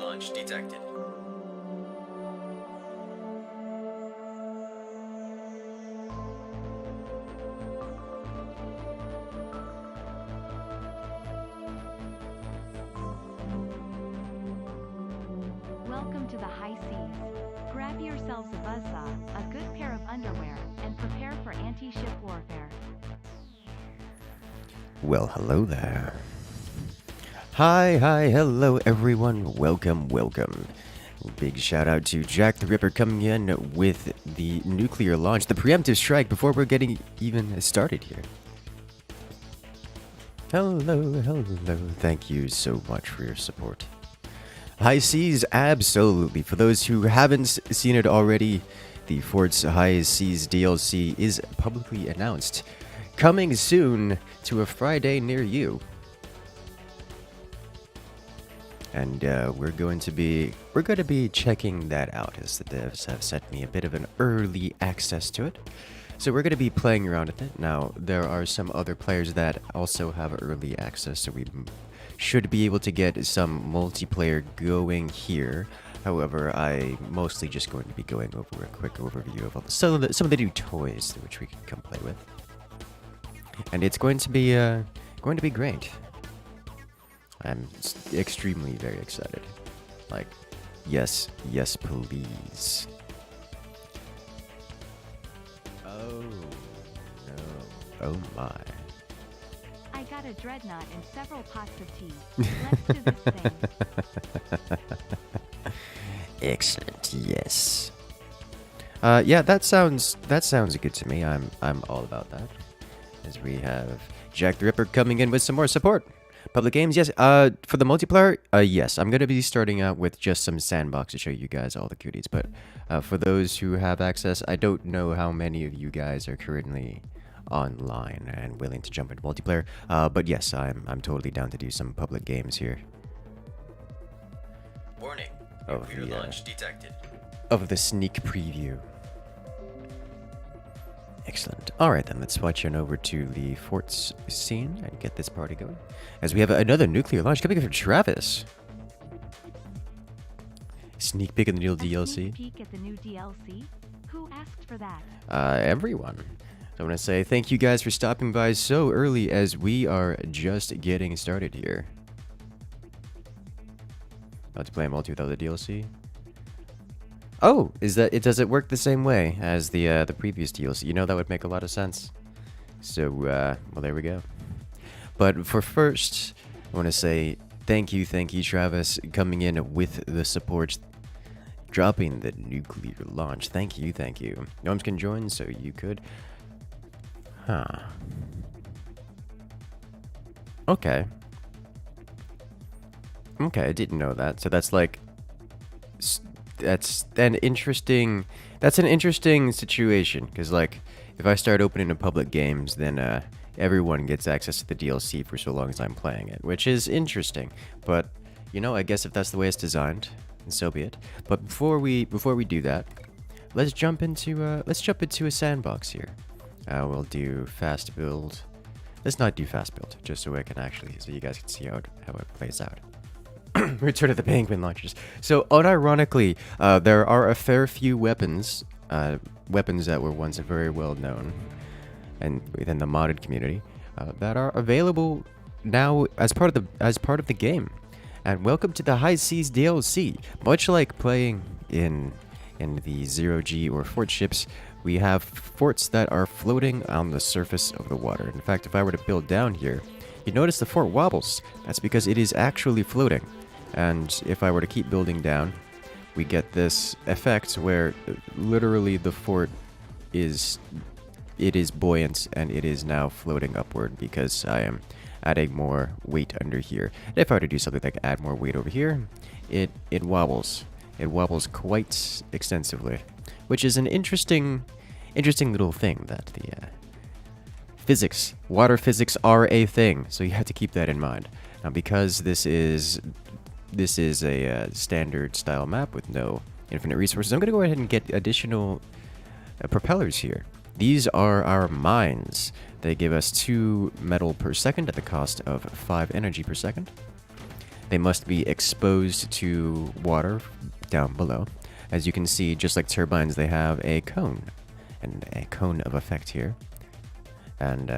launch detected. Welcome to the high seas. Grab yourselves a buzzsaw, a good pair of underwear, and prepare for anti-ship warfare. Well, hello there. Hi, hello everyone. Welcome. Big shout out to Jack the Ripper coming in with the nuclear launch, the preemptive strike before we're getting even started here. Hello. Thank you so much for your support. High Seas, absolutely. For those who haven't seen it already, the Fort's High Seas DLC is publicly announced. Coming soon to a Friday near you. And we're going to be checking that out, as the devs have sent me a bit of an early access to it. So we're going to be playing around with it. Now, there are some other players that also have early access, so we should be able to get some multiplayer going here. However, I'm mostly just going to be going over a quick overview of some of the new toys which we can come play with. And it's going to be great. I'm extremely very excited. Like, yes, please. Oh no! Oh my! I got a dreadnought and several pots of tea. Let's do this thing. Excellent. Yes. Yeah, that sounds good to me. I'm all about that. As we have Jack the Ripper coming in with some more support. Public games, yes. For the multiplayer, yes. I'm gonna be starting out with just some sandbox to show you guys all the goodies. But for those who have access, I don't know how many of you guys are currently online and willing to jump into multiplayer. But yes, I'm totally down to do some public games here. Warning. Nuclear launch detected. Of the sneak preview. Excellent. Alright then, let's switch on over to the forts scene and get this party going. As we have another nuclear launch coming from Travis. Sneak peek in the new DLC. Sneak peek at the new DLC? Who asked for that? Everyone. So I want to say thank you guys for stopping by so early as we are just getting started here. About to play multi without the DLC. Oh, does it work the same way as the previous DLC? You know, that would make a lot of sense. So, well, there we go. But for first, I want to say thank you, Travis, coming in with the support, dropping the nuclear launch. Thank you. Gnomes can join, so you could. Huh. Okay, I didn't know that. So that's like... That's an interesting situation, because like if I start opening up public games, then everyone gets access to the DLC for so long as I'm playing it, which is interesting. But you know, I guess if that's the way it's designed, then so be it. But before we do that, let's jump into a sandbox here. We'll do fast build. Let's not do fast build, just so you guys can see how it plays out. Return of the penguin launchers. So, unironically, there are a fair few weapons that were once very well known, and within the modded community, that are available now as part of the game. And welcome to the High Seas DLC. Much like playing in the 0G or fort ships, we have forts that are floating on the surface of the water. In fact, if I were to build down here, you notice the fort wobbles. That's because it is actually floating. And if I were to keep building down, we get this effect where literally the fort is buoyant and it is now floating upward because I am adding more weight under here. And if I were to do something like add more weight over here, it wobbles. It wobbles quite extensively, which is an interesting little thing that the water physics are a thing. So you have to keep that in mind. Now, because this is a standard style map with no infinite resources, I'm going to go ahead and get additional propellers here. These are our mines. They give us 2 metal per second at the cost of 5 energy per second. they must be exposed to water down below. As you can see, just like turbines, they have a cone, and a cone of effect here. And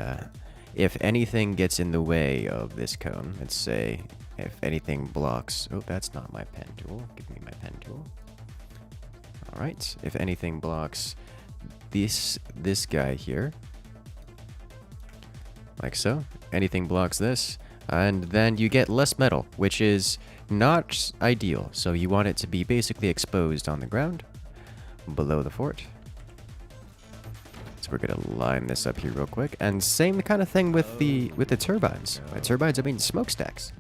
if anything gets in the way of this cone, let's say if anything blocks... Oh, that's not my pen tool. Give me my pen tool. Alright, if anything blocks this guy here, like so, anything blocks this, and then you get less metal, which is not ideal. So you want it to be basically exposed on the ground below the fort. So we're gonna line this up here real quick, and same kind of thing with the turbines. By turbines, I mean smokestacks.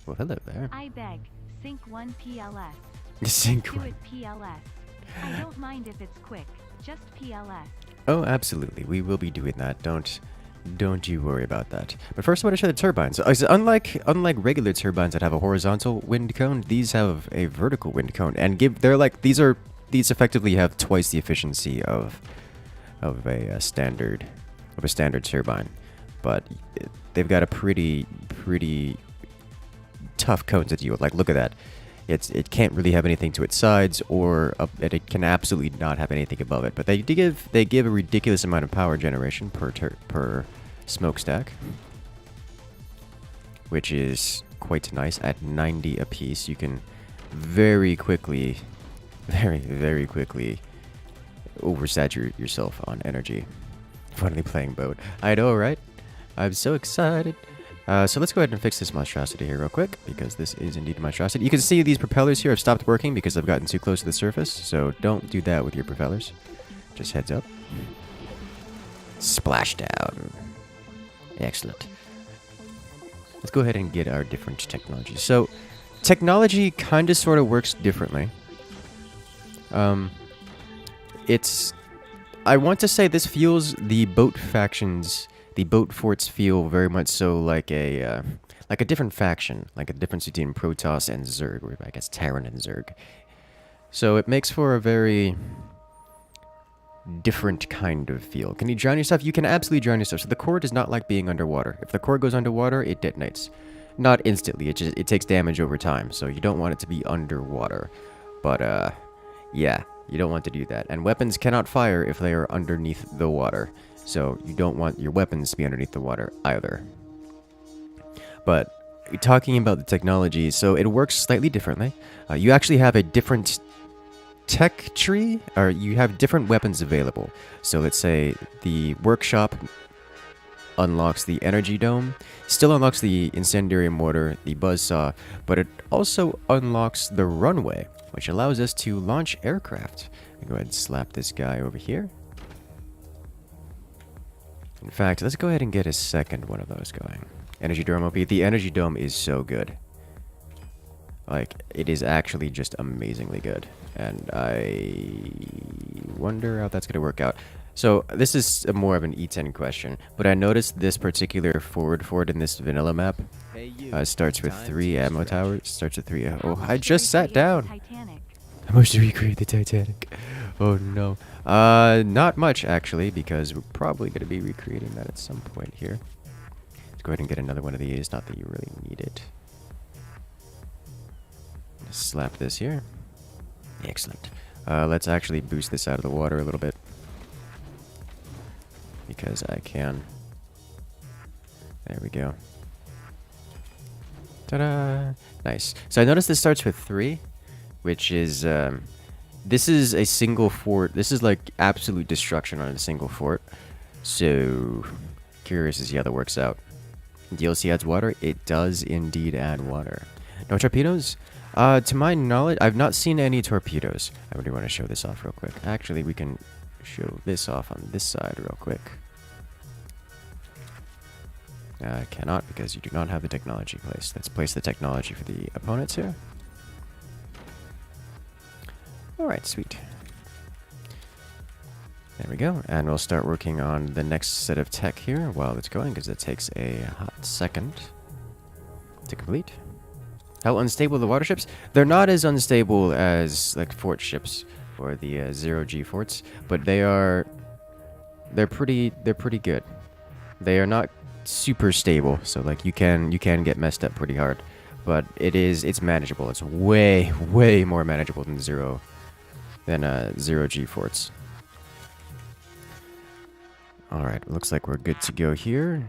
Well, hello there. I beg, sink 1 PLS. Sink Do one. it PLS. I don't mind if it's quick, just PLS. Oh, absolutely. We will be doing that. Don't you worry about that. But first I want to show the turbines. Unlike regular turbines that have a horizontal wind cone, these have a vertical wind cone, and these effectively have twice the efficiency of a standard turbine. But they've got a pretty tough cone to deal with. Like, look at that. It can't really have anything to its sides, or it can absolutely not have anything above it. But they give a ridiculous amount of power generation per smokestack, which is quite nice. At 90 apiece, you can very quickly oversaturate yourself on energy. Finally playing boat. I know, right? I'm so excited. So let's go ahead and fix this monstrosity here real quick, because this is indeed a monstrosity. You can see these propellers here have stopped working because I've gotten too close to the surface, so don't do that with your propellers. Just heads up. Splashdown. Excellent. Let's go ahead and get our different technologies. So, technology kind of sort of works differently. I want to say this feels the boat factions... The boat forts feel very much so like a different faction, like a difference between Protoss and Zerg, or I guess Terran and Zerg. So it makes for a very different kind of feel. Can you drown yourself? You can absolutely drown yourself. So the core does not like being underwater. If the core goes underwater, it detonates. Not instantly, it takes damage over time, so you don't want it to be underwater. But yeah, you don't want to do that. And weapons cannot fire if they are underneath the water. So you don't want your weapons to be underneath the water either. But talking about the technology, so it works slightly differently. You actually have a different tech tree, or you have different weapons available. So let's say the workshop unlocks the energy dome, still unlocks the incendiary mortar, the buzzsaw, but it also unlocks the runway, which allows us to launch aircraft. Go ahead and slap this guy over here. In fact, let's go ahead and get a second one of those going. Energy dome OP. The energy dome is so good. Like, it is actually just amazingly good. And I wonder how that's going to work out. So, this is more of an E10 question. But I noticed this particular forward fort in this vanilla map starts with 3 ammo towers. Starts with 3 ammo. Oh, I just sat down. How much to recreate the Titanic? Oh no. Not much actually, because we're probably going to be recreating that at some point here. Let's go ahead and get another one of these, not that you really need it. Just slap this here. Excellent. Let's actually boost this out of the water a little bit, because I can. There we go. Ta-da! Nice. So I noticed this starts with 3, which is... this is a single fort. This is like absolute destruction on a single fort. So, curious to see how that works out. DLC adds water? It does indeed add water. No torpedoes? To my knowledge, I've not seen any torpedoes. I really want to show this off real quick. Actually, we can show this off on this side real quick. I cannot, because you do not have the technology placed. Let's place the technology for the opponents here. Alright, sweet. There we go. And we'll start working on the next set of tech here while it's going, because it takes a hot second to complete. How unstable are the water ships? They're not as unstable as like fort ships or the 0G forts, but they're pretty good. They are not super stable, so like you can get messed up pretty hard. but it's manageable. It's way more manageable than zero G forts. All right, looks like we're good to go here.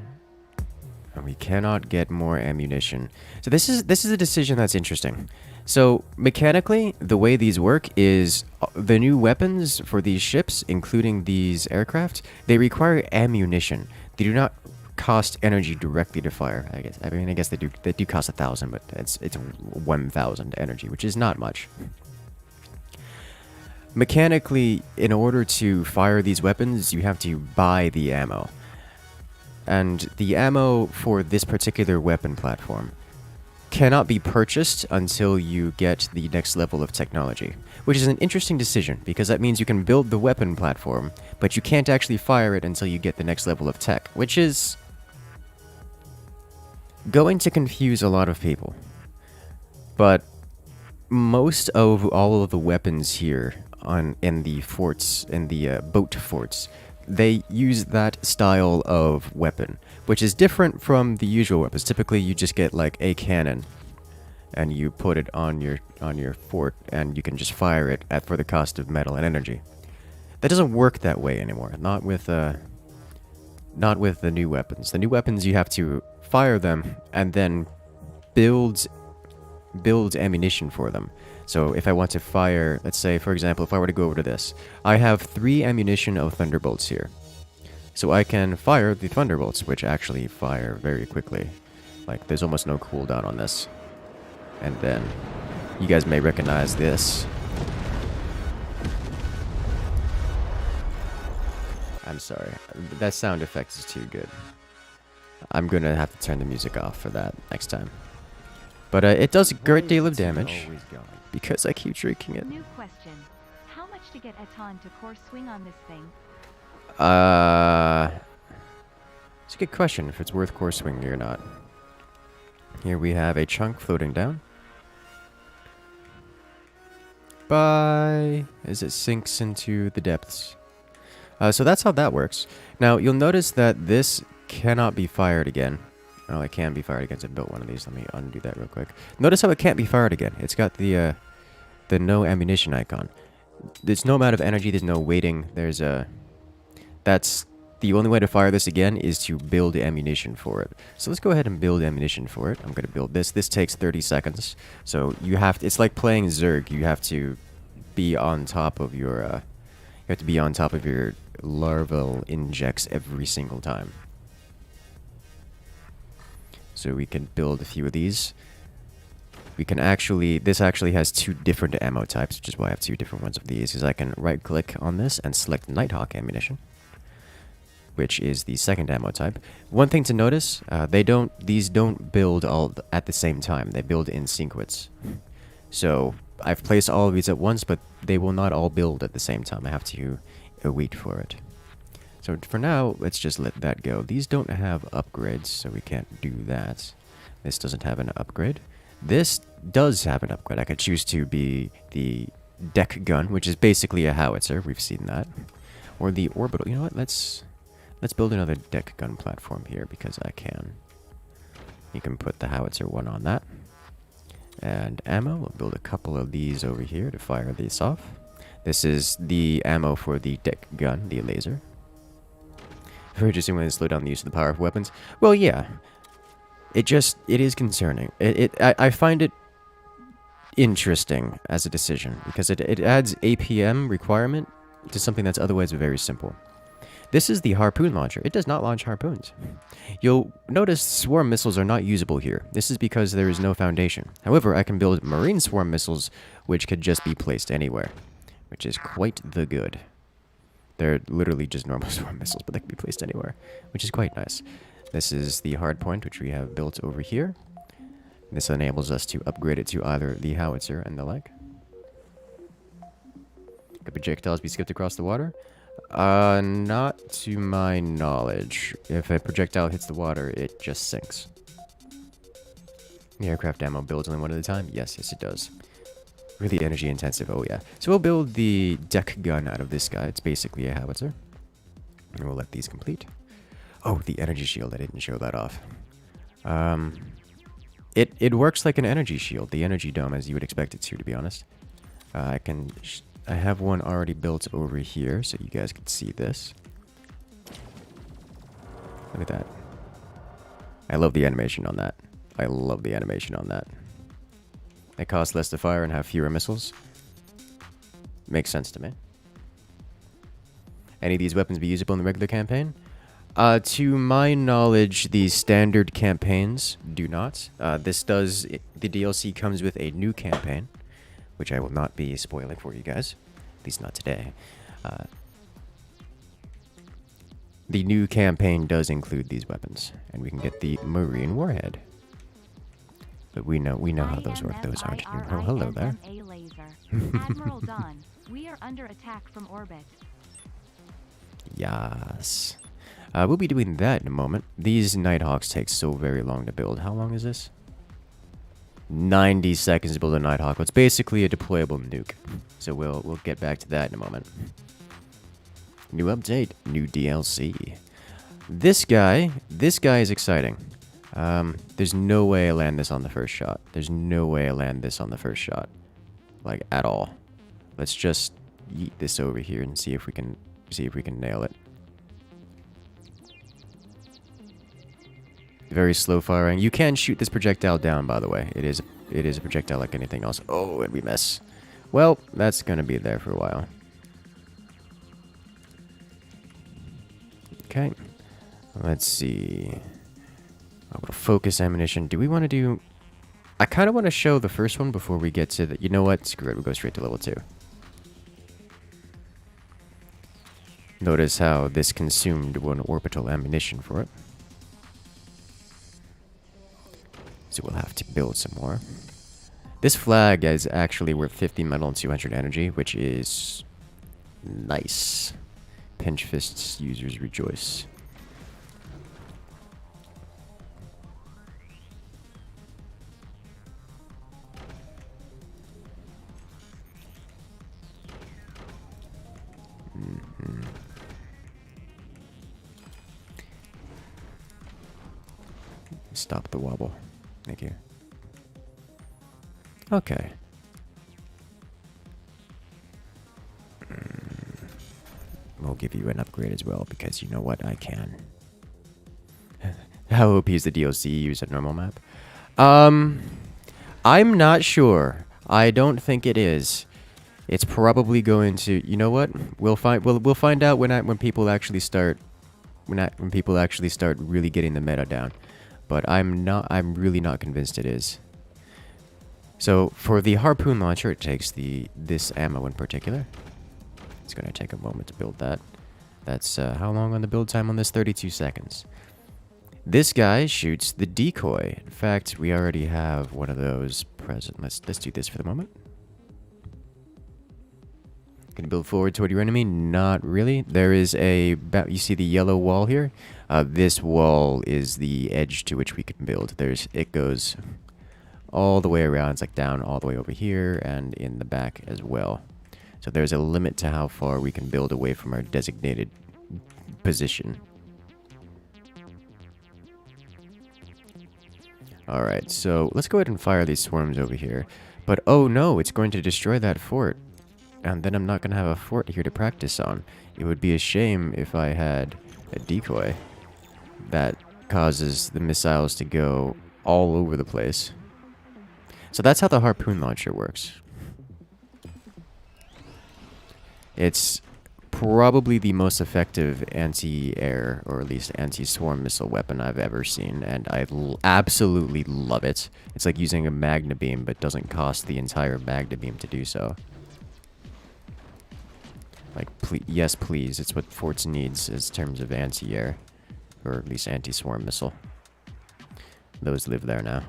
And we cannot get more ammunition. So this is a decision that's interesting. So mechanically, the way these work is the new weapons for these ships, including these aircraft, they require ammunition. They do not cost energy directly to fire. I guess they do cost 1,000, but it's 1,000 energy, which is not much. Mechanically, in order to fire these weapons, you have to buy the ammo. And the ammo for this particular weapon platform cannot be purchased until you get the next level of technology, which is an interesting decision, because that means you can build the weapon platform, but you can't actually fire it until you get the next level of tech, which is going to confuse a lot of people. But most of all of the weapons here in the forts, in the boat forts, they use that style of weapon, which is different from the usual weapons. Typically, you just get like a cannon, and you put it on your fort, and you can just fire it for the cost of metal and energy. That doesn't work that way anymore. Not with the new weapons. The new weapons, you have to fire them and then build ammunition for them. So if I want to fire, let's say, for example, if I were to go over to this, I have 3 ammunition of thunderbolts here. So I can fire the thunderbolts, which actually fire very quickly. Like, there's almost no cooldown on this. And then, you guys may recognize this. I'm sorry, that sound effect is too good. I'm gonna have to turn the music off for that next time. But it does a great deal of damage, because I keep drinking it. New question. How much to get a ton to course swing on this thing? It's a good question if it's worth course swinging or not. Here we have a chunk floating down. Bye! As it sinks into the depths. So that's how that works. Now, you'll notice that this cannot be fired again. Oh, it can be fired again. I built one of these. Let me undo that real quick. Notice how it can't be fired again. It's got the no ammunition icon. There's no amount of energy. There's no waiting. That's the only way to fire this again is to build ammunition for it. So let's go ahead and build ammunition for it. I'm going to build this. This takes 30 seconds. So you have to, it's like playing Zerg. You have to be on top of your larval injects every single time. So we can build a few of these. We can actually, this actually has 2 different ammo types, which is why I have 2 different ones of these, because I can right click on this and select Nighthawk ammunition, which is the second ammo type. One thing to notice, these don't build all at the same time. They build in sequence. So I've placed all of these at once, but they will not all build at the same time. I have to wait for it. So for now, let's just let that go. These don't have upgrades, so we can't do that. This doesn't have an upgrade. This does have an upgrade. I could choose to be the deck gun, which is basically a howitzer. We've seen that. Or the orbital. You know what? Let's build another deck gun platform here, because I can. You can put the howitzer one on that. And ammo. We'll build a couple of these over here to fire these off. This is the ammo for the deck gun, the laser. Very interesting when they slow down the use of the power of weapons. Well, yeah. It is concerning. I find it interesting as a decision, because it adds APM requirement to something that's otherwise very simple. This is the harpoon launcher. It does not launch harpoons. You'll notice swarm missiles are not usable here. This is because there is no foundation. However, I can build marine swarm missiles, which could just be placed anywhere, which is quite the good. They're literally just normal swarm missiles, but they can be placed anywhere, which is quite nice. This is the hard point, which we have built over here. This enables us to upgrade it to either the howitzer and the like. Could projectiles be skipped across the water? Not to my knowledge. If a projectile hits the water, it just sinks. The aircraft ammo builds only one at a time? Yes, it does. Really energy intensive, oh yeah. So we'll build the deck gun out of this guy. It's basically a howitzer. And we'll let these complete. Oh, the energy shield. I didn't show that off. It works like an energy shield, the energy dome, as you would expect it to be honest. I have one already built over here, so you guys can see this. Look at that. I love the animation on that. I love the animation on that. It costs less to fire and have fewer missiles. Makes sense to me. Any of these weapons be usable in the regular campaign? To my knowledge, the standard campaigns do not. The DLC comes with a new campaign, which I will not be spoiling for you guys. At least not today. The new campaign does include these weapons, and we can get the Marine Warhead. But we know how those work. Those aren't. Oh, hello there. Admiral Dawn, we are under attack from orbit. Yes. We'll be doing that in a moment. These Nighthawks take so very long to build. How long is this? 90 seconds to build a Nighthawk. It's basically a deployable nuke. So we'll get back to that in a moment. New update, new DLC. This guy is exciting. There's no way I land this on the first shot. There's no way I land this on the first shot. Like, at all. Let's just yeet this over here and see if we can nail it. Very slow firing. You can shoot this projectile down, by the way. It is a projectile like anything else. Oh, and we miss. Well, that's gonna be there for a while. Okay. Let's see. Focus ammunition. Do we want to do... I kind of want to show the first one before we get to the... You know what? Screw it. We'll go straight to level 2. Notice how this consumed 1 orbital ammunition for it. So we'll have to build some more. This flag is actually worth 50 metal and 200 energy, which is nice. Pinch fists users rejoice. Stop the wobble. Thank you. Okay. We'll give you an upgrade as well, because you know what? I can. How OP is the DLC used at normal map? I'm not sure. I don't think it is. It's probably going to... You know what? We'll find out when people actually start... When people actually start really getting the meta down. But I'm really not convinced it is. So for the harpoon launcher, it takes this ammo in particular. It's going to take a moment to build that. That's how long on the build time on this? 32 seconds. This guy shoots the decoy. In fact, we already have one of those present. Let's do this for the moment. Can you build forward toward your enemy? Not really. There is a... You see the yellow wall here? This wall is the edge to which we can build. It goes all the way around. It's like down all the way over here and in the back as well. So there's a limit to how far we can build away from our designated position. Alright, so let's go ahead and fire these swarms over here. But oh no, it's going to destroy that fort. And then I'm not going to have a fort here to practice on. It would be a shame if I had a decoy that causes the missiles to go all over the place. So that's how the harpoon launcher works. It's probably the most effective anti-air, or at least anti-swarm missile weapon I've ever seen, and I absolutely love it. It's like using a magna beam, but doesn't cost the entire magna beam to do so. Like, yes, please. It's what forts needs in terms of anti-air, or at least anti-swarm missile. Those live there now.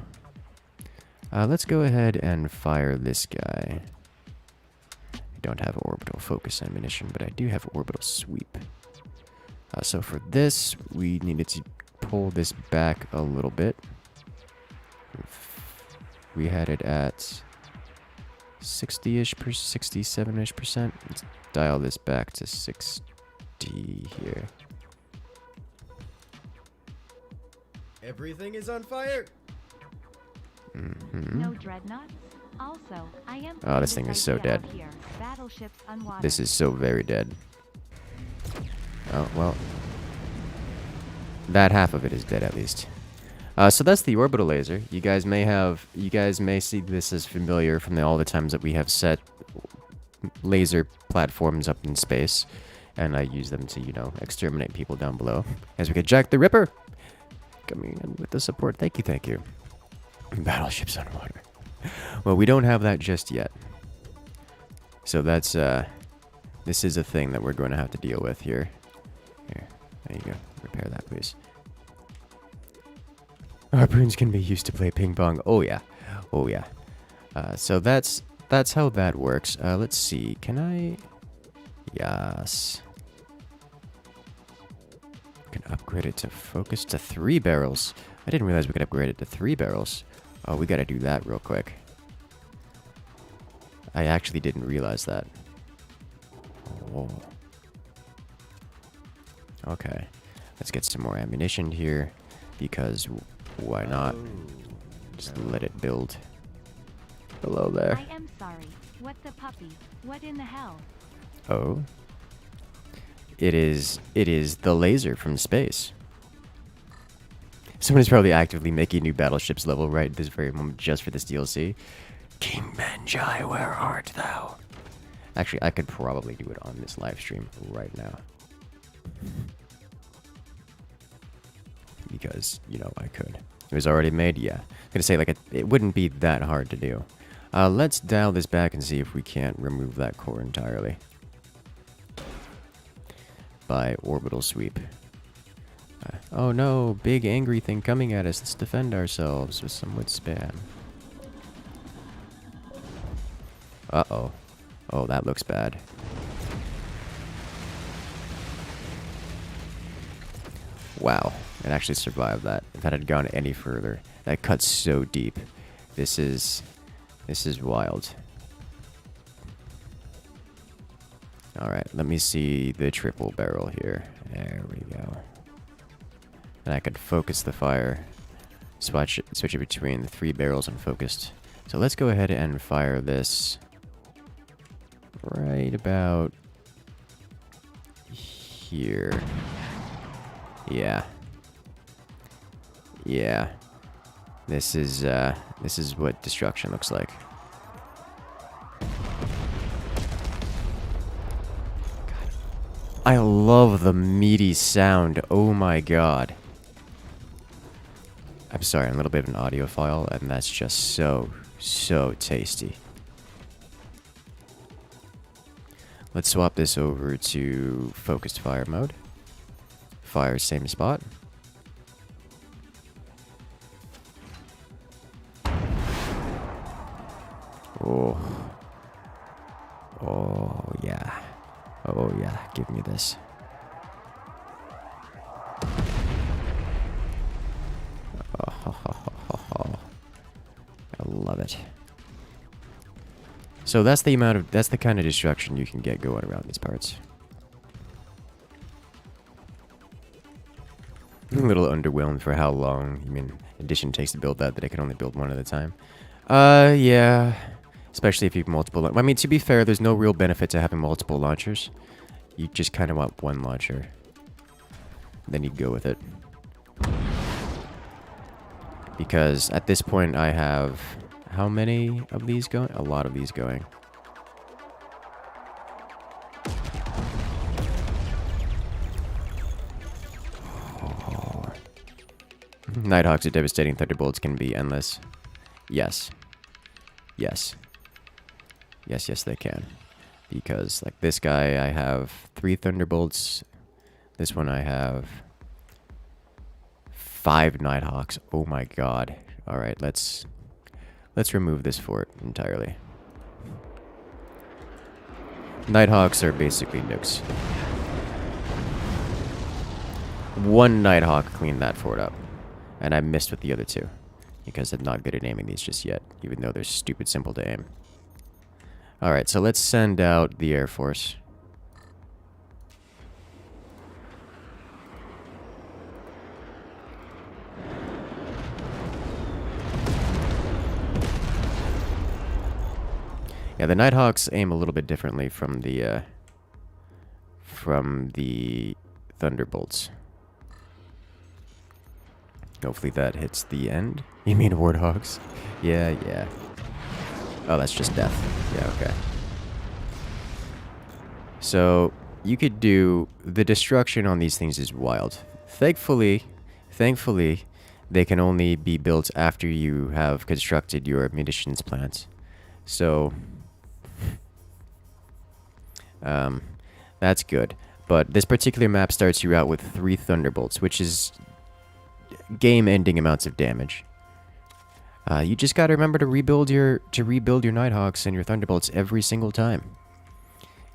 Let's go ahead and fire this guy. I don't have orbital focus ammunition, but I do have orbital sweep. So for this, we needed to pull this back a little bit. We had it at 60-ish, 67-ish percent. Let's dial this back to 60 here. Everything is on fire! dreadnoughts? Also, I am Oh, this playing thing is so idea dead. out here. Battleships unwatered. This is so very dead. Oh, well. That half of it is dead at least. So that's the orbital laser. You guys may see this as familiar from all the times that we have set laser platforms up in space. And I use them to, you know, exterminate people down below. As we get Jack the Ripper coming in with the support. Thank you, thank you. Battleships on water. Well, we don't have that just yet. So that's, this is a thing that we're going to have to deal with here. Here, there you go. Repair that, please. Harpoons can be used to play ping pong. Oh, yeah. Oh, yeah. So that's how that works. Let's see. Can I... Yes. Can upgrade it to focus to 3 barrels. I didn't realize we could upgrade it to 3 barrels. Oh, we gotta do that real quick. I actually didn't realize that. Oh. Okay. Let's get some more ammunition here. Because why not? Just let it build. Hello there. I am sorry. What the puppy? What in the hell? Oh. It is the laser from space. Someone is probably actively making new battleships level right this very moment just for this DLC. King Manjai, where art thou? Actually, I could probably do it on this live stream right now. Because, you know, I could. It was already made, yeah. I'm gonna say, like, it wouldn't be that hard to do. Let's dial this back and see if we can't remove that core entirely. By orbital sweep. Oh no, big angry thing coming at us. Let's defend ourselves with some wood spam. Uh-oh. Oh, that looks bad. Wow, it actually survived that. If that had gone any further, that cuts so deep. This is wild. Alright, let me see the triple barrel here. There we go. And I could focus the fire. Switch it between the 3 barrels and focused. So let's go ahead and fire this right about here. Yeah. Yeah. This is what destruction looks like. I love the meaty sound. Oh my god. I'm sorry, I'm a little bit of an audiophile, and that's just so tasty. Let's swap this over to focused fire mode. Fire same spot. Oh. Oh, yeah. Oh, yeah. Give me this. Oh, I love it. So that's the kind of destruction you can get going around these parts. I'm a little underwhelmed for how long, Edition takes to build that I can only build one at a time. Yeah. Especially if you have multiple... I mean, to be fair, there's no real benefit to having multiple launchers. You just kind of want one launcher. Then you go with it. Because at this point, I have... How many of these going? A lot of these going. Oh. Nighthawks are devastating. Thunderbolts can be endless. Yes. Yes. Yes, yes, they can. Because, like, this guy, I have 3 Thunderbolts. This one I have 5 Nighthawks. Oh my god. Alright, let's remove this fort entirely. Nighthawks are basically nukes. 1 Nighthawk cleaned that fort up. And I missed with the other 2. Because I'm not good at aiming these just yet, even though they're stupid simple to aim. Alright, so let's send out the Air Force. Yeah, the Nighthawks aim a little bit differently from the Thunderbolts. Hopefully that hits the end. You mean Warthogs? Yeah, yeah. Oh, that's just death. Yeah, okay. So, you could do... The destruction on these things is wild. Thankfully, they can only be built after you have constructed your munitions plants. So... that's good. But this particular map starts you out with 3 Thunderbolts, which is game-ending amounts of damage. You just gotta remember to rebuild your Nighthawks and your Thunderbolts every single time.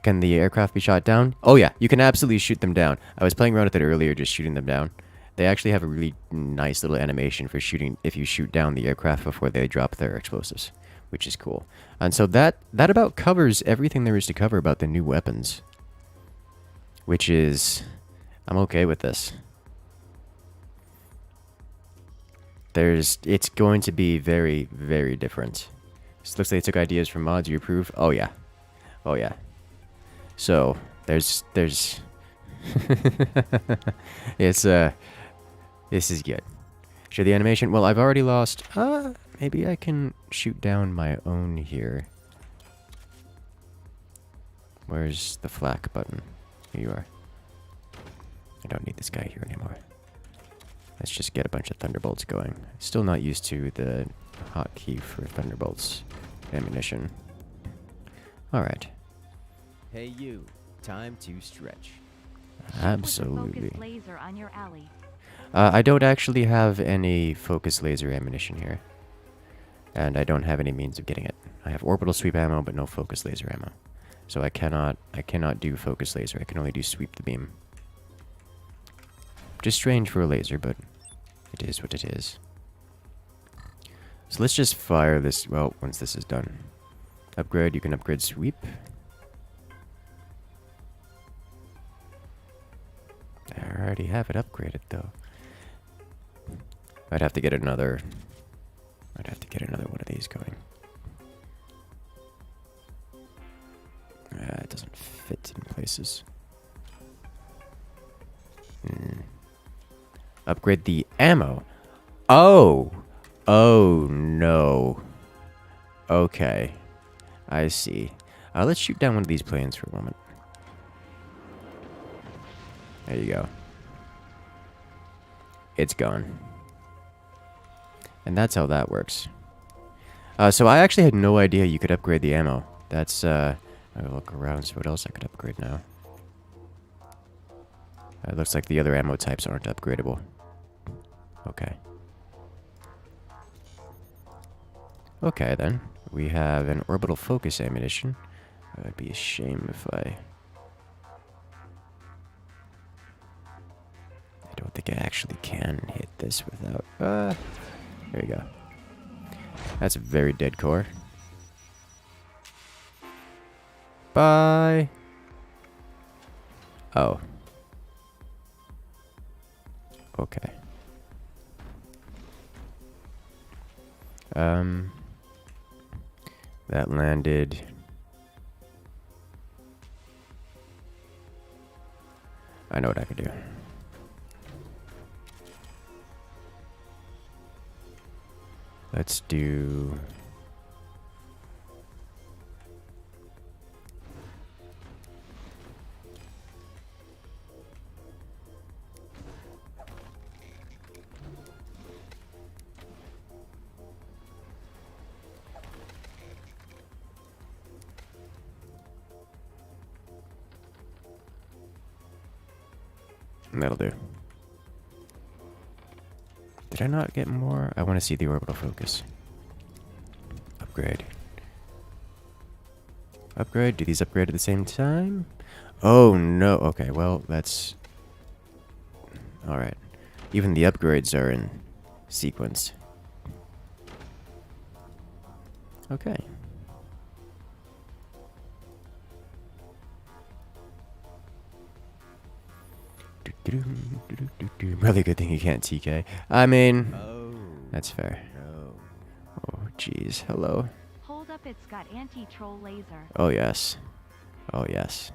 Can the aircraft be shot down? Oh yeah, you can absolutely shoot them down. I was playing around with it earlier, just shooting them down. They actually have a really nice little animation for shooting if you shoot down the aircraft before they drop their explosives, which is cool. And so that about covers everything there is to cover about the new weapons. Which is... I'm okay with this. It's going to be very, very different. This looks like they took ideas from mods. You approve? Oh yeah. Oh yeah. So, there's... it's, this is good. Show the animation. Well, I've already lost... maybe I can shoot down my own here. Where's the flak button? Here you are. I don't need this guy here anymore. Let's just get a bunch of Thunderbolts going. Still not used to the hotkey for Thunderbolts ammunition. Alright. Hey you, time to stretch. Absolutely. Focus laser on your alley. I don't actually have any focus laser ammunition here. And I don't have any means of getting it. I have orbital sweep ammo, but no focus laser ammo. So I cannot do focus laser. I can only do sweep the beam. Just strange for a laser, but it is what it is. So let's just fire this, well, once this is done. Upgrade, you can upgrade sweep. I already have it upgraded, though. I'd have to get another one of these going. It doesn't fit in places. Upgrade the ammo. Oh! Oh, no. Okay. I see. Let's shoot down one of these planes for a moment. There you go. It's gone. And that's how that works. So I actually had no idea you could upgrade the ammo. That's, I'll look around, see what else I could upgrade now. It looks like the other ammo types aren't upgradable. Okay. Okay, then. We have an orbital focus ammunition. It would be a shame if I don't think I actually can hit this without... there you go. That's a very dead core. Bye! Oh. Okay. That landed... I know what I could do. Let's do... That'll do. Did I not get more? I want to see the orbital focus. Upgrade. Upgrade? Do these upgrade at the same time? Oh, no. Okay, well, that's... Alright. Even the upgrades are in sequence. Okay. Really good thing you can't TK. I mean, Oh, that's fair. no. Oh, jeez. Hello. Hold up it's got anti-troll laser. Oh, yes. Oh, yes.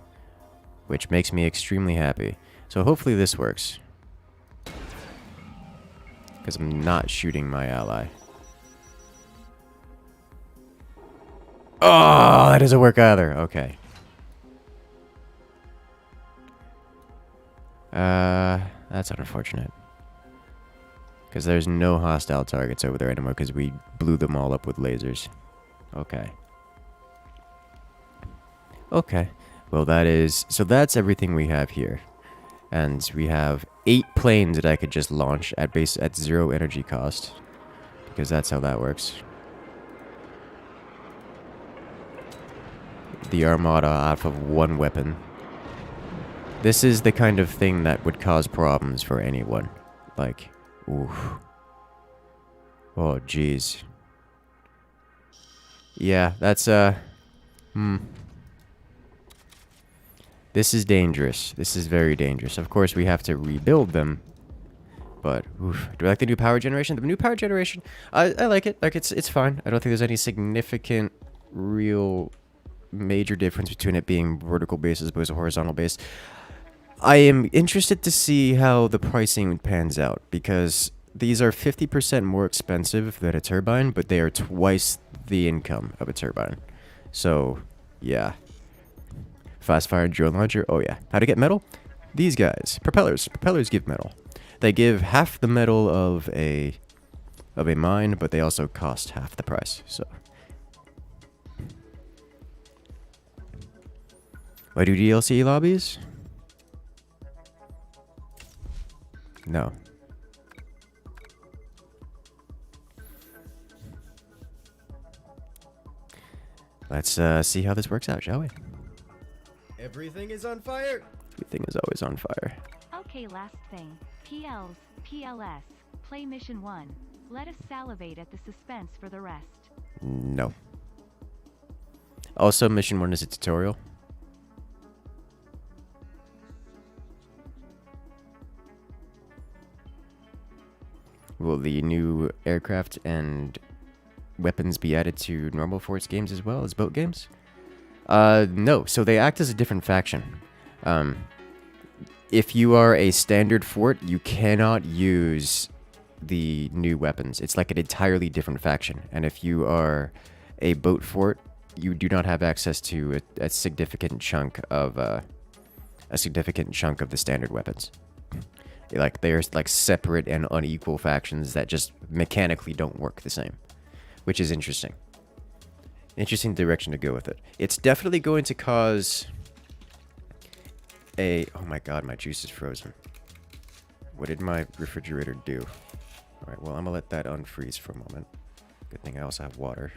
Which makes me extremely happy. So hopefully this works. Because I'm not shooting my ally. Oh, that doesn't work either. Okay. That's unfortunate. Because there's no hostile targets over there anymore because we blew them all up with lasers. Okay. Okay. Well, that is... So that's everything we have here. And we have 8 planes that I could just launch at 0 energy cost. Because that's how that works. The Armada off of 1 weapon. This is the kind of thing that would cause problems for anyone. Like, oof. Oh, jeez. Yeah, that's, This is dangerous. This is very dangerous. Of course, we have to rebuild them. But, oof. Do I like the new power generation? The new power generation, I like it. Like, it's fine. I don't think there's any significant, real, major difference between it being vertical based as opposed to horizontal based. I am interested to see how the pricing pans out, because these are 50% more expensive than a turbine, but they are twice the income of a turbine. So, yeah. Fast fire drone launcher, oh yeah. How to get metal? These guys. Propellers. Propellers give metal. They give half the metal of a mine, but they also cost half the price. So, why do DLC lobbies? No. Let's see how this works out, shall we? Everything is on fire. Everything is always on fire. Okay, last thing. PLs, PLS, play mission 1. Let us salivate at the suspense for the rest. No. Also, mission 1 is a tutorial. Will the new aircraft and weapons be added to normal force games as well as boat games? No. So they act as a different faction. If you are a standard fort, you cannot use the new weapons. It's like an entirely different faction. And if you are a boat fort, you do not have access to a significant chunk of the standard weapons. Like, there's like separate and unequal factions that just mechanically don't work the same, which is interesting. Interesting direction to go with it. It's definitely going to cause a... Oh my god, my juice is frozen. What did my refrigerator do? Alright, well, I'm gonna let that unfreeze for a moment. Good thing I also have water.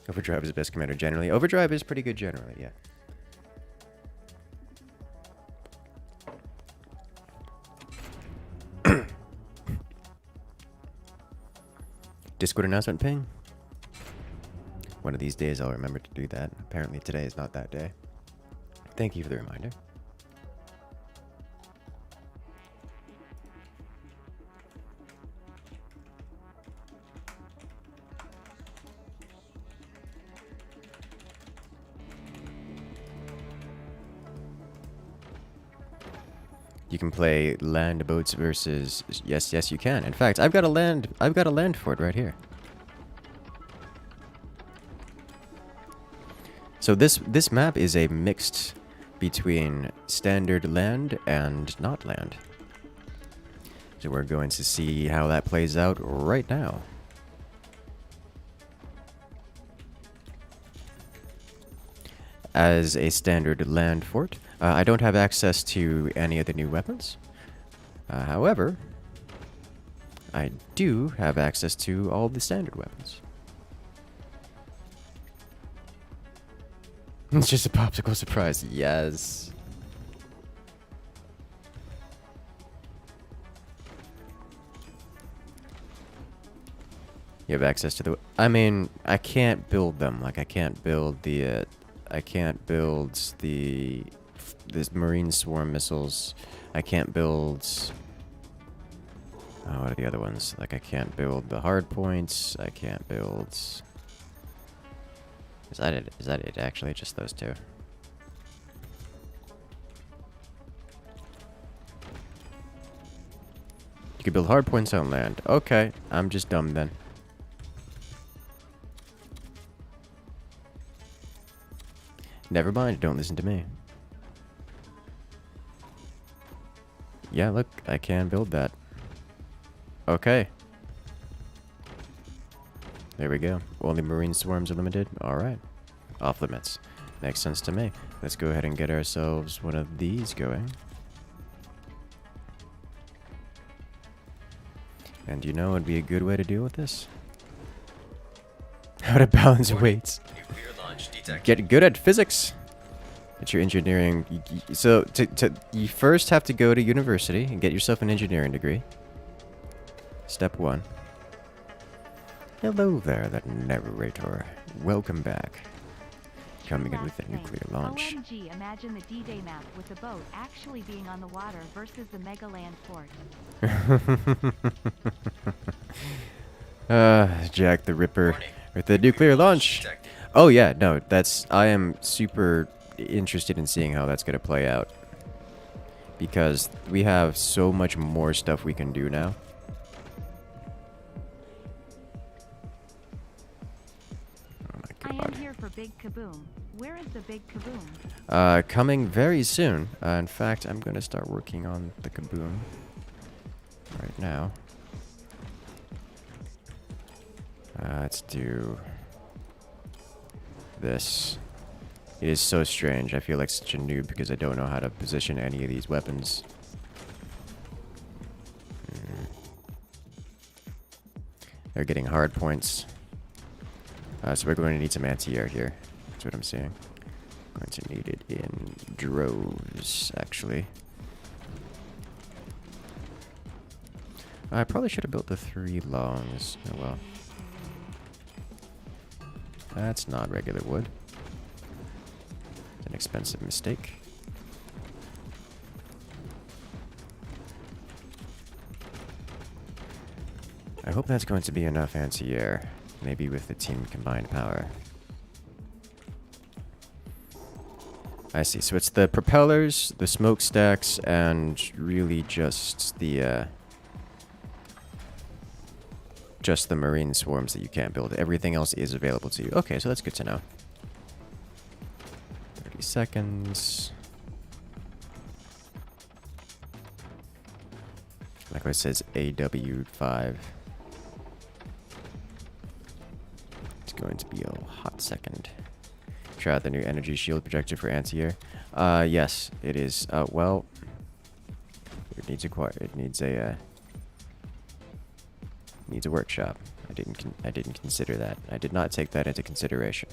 Overdrive is the best commander generally. Overdrive is pretty good generally, yeah. Discord announcement ping. One of these days I'll remember to do that. Apparently today is not that day. Thank you for the reminder. You can play land boats versus... Yes, yes, you can. In fact, I've got a land fort right here. So this map is a mixed between standard land and not land. So we're going to see how that plays out right now. As a standard land fort, I don't have access to any of the new weapons. However, I do have access to all the standard weapons. It's just a popsicle surprise. Yes. You have access to the... I mean, I can't build them. Like, I can't build the... I can't build the Marine Swarm missiles. I can't build Oh, what are the other ones? Like, I can't build the hard points. I can't build... Is that it? Is that it, actually? Just those two? You can build hard points on land. Okay, I'm just dumb then. Never mind, don't listen to me. Yeah, look, I can build that. Okay. There we go. Only marine swarms are limited? Alright. Off limits. Makes sense to me. Let's go ahead and get ourselves one of these going. And you know what would be a good way to deal with this? How to balance weights. Nuclear launch detected. Get good at physics. Get your engineering. So you first have to go to university and get yourself an engineering degree. Step 1. Hello there, that narrator. Welcome back. Coming in with a nuclear launch. OMG, imagine the D-Day map with the boat actually being on the water versus the Megaland port. Jack the Ripper with the nuclear launch. Detected. Oh yeah, no, I am super interested in seeing how that's going to play out. Because we have so much more stuff we can do now. Oh my I am god. here for Big Kaboom. Where is the Big Kaboom? Coming very soon. In fact, I'm going to start working on the Kaboom right now. Let's do this. It is so strange. I feel like such a noob because I don't know how to position any of these weapons. They're getting hard points. So we're going to need some anti-air here. That's what I'm saying. Going to need it in droves, actually. I probably should have built the 3 longs. Oh well. That's not regular wood. An expensive mistake. I hope that's going to be enough anti-air. Maybe with the team combined power. I see. So it's the propellers, the smokestacks, and really just the marine swarms that you can't build. Everything else is available to you. Okay, so that's good to know. 30 seconds. Like what it says, AW5. It's going to be a hot second. Try out the new energy shield projector for anti-air. Yes, it is. Well, it needs a workshop. I didn't consider that. I did not take that into consideration.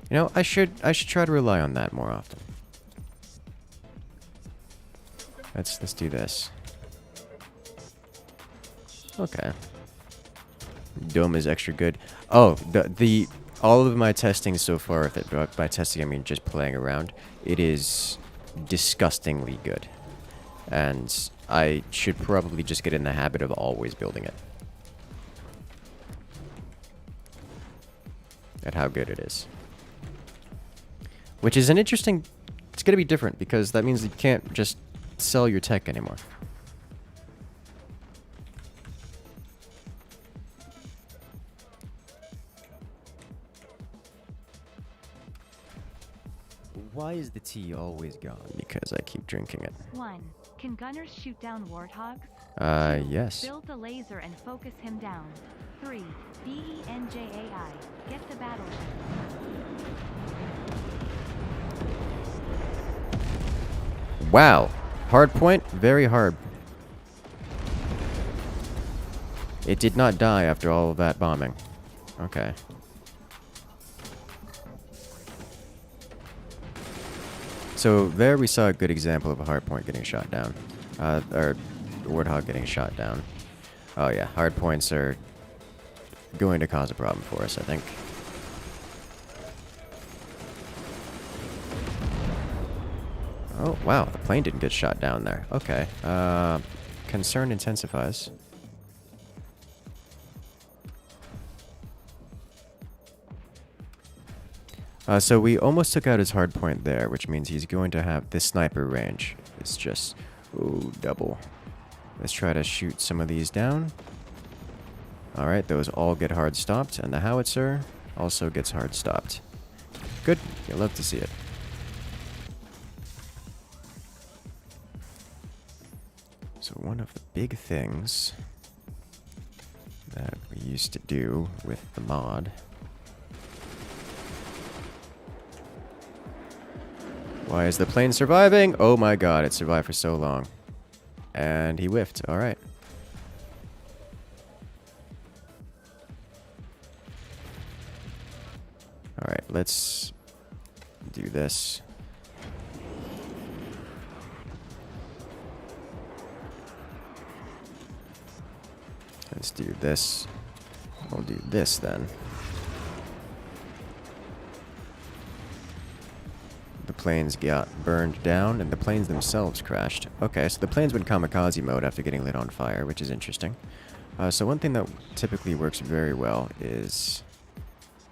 You know, I should try to rely on that more often. Let's do this. Okay. Dome is extra good. Oh, all of my testing so far with it, by testing I mean just playing around, it is disgustingly good. And I should probably just get in the habit of always building it. At how good it is. Which is an interesting... It's going to be different because that means you can't just sell your tech anymore. Why is the tea always gone? Because I keep drinking it. 1. Can gunners shoot down warthogs? Yes. Build the laser and focus him down. 3. DENJAI. Get the battleship. Wow. Hard point? Very hard. It did not die after all of that bombing. Okay. So there we saw a good example of a hard point getting shot down. Or warthog getting shot down. Oh yeah, hard points are going to cause a problem for us, I think. Oh, wow, the plane didn't get shot down there. Okay. Concern intensifies. So we almost took out his hard point there, which means he's going to have this sniper range. It's just, ooh, double. Let's try to shoot some of these down. Alright, those all get hard stopped, and the howitzer also gets hard stopped. Good, you love to see it. So one of the big things that we used to do with the mod... Why is the plane surviving? Oh my god, it survived for so long. And he whiffed, alright. Alright, let's do this. Let's do this. We'll do this then. The planes got burned down, and the planes themselves crashed. Okay, so the planes went kamikaze mode after getting lit on fire, which is interesting. So one thing that typically works very well is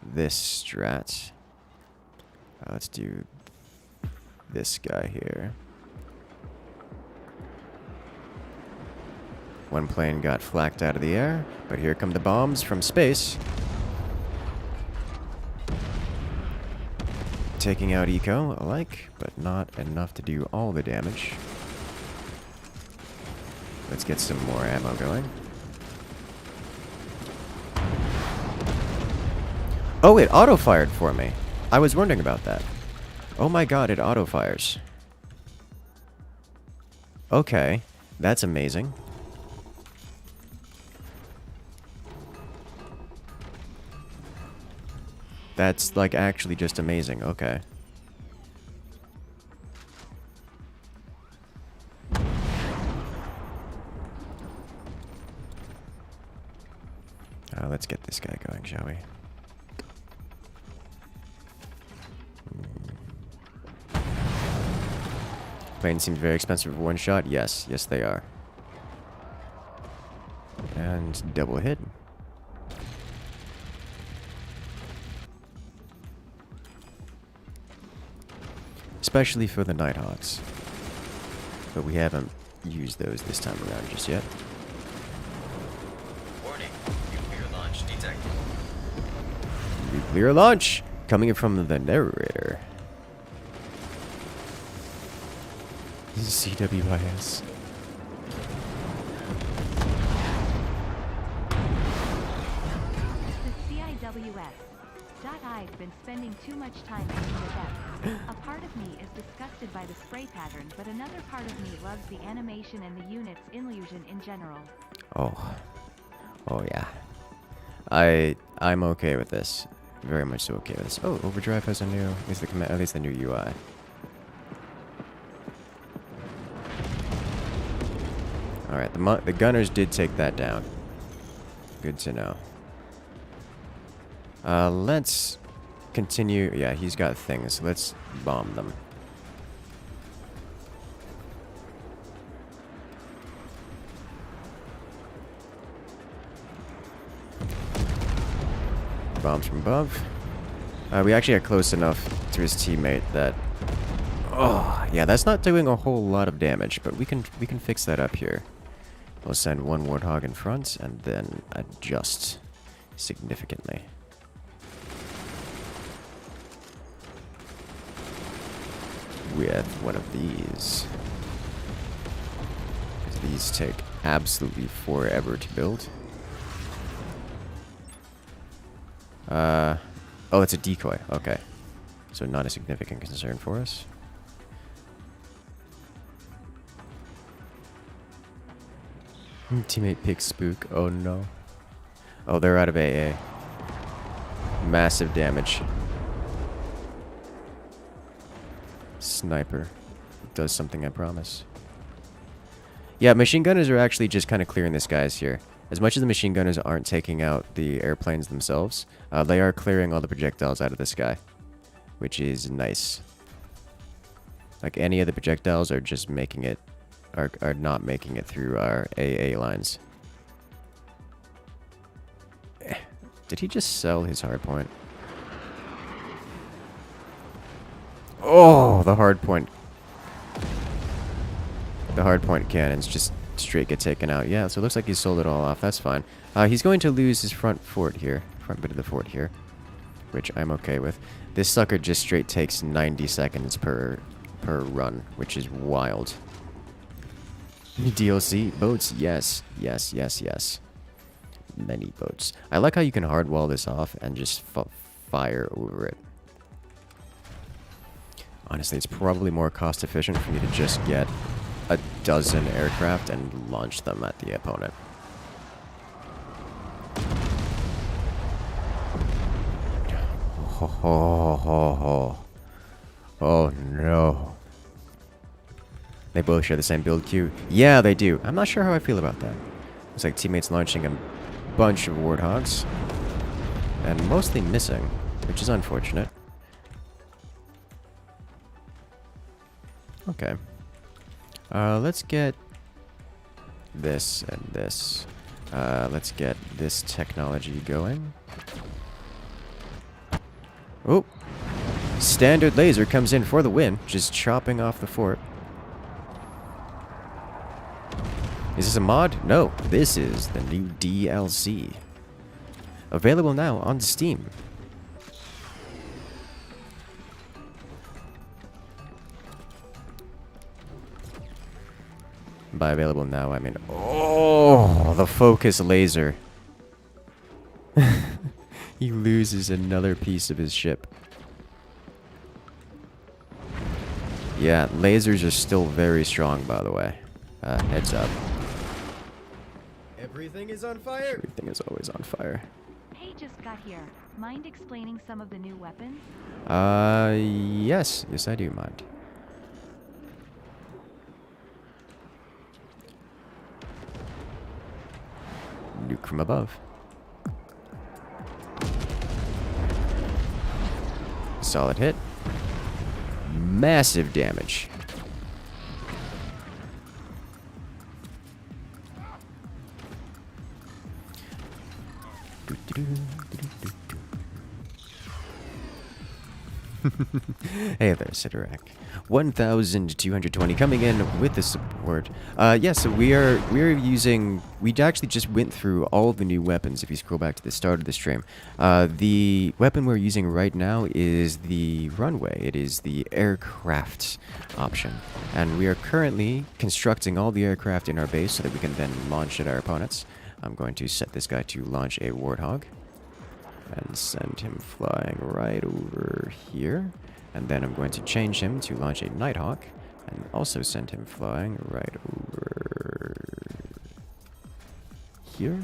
this strat. Let's do this guy here. One plane got flaked out of the air, but here come the bombs from space. Taking out eco, alike, but not enough to do all the damage. Let's get some more ammo going. Oh, it auto-fired for me. I was wondering about that. Oh my god, it auto-fires. Okay, that's amazing. That's, like, actually just amazing. Okay. Let's get this guy going, shall we? Planes seem very expensive for one shot. Yes, yes they are. And double hit. Especially for the Nighthawks. But we haven't used those this time around just yet. Warning, nuclear launch detected. Nuclear launch! Coming from the narrator. CWIS. The CIWS. I've been spending too much time thinking of that. A part of me is disgusted by the spray pattern, but another part of me loves the animation and the unit's illusion in general. Oh. Oh yeah. I'm okay with this. Very much so okay with this. Oh, Overdrive has a new, at least the new UI. Alright, the gunners did take that down. Good to know. Let's continue. Yeah, he's got things. Let's bomb them. Bombs from above. We actually got close enough to his teammate that... Oh, yeah, that's not doing a whole lot of damage, but we can fix that up here. We'll send one Warthog in front and then adjust significantly. With one of these. These take absolutely forever to build. Oh, it's a decoy. Okay. So not a significant concern for us. Teammate picks spook. Oh no. Oh, they're out of AA. Massive damage. Sniper. Does something, I promise. Yeah, machine gunners are actually just kind of clearing the skies here. As much as the machine gunners aren't taking out the airplanes themselves, they are clearing all the projectiles out of the sky, which is nice. Like any of the projectiles are just making it, are not making it through our AA lines. Did he just sell his hardpoint? Oh, the hardpoint. The hardpoint cannons just straight get taken out. Yeah, so it looks like he sold it all off. That's fine. He's going to lose his front fort here. Front bit of the fort here. Which I'm okay with. This sucker just straight takes 90 seconds per run, which is wild. DLC boats, yes, yes, yes, yes. Many boats. I like how you can hardwall this off and just fire over it. Honestly, it's probably more cost efficient for me to just get a dozen aircraft and launch them at the opponent. Oh no. They both share the same build queue. Yeah, they do. I'm not sure how I feel about that. Looks like teammates launching a bunch of warthogs. And mostly missing, which is unfortunate. Okay. Let's get this and this. Let's get this technology going. Oh! Standard laser comes in for the win, just chopping off the fort. Is this a mod? No, this is the new DLC. Available now on Steam. By available now, I mean... Oh, the focus laser. He loses another piece of his ship. Yeah, lasers are still very strong, by the way. Heads up. Everything is on fire. Everything is always on fire. Hey, just got here. Mind explaining some of the new weapons? Yes. Yes, I do mind. Nuke from above. Solid hit. Massive damage. Hey there, Sidorak. 1,220 coming in with the support. Yeah, so we're using... We actually just went through all the new weapons, if you scroll back to the start of the stream. The weapon we're using right now is the runway. It is the aircraft option. And we are currently constructing all the aircraft in our base so that we can then launch at our opponents. I'm going to set this guy to launch a Warthog. And send him flying right over here. And then I'm going to change him to launch a Nighthawk. And also send him flying right over here.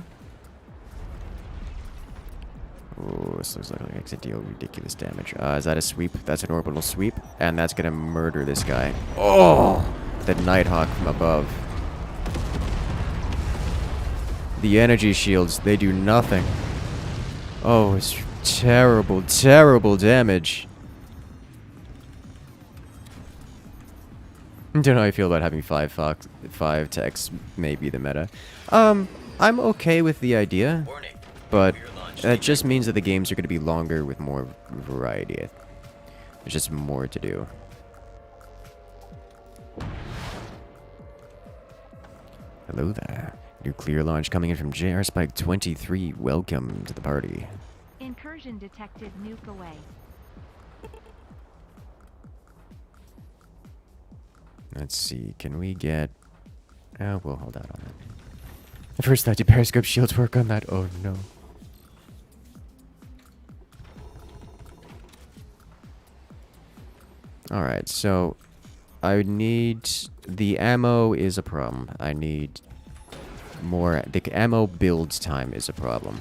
Oh, this looks like it's a deal ridiculous damage. Is that a sweep? That's an orbital sweep. And that's going to murder this guy. Oh! The Nighthawk from above. The energy shields, they do nothing. Oh, it's terrible, terrible damage. Don't know how I feel about having 5 techs may be the meta. I'm okay with the idea, Warning. but Nuclear launch that just means that the games are going to be longer with more variety. There's just more to do. Hello there. Nuclear launch coming in from JR Spike 23. Welcome to the party. Incursion detected. Nuke away. Let's see. Can we get... Oh, we'll hold out on that. First thought, do periscope shields work on that? Oh, no. Alright, so... I need... The ammo is a problem. I need... more... The ammo build time is a problem.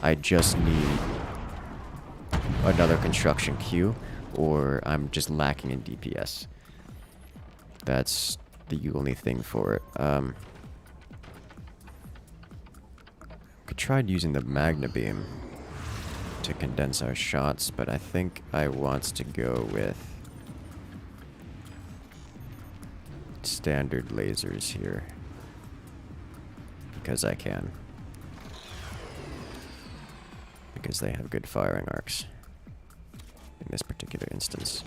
I just need... another construction queue, or I'm just lacking in DPS. That's the only thing for it. Could try using the Magna Beam to condense our shots, but I think I want to go with standard lasers here. Because I can. Because they have good firing arcs. In this particular instance.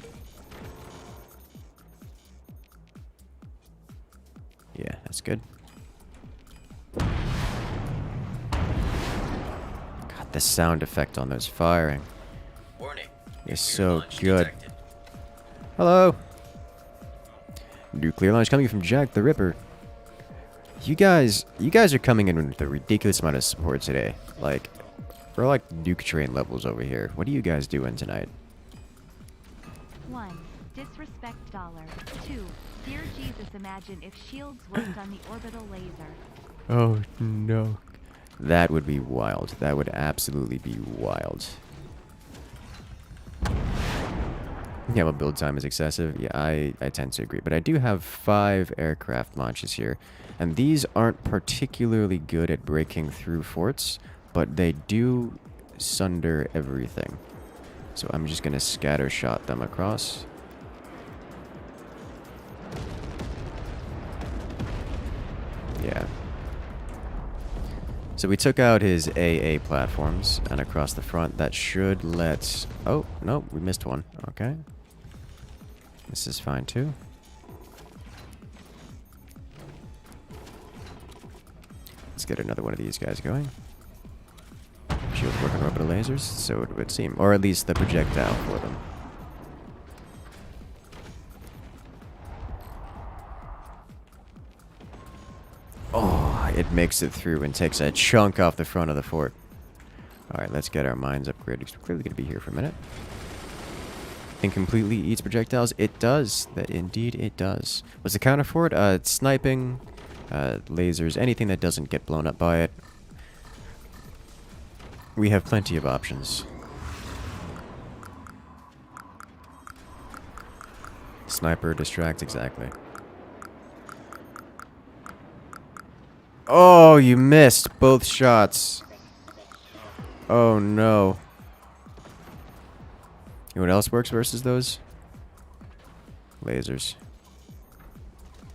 Yeah, that's good. God, the sound effect on those firing Warning. is Nuclear so launch good. detected. Hello! Nuclear launch coming from Jack the Ripper. You guys are coming in with a ridiculous amount of support today. Like, we're like nuke train levels over here. What are you guys doing tonight? 1. Disrespect dollar. 2. Dear Jesus, imagine if shields worked on the orbital laser. Oh no. That would be wild. That would absolutely be wild. Yeah, well, build time is excessive. Yeah, I tend to agree. But I do have 5 aircraft launches here. And these aren't particularly good at breaking through forts, but they do sunder everything. So I'm just going to scatter shot them across. Yeah. So we took out his AA platforms, and across the front, that should let... Oh, no, we missed one. Okay. This is fine, too. Let's get another one of these guys going. Shields work on orbital lasers, so it would seem. Or at least the projectile for them. Oh, it makes it through and takes a chunk off the front of the fort. Alright, let's get our mines upgraded. We're clearly going to be here for a minute. Incompletely eats projectiles. It does. That indeed it does. What's the counter for it? It's sniping, lasers, anything that doesn't get blown up by it. We have plenty of options. Sniper distract, exactly. Oh, you missed both shots. Oh no. You know what else works versus those? Lasers.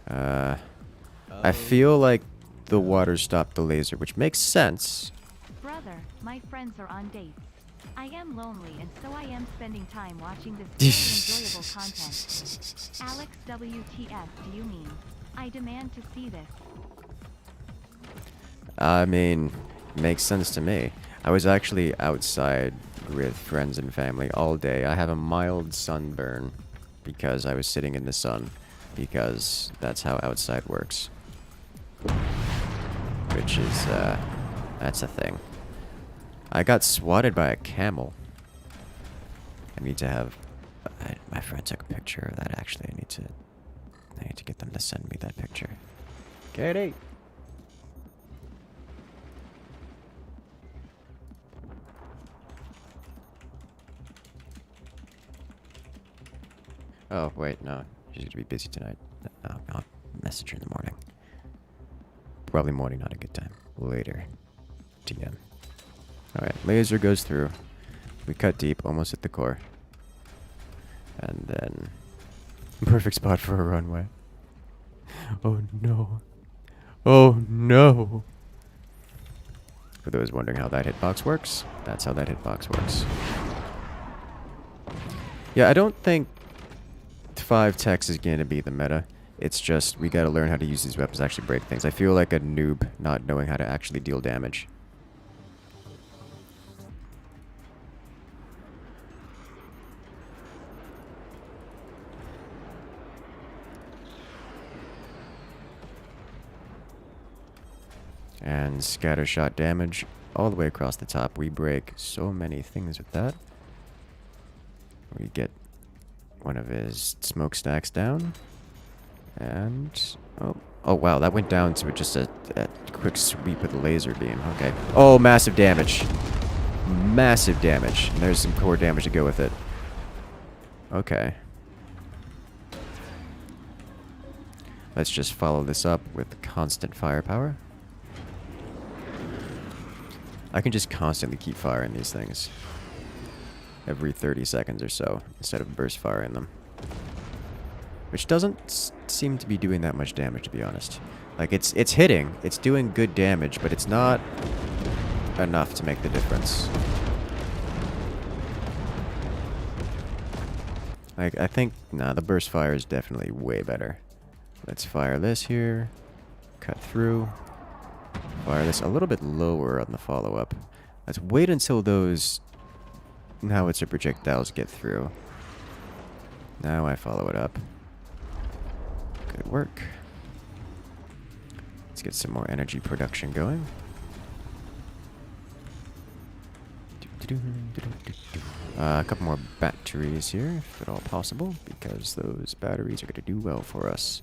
I feel like the water stopped the laser, which makes sense. Brother, my friends are on dates. I am lonely, and so I am spending time watching this very enjoyable content. Alex, WTF do you mean? I demand to see this. I mean, makes sense to me. I was actually outside with friends and family all day. I have a mild sunburn because I was sitting in the sun, because that's how outside works. Which is, that's a thing. I got swatted by a camel. I need to have... my friend took a picture of that, actually. I need to get them to send me that picture. Katie! Oh, wait, no. She's gonna be busy tonight. I'll message her in the morning. Probably morning, not a good time. Later. TM. Alright, laser goes through. We cut deep, almost at the core. And then... perfect spot for a runway. Oh no. Oh no! For those wondering how that hitbox works, that's how that hitbox works. Yeah, I don't think 5 techs is going to be the meta. It's just, we gotta learn how to use these weapons to actually break things. I feel like a noob not knowing how to actually deal damage. And scatter shot damage all the way across the top. We break so many things with that. We get one of his smokestacks down. And... oh wow, that went down to just a quick sweep with the laser beam. Okay. Oh, massive damage. Massive damage. And there's some core damage to go with it. Okay. Let's just follow this up with constant firepower. I can just constantly keep firing these things. Every 30 seconds or so, instead of burst firing them. which doesn't seem to be doing that much damage, to be honest. Like, it's hitting, it's doing good damage, but it's not enough to make the difference. Like, I think, nah, the burst fire is definitely way better. Let's fire this here, cut through, fire this a little bit lower on the follow-up. Let's wait until those howitzer projectiles get through. Now I follow it up. Good work. Let's get some more energy production going. A couple more batteries here, if at all possible, because those batteries are going to do well for us.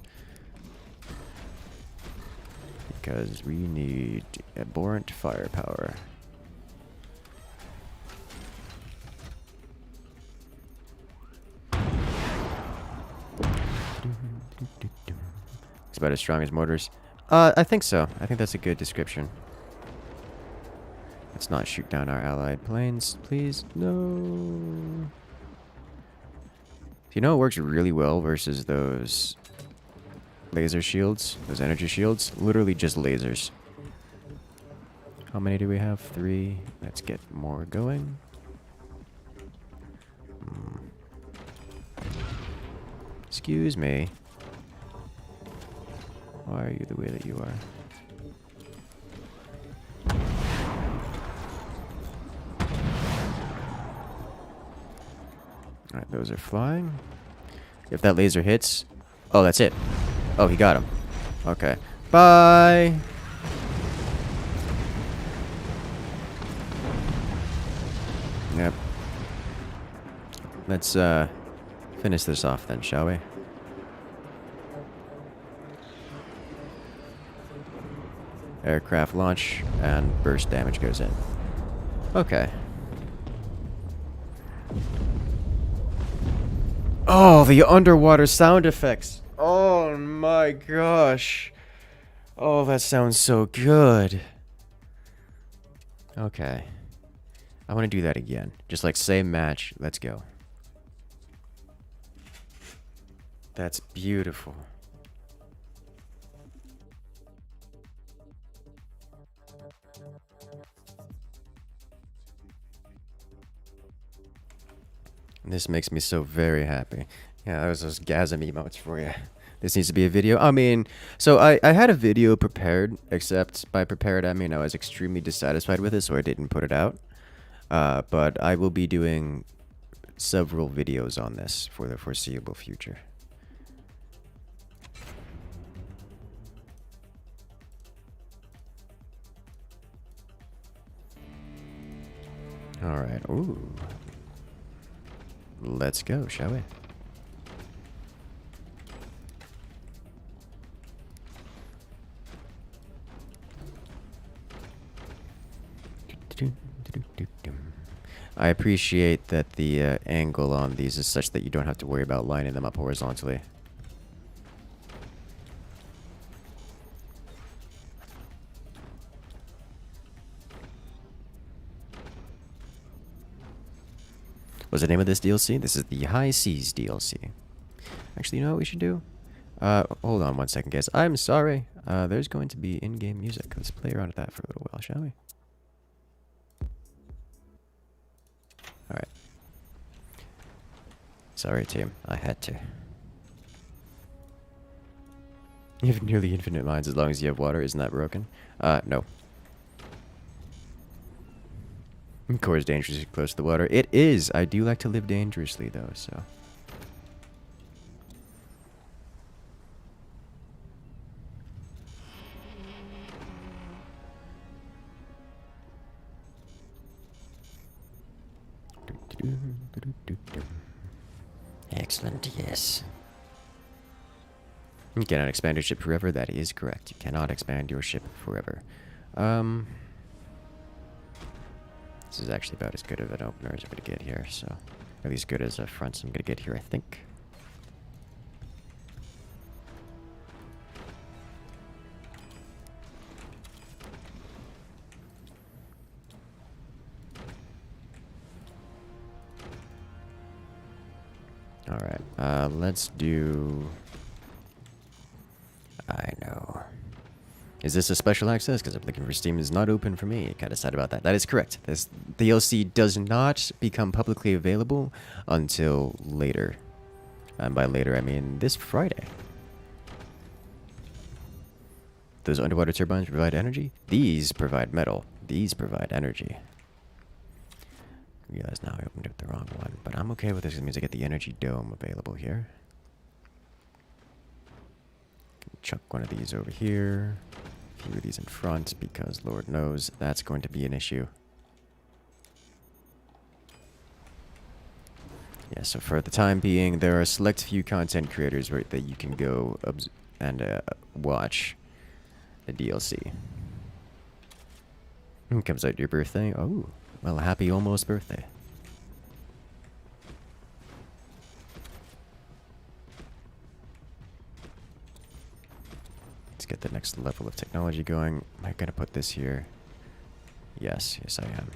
Because we need abhorrent firepower. It's about as strong as mortars. I think so. I think that's a good description. Let's not shoot down our allied planes, please. No. You know it works really well versus those laser shields, those energy shields? Literally just lasers. How many do we have? 3. Let's get more going. Excuse me. Why are you the way that you are? Alright, those are flying. If that laser hits... Oh, that's it. Oh, he got him. Okay. Bye! Yep. Let's, finish this off then, shall we? Aircraft launch, and burst damage goes in. Okay. Oh, the underwater sound effects. Oh my gosh. Oh, that sounds so good. Okay. I want to do that again. Just like same match. Let's go. That's beautiful. This makes me so very happy. Yeah, that was those gasm emotes for you. This needs to be a video. I mean, so I had a video prepared, except by prepared I mean I was extremely dissatisfied with it, so I didn't put it out. But I will be doing several videos on this for the foreseeable future. Alright, ooh. Let's go, shall we? I appreciate that the angle on these is such that you don't have to worry about lining them up horizontally. What's the name of this DLC? This is the High Seas DLC. Actually, you know what we should do? Hold on one second, guys. I'm sorry. There's going to be in-game music. Let's play around with that for a little while, shall we? Alright. Sorry, team. I had to. You have nearly infinite mines as long as you have water. Isn't that broken? No. Core is dangerously close to the water. It is. I do like to live dangerously, though, so. Excellent, yes. You cannot expand your ship forever. That is correct. You cannot expand your ship forever. This is actually about as good of an opener as I'm going to get here, so... At least good as a front I'm going to get here, I think. Alright. Let's do... I know. Is this a special access? Because I'm looking for Steam is not open for me. Kind of sad about that. That is correct. This DLC does not become publicly available until later. And by later, I mean this Friday. Those underwater turbines provide energy. These provide metal. These provide energy. I realize now I opened up the wrong one, but I'm okay with this. It means I get the energy dome available here. Chuck one of these over here. A few of these in front, because Lord knows that's going to be an issue. Yeah, so for the time being, there are a select few content creators where that you can go and watch the DLC. Comes out your birthday. Oh, well, happy almost birthday. Let's get the next level of technology going. Am I gonna put this here? Yes, yes I am.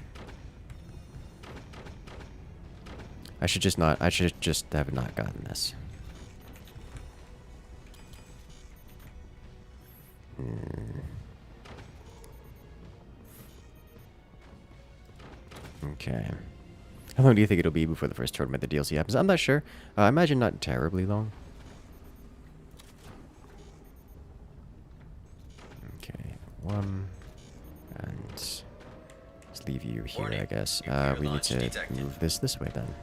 I should just have not gotten this. Okay. How long do you think it'll be before the first tournament the DLC happens? I'm not sure. I imagine not terribly long. Okay, one. And let's leave you here, Warning. I guess. Nuclear We need launch to detected. move this way then.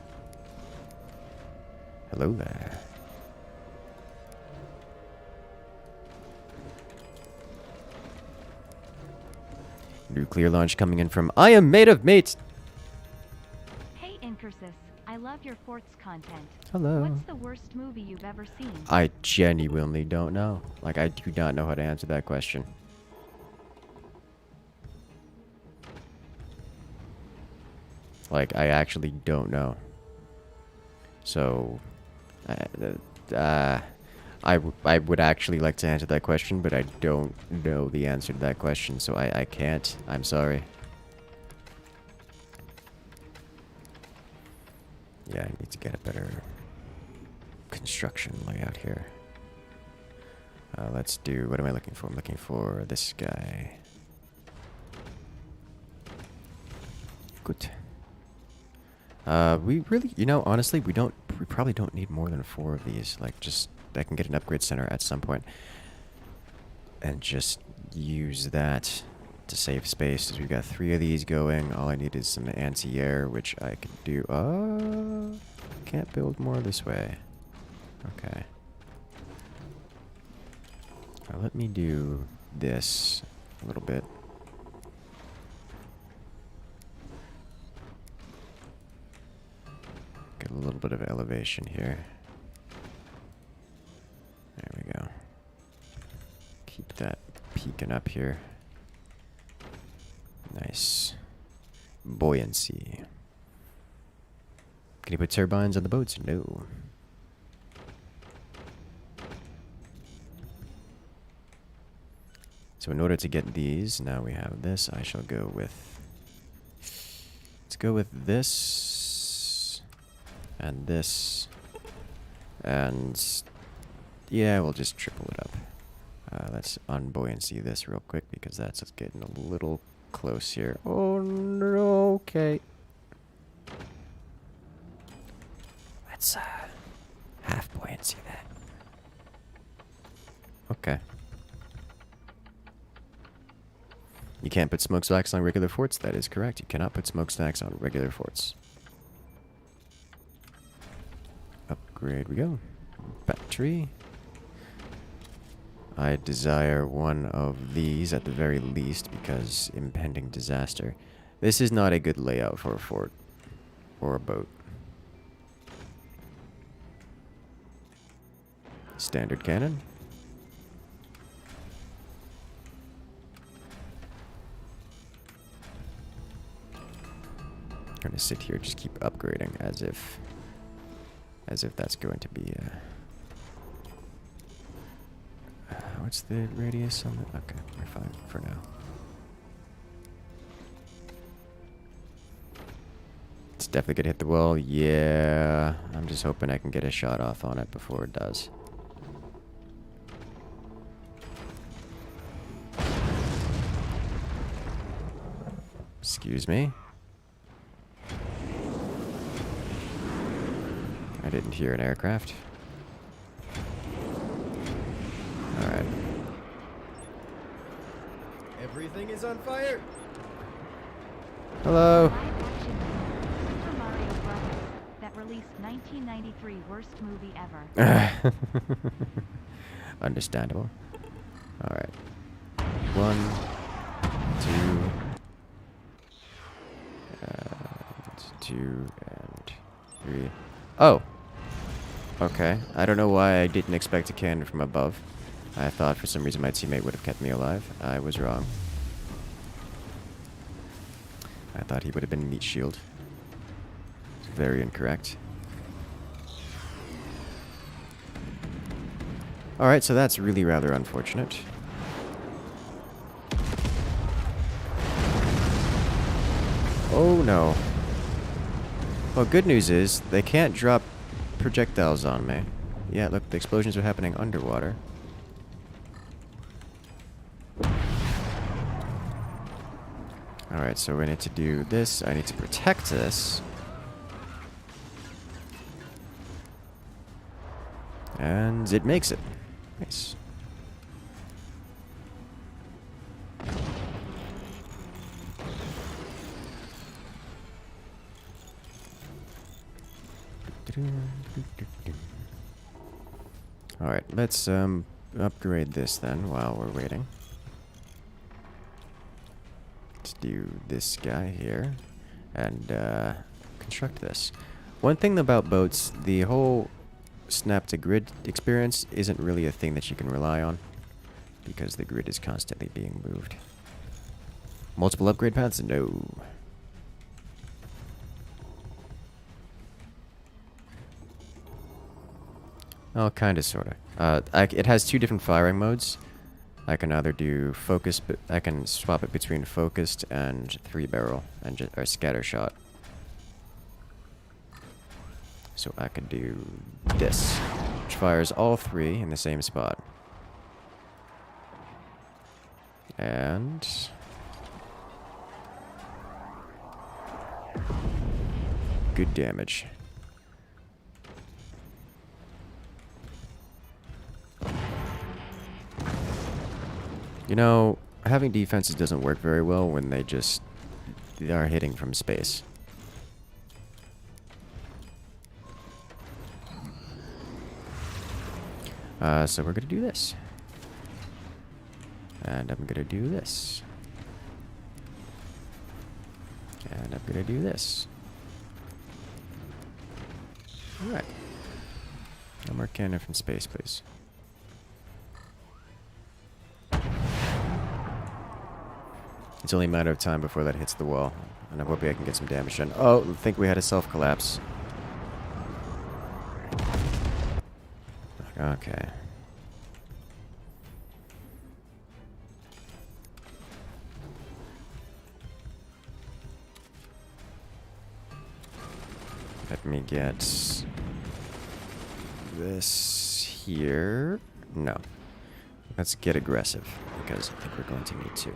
Hello there. Nuclear launch coming in from I am made of mates. Hey Incursus, I love your forts content. Hello. What's the worst movie you've ever seen? I genuinely don't know. Like, I do not know how to answer that question. Like, I actually don't know. So, I would actually like to answer that question, but I don't know the answer to that question, so I can't. I'm sorry. Yeah, I need to get a better construction layout here. Let's do... What am I looking for? I'm looking for this guy. Good. We really... You know, honestly, we probably don't need more than 4 of these. Like, just... I can get an upgrade center at some point. And just use that to save space. Because we've got 3 of these going. All I need is some anti-air, which I could do... Can't build more this way. Okay. Now let me do this a little bit. Get a little bit of elevation here. There we go. Keep that peaking up here. Nice. Buoyancy. Can you put turbines on the boats? No. So in order to get these, now we have this. I shall go with... Let's go with this. And this. And... Yeah, we'll just triple it up. Let's unbuoyancy this real quick because that's getting a little close here. Oh no, okay. Let's half buoyancy that. Okay. You can't put smokestacks on regular forts? That is correct. You cannot put smokestacks on regular forts. Upgrade we go. Battery. I desire one of these at the very least because impending disaster. This is not a good layout for a fort or a boat. Standard cannon. I'm gonna sit here, just keep upgrading as if that's going to be what's the radius on that? Okay, we're fine for now. It's definitely gonna hit the wall. Yeah. I'm just hoping I can get a shot off on it before it does. Excuse me. I didn't hear an aircraft. Alright. Everything is on fire. Hello. Live action movie, Super Mario Bros. That released 1993 worst movie ever. Understandable. Alright. 1, 2, and 3. Oh! Okay. I don't know why I didn't expect a cannon from above. I thought for some reason my teammate would have kept me alive. I was wrong. I thought he would have been meat shield. Very incorrect. Alright, so that's really rather unfortunate. Oh no. Well, good news is, they can't drop projectiles on me. Yeah, look, the explosions are happening underwater. Alright, so we need to do this. I need to protect this. And it makes it. Nice. Alright, let's upgrade this then while we're waiting. Let's do this guy here and construct this. One thing about boats, the whole snap to grid experience isn't really a thing that you can rely on because the grid is constantly being moved. Multiple upgrade paths? No. Oh, kinda, sorta. It has two different firing modes. I can either do focus, but I can swap it between focused and 3-barrel and or scatter shot. So I could do this, which fires all 3 in the same spot. And good damage. You know, having defenses doesn't work very well when they are hitting from space. So we're gonna do this. And I'm gonna do this. And I'm gonna do this. Alright. No more cannon from space, please. It's only a matter of time before that hits the wall. And I'm hoping I can get some damage done. Oh, I think we had a self-collapse. Okay. Let me get this here. No. Let's get aggressive, because I think we're going to need to.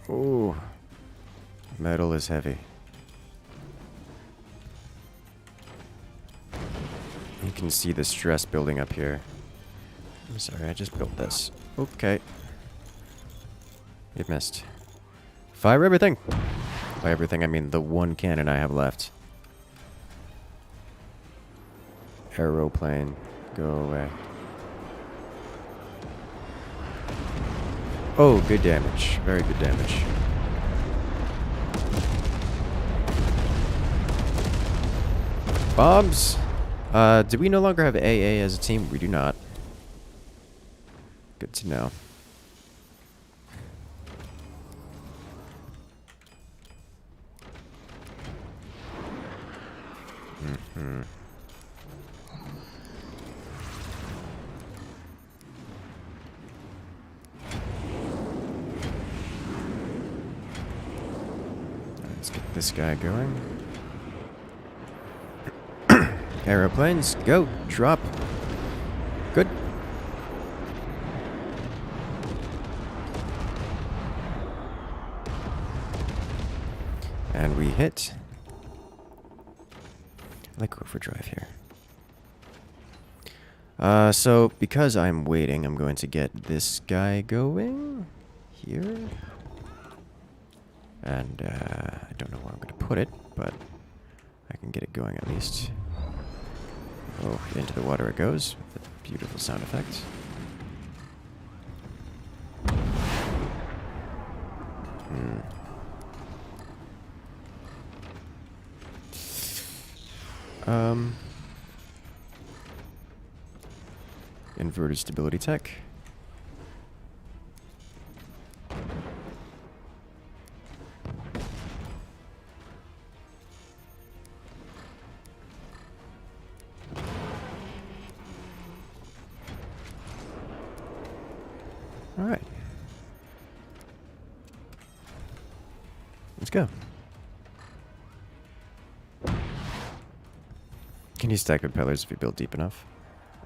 Ooh. Metal is heavy. You can see the stress building up here. I'm sorry, I just built this. Okay. It missed. Fire everything! By everything, I mean the one cannon I have left. Aeroplane, go away. Oh, good damage. Very good damage. Bombs! Do we no longer have AA as a team? We do not. Good to know. Let's get this guy going. Aeroplanes, go, drop. Good. And we hit. I like overdrive here. So because I'm waiting, I'm going to get this guy going here. And I don't know where I'm going to put it, but I can get it going at least. Oh, into the water it goes. With a beautiful sound effect. Inverted stability tech. All right. Let's go. Can you stack propellers if you build deep enough?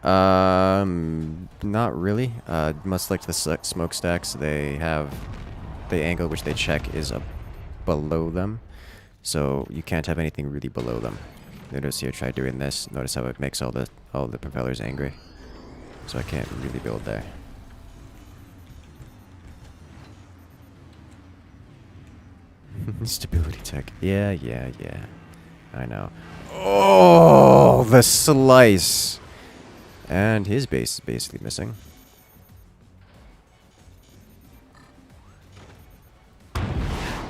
Not really. Much like the smokestacks, they have the angle which they check is up below them, so you can't have anything really below them. Notice here, try doing this. Notice how it makes all the propellers angry. So I can't really build there. Stability tech. Yeah. I know. Oh, the slice. And his base is basically missing.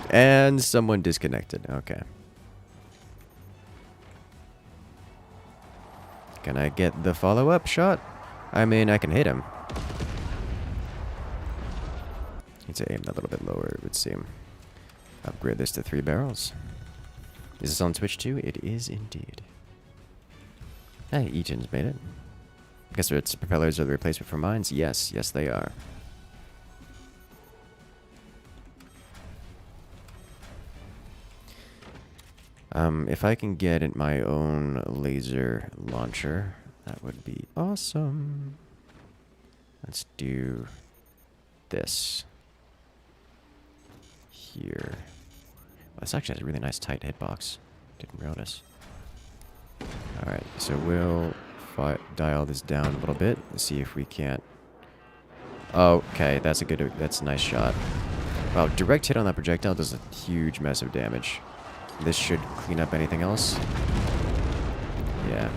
And someone disconnected. Okay. Can I get the follow-up shot? I mean, I can hit him. Need to aim a little bit lower, it would seem. Upgrade this to 3 barrels. Is this on Twitch too? It is indeed. Hey, Eaton's made it. Guess its propellers are the replacement for mines? Yes, they are. If I can get it my own laser launcher, that would be awesome. Let's do this here. Well, this actually has a really nice tight hitbox. Didn't notice. Alright, so we'll dial this down a little bit and see if we can't. Okay, that's a nice shot. Wow, direct hit on that projectile does a huge mess of damage. This should clean up anything else. Yeah.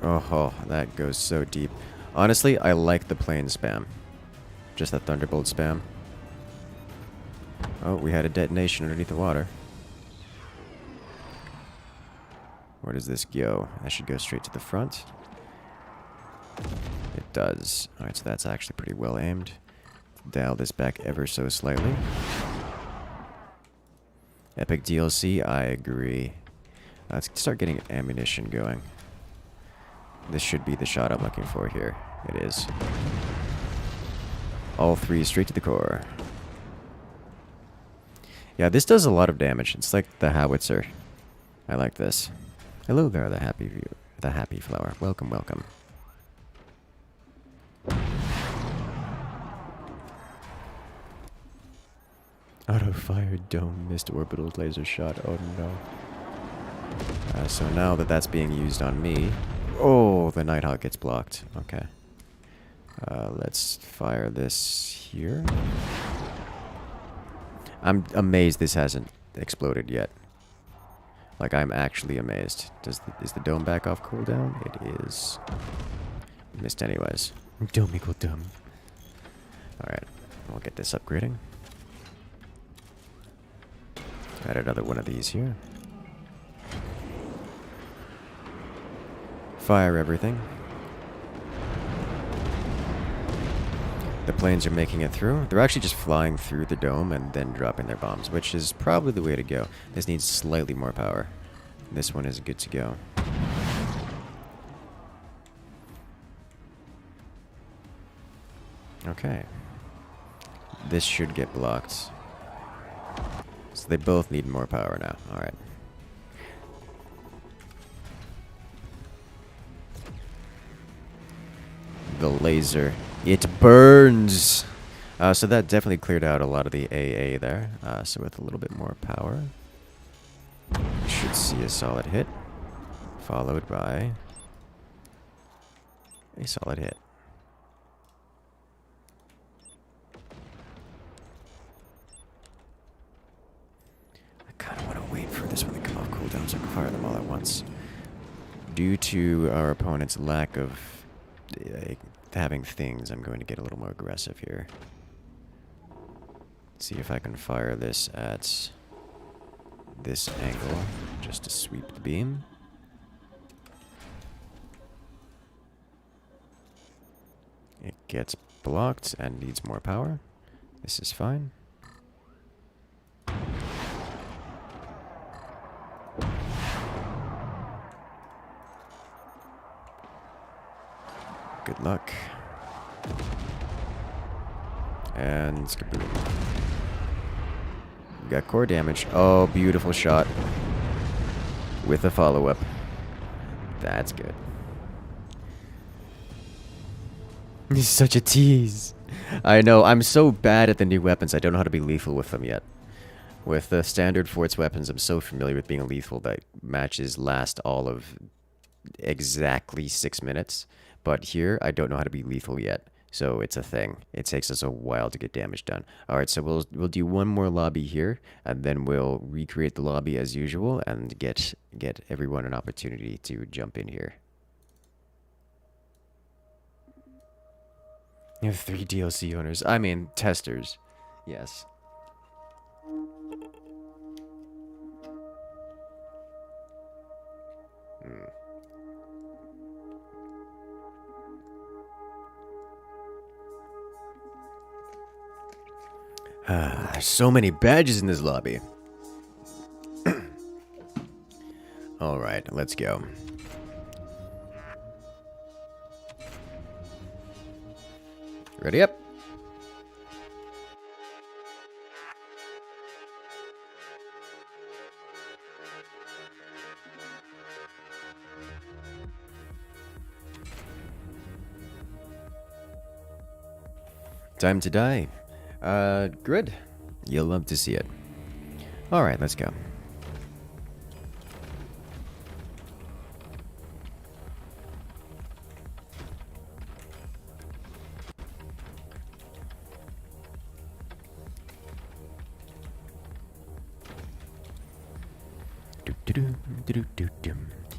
Oh, that goes so deep. Honestly, I like the plane spam. Just that thunderbolt spam. Oh, we had a detonation underneath the water. Where does this go? That should go straight to the front. It does. Alright, so that's actually pretty well aimed. Dial this back ever so slightly. Epic DLC, I agree. Let's start getting ammunition going. This should be the shot I'm looking for here. It is. All 3 straight to the core. Yeah, this does a lot of damage. It's like the howitzer. I like this. Hello there, the happy flower. Welcome, welcome. Auto-fire dome missed orbital laser shot. Oh no. So now that that's being used on me... Oh, the Nighthawk gets blocked. Okay. Let's fire this here. I'm amazed this hasn't exploded yet. Like, I'm actually amazed. Is the dome back off cooldown? It is. Missed anyways. Dome equal dome. Alright. We'll get this upgrading. Add another one of these here. Fire everything. The planes are making it through. They're actually just flying through the dome and then dropping their bombs, which is probably the way to go. This needs slightly more power. This one is good to go. Okay. this should get blocked. So they both need more power now. Alright. The laser. It burns! So that definitely cleared out a lot of the AA there. So with a little bit more power, we should see a solid hit, followed by a solid hit. I kind of want to wait for this one to come off cooldown so I can fire them all at once. Due to our opponent's lack of having things, I'm going to get a little more aggressive here. See if I can fire this at this angle, just to sweep the beam. It gets blocked and needs more power. This is fine. Good luck. And skaboom. We got core damage. Oh, beautiful shot. With a follow-up. That's good. He's such a tease. I know, I'm so bad at the new weapons, I don't know how to be lethal with them yet. With the standard Forts weapons, I'm so familiar with being lethal that matches last all of exactly 6 minutes. But here, I don't know how to be lethal yet. So it's a thing. It takes us a while to get damage done. Alright, so we'll do one more lobby here, and then we'll recreate the lobby as usual and get everyone an opportunity to jump in here. You have 3 DLC owners. I mean, testers. Yes. There's so many badges in this lobby. Alright, let's go. Ready up? Time to die. Good. You'll love to see it. Alright, let's go.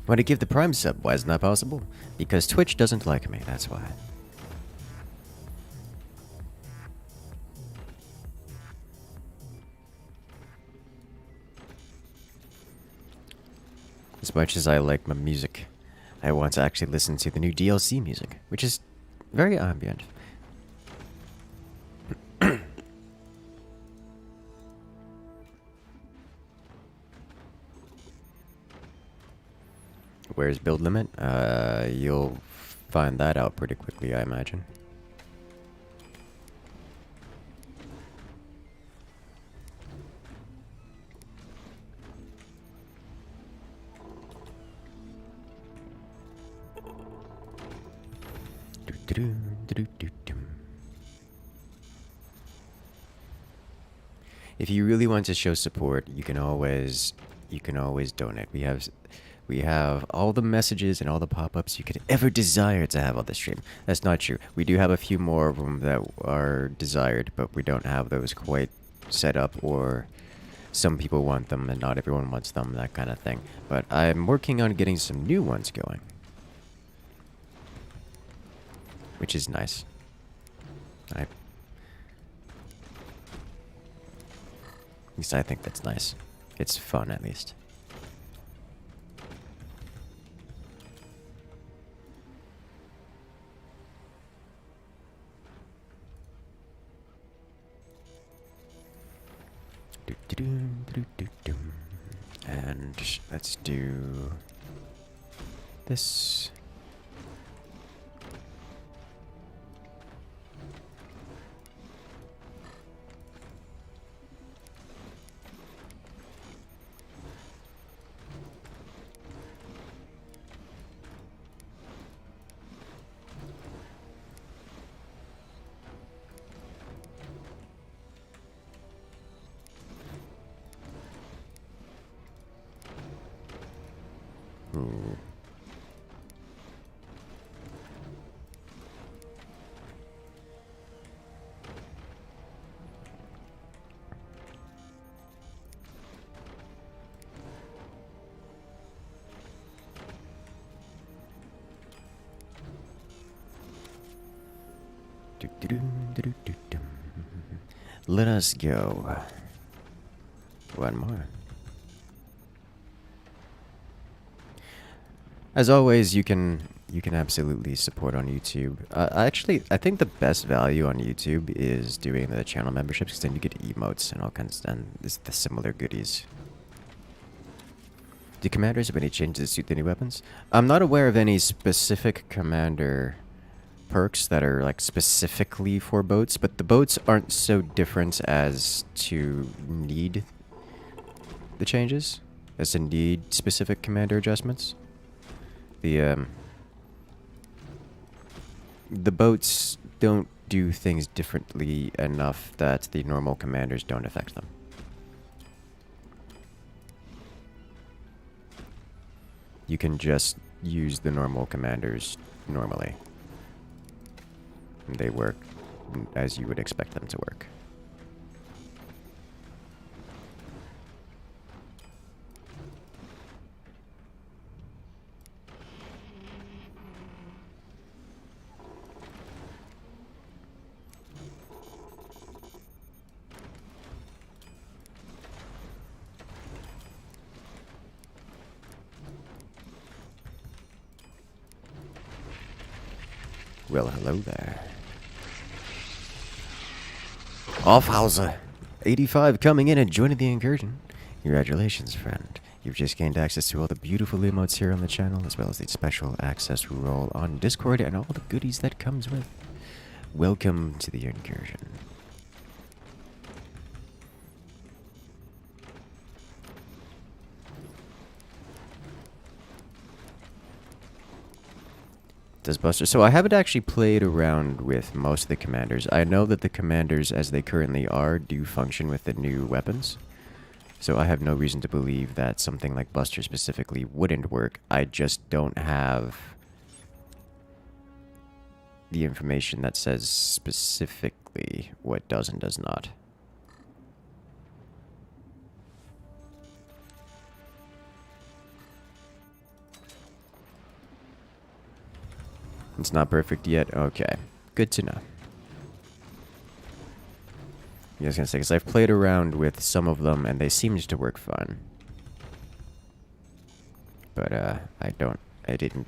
Want to give the Prime sub? Why isn't that possible? Because Twitch doesn't like me, that's why. As much as I like my music, I want to actually listen to the new DLC music, which is very ambient. Where's build limit? You'll find that out pretty quickly, I imagine. If you really want to show support, you can always donate. We have all the messages and all the pop-ups you could ever desire to have on the stream. That's not true. We do have a few more of them that are desired, but we don't have those quite set up, or some people want them and not everyone wants them, that kind of thing. But I'm working on getting some new ones going, which is nice. At least I think that's nice. It's fun, at least. And let's do this. Ooh. Do-do-do-do-do-dum. Let us go. One more. As always, you can absolutely support on YouTube. I think the best value on YouTube is doing the channel memberships, because then you get emotes and all kinds and the similar goodies. Do commanders have any changes to suit the new weapons? I'm not aware of any specific commander perks that are like specifically for boats, but the boats aren't so different as to need the changes, as to need specific commander adjustments. The boats don't do things differently enough that the normal commanders don't affect them. You can just use the normal commanders normally. They work as you would expect them to work. Well, hello there. Offhauser, 85 coming in and joining the incursion. Congratulations, friend. You've just gained access to all the beautiful emotes here on the channel, as well as the special access role on Discord and all the goodies that comes with. Welcome to the incursion. Does Buster? So I haven't actually played around with most of the commanders. I know that the commanders, as they currently are, do function with the new weapons. So I have no reason to believe that something like Buster specifically wouldn't work. I just don't have the information that says specifically what does and does not. It's not perfect yet? Okay. Good to know. Yeah, I was gonna say, because I've played around with some of them, and they seemed to work fine. But, I didn't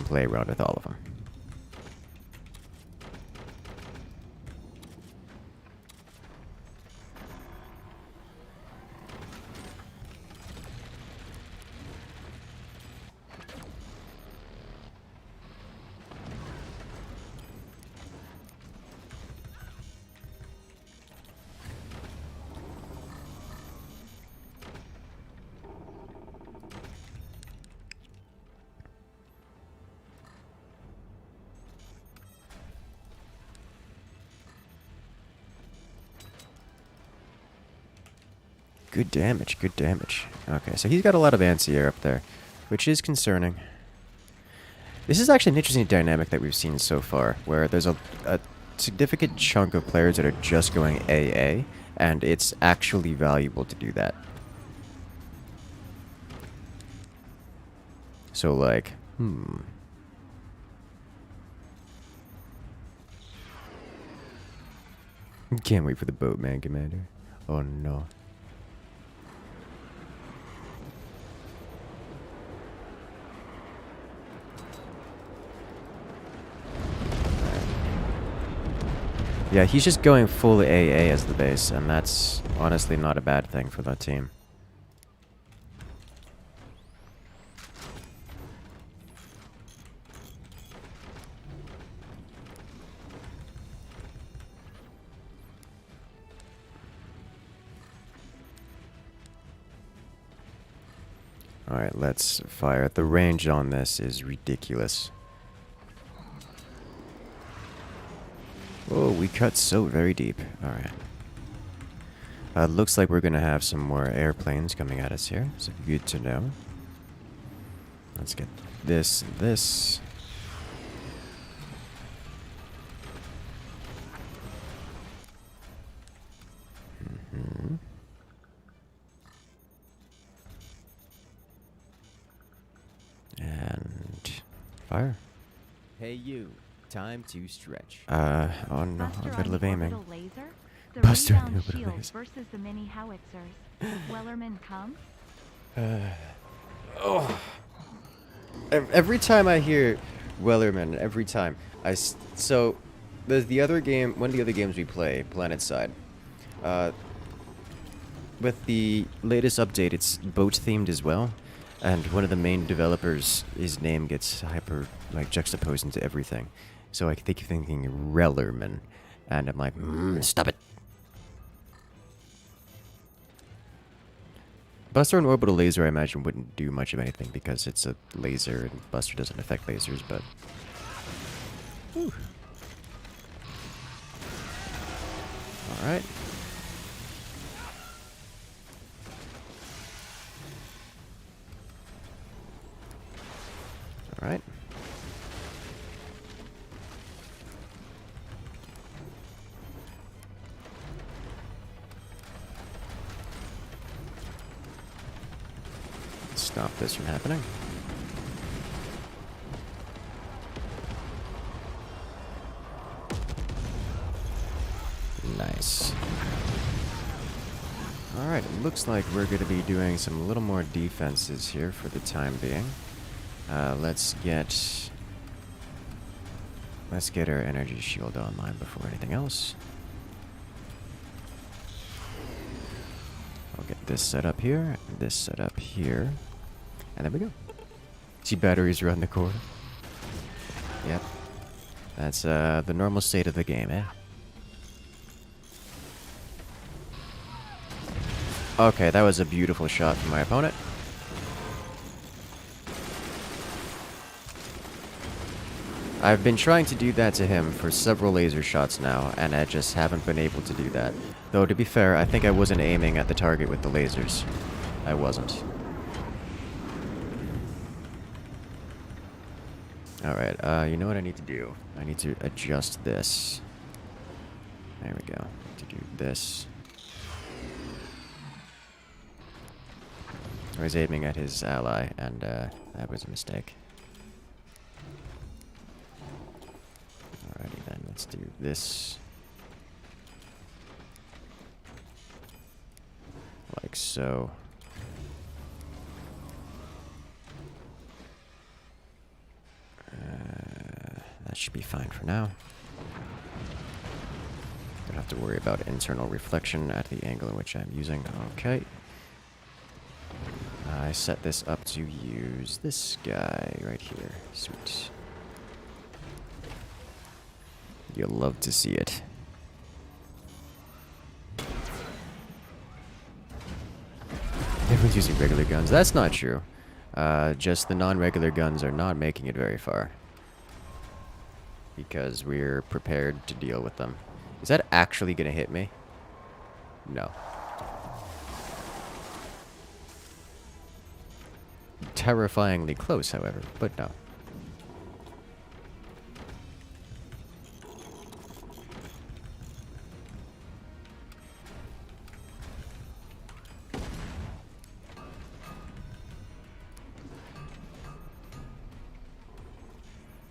play around with all of them. Good damage, good damage. Okay, so he's got a lot of anti-air up there, which is concerning. This is actually an interesting dynamic that we've seen so far, where there's a significant chunk of players that are just going AA, and it's actually valuable to do that. So, like, Can't wait for the boatman, Commander. Oh, no. Yeah, he's just going full AA as the base, and that's honestly not a bad thing for that team. Alright, let's fire. The range on this is ridiculous. Oh, we cut so very deep. Alright. Looks like we're going to have some more airplanes coming at us here, so good to know. Let's get this and this. And fire. Hey you, time to stretch. Oh no, Buster I'm on middle of the aiming. orbital laser? The Buster on the rebound orbital shield laser. versus the mini howitzers. Wellerman come? Every time I hear Wellerman, every time so there's the other game, one of the other games we play, PlanetSide. With the latest update, it's boat themed as well, and one of the main developers, his name gets hyper juxtaposed into everything. So I think you're thinking Rellerman, and I'm like, stop it. Buster and orbital laser, I imagine, wouldn't do much of anything because it's a laser and Buster doesn't affect lasers, but... Alright. Alright. Stop this from happening. Nice. Alright, it looks like we're going to be doing some little more defenses here for the time being. Let's get our energy shield online before anything else. I'll get this set up here, this set up here, and there we go. See batteries around the core? Yep. That's the normal state of the game, eh? Okay, that was a beautiful shot from my opponent. I've been trying to do that to him for several laser shots now, and I just haven't been able to do that. Though, to be fair, I think I wasn't aiming at the target with the lasers. I wasn't. Alright, you know what I need to do? I need to adjust this. There we go. To do this. I was aiming at his ally, and that was a mistake. Alrighty then, let's do this. Like so. That should be fine for now. Don't have to worry about internal reflection at the angle in which I'm using. Okay. I set this up to use this guy right here. Sweet. You'll love to see it. Everyone's using regular guns. That's not true. Just the non-regular guns are not making it very far. Because we're prepared to deal with them. Is that actually gonna hit me? No. Terrifyingly close, however, but no.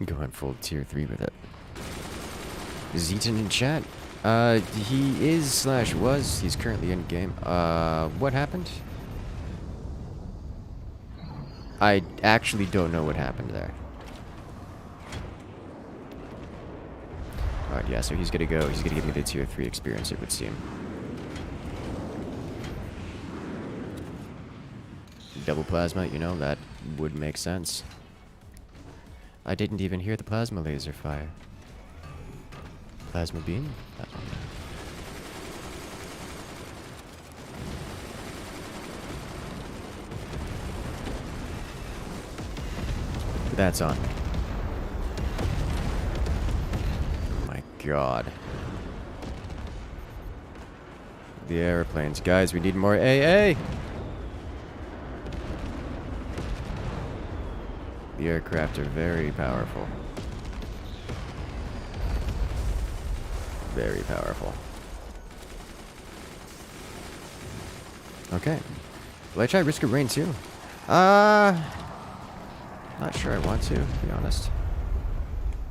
Going full tier 3 with it. Zeton in chat. He is / was. He's currently in game. What happened? I actually don't know what happened there. Alright, yeah, so he's gonna go. He's gonna give me the tier 3 experience, it would seem. Double plasma, you know, that would make sense. I didn't even hear the plasma laser fire. Plasma beam? That's on. Oh my god. The airplanes. Guys, we need more AA! The aircraft are very powerful. Very powerful. Okay. Will I try Risk of Rain too? Not sure I want to be honest.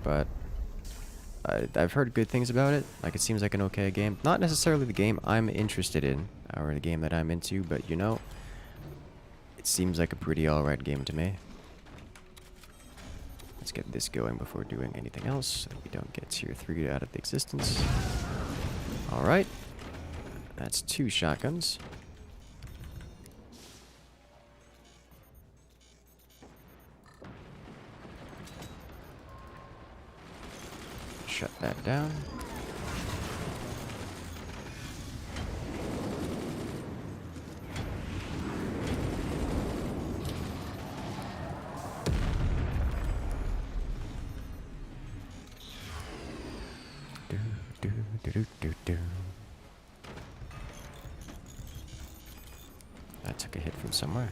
But I've heard good things about it. Like, it seems like an okay game. Not necessarily the game I'm interested in, or the game that I'm into, but you know, it seems like a pretty alright game to me. Let's get this going before doing anything else, so that we don't get tier 3 out of the existence. Alright. That's 2 shotguns. Shut that down. I took a hit from somewhere.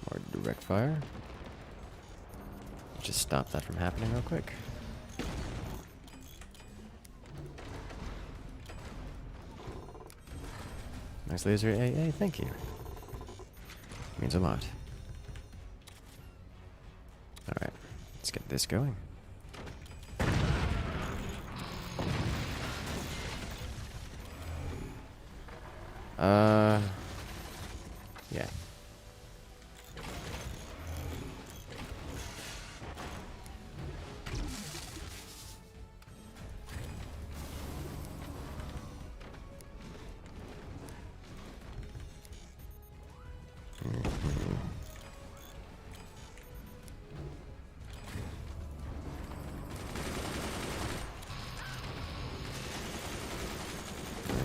More direct fire. Just stop that from happening real quick. Nice laser AA, thank you. Means a lot. Alright, let's get this going. Yeah.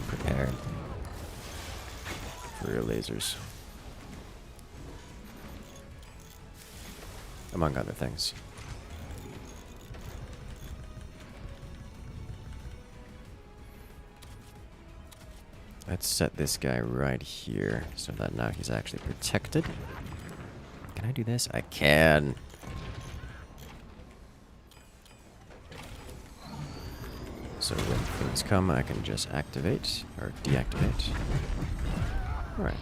Prepared for your lasers, among other things. Let's set this guy right here so that now he's actually protected. Can I do this? I can. So when things come, I can just activate or deactivate. Alright.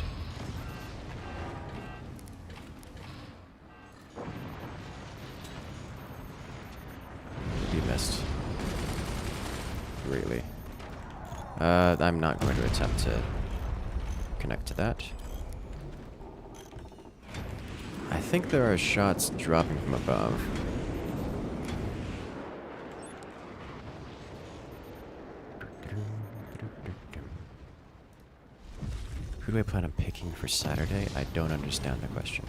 You missed. Really. I'm not going to attempt to connect to that. I think there are shots dropping from above. Who do I plan on picking for Saturday? I don't understand the question.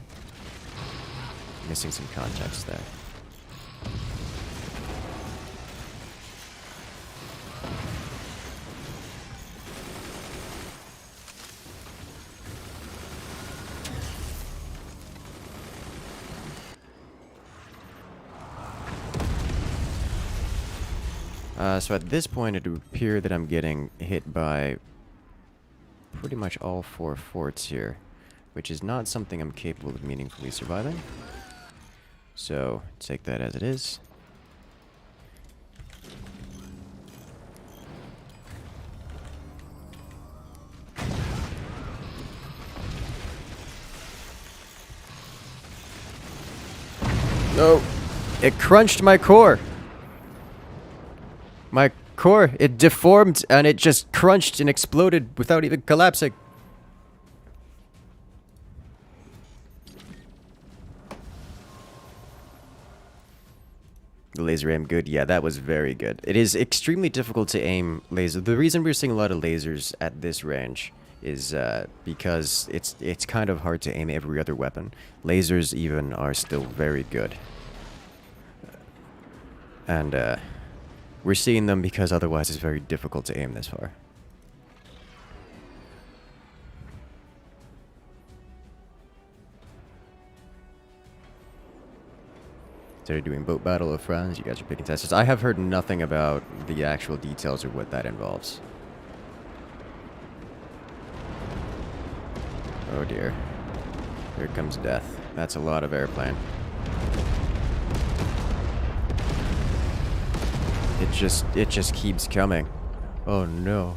Missing some context there. So at this point, it would appear that I'm getting hit by pretty much all 4 forts here, which is not something I'm capable of meaningfully surviving. So take that as it is. No, it crunched my core. My core, it deformed and it just crunched and exploded without even collapsing. The laser aim good. Yeah, that was very good. It is extremely difficult to aim laser. The reason we're seeing a lot of lasers at this range is because it's kind of hard to aim every other weapon. Lasers even are still very good. And we're seeing them because otherwise it's very difficult to aim this far. So they're doing boat battle of France. You guys are picking testers. I have heard nothing about the actual details of what that involves. Oh dear. Here comes death. That's a lot of airplane. It just keeps coming. Oh no.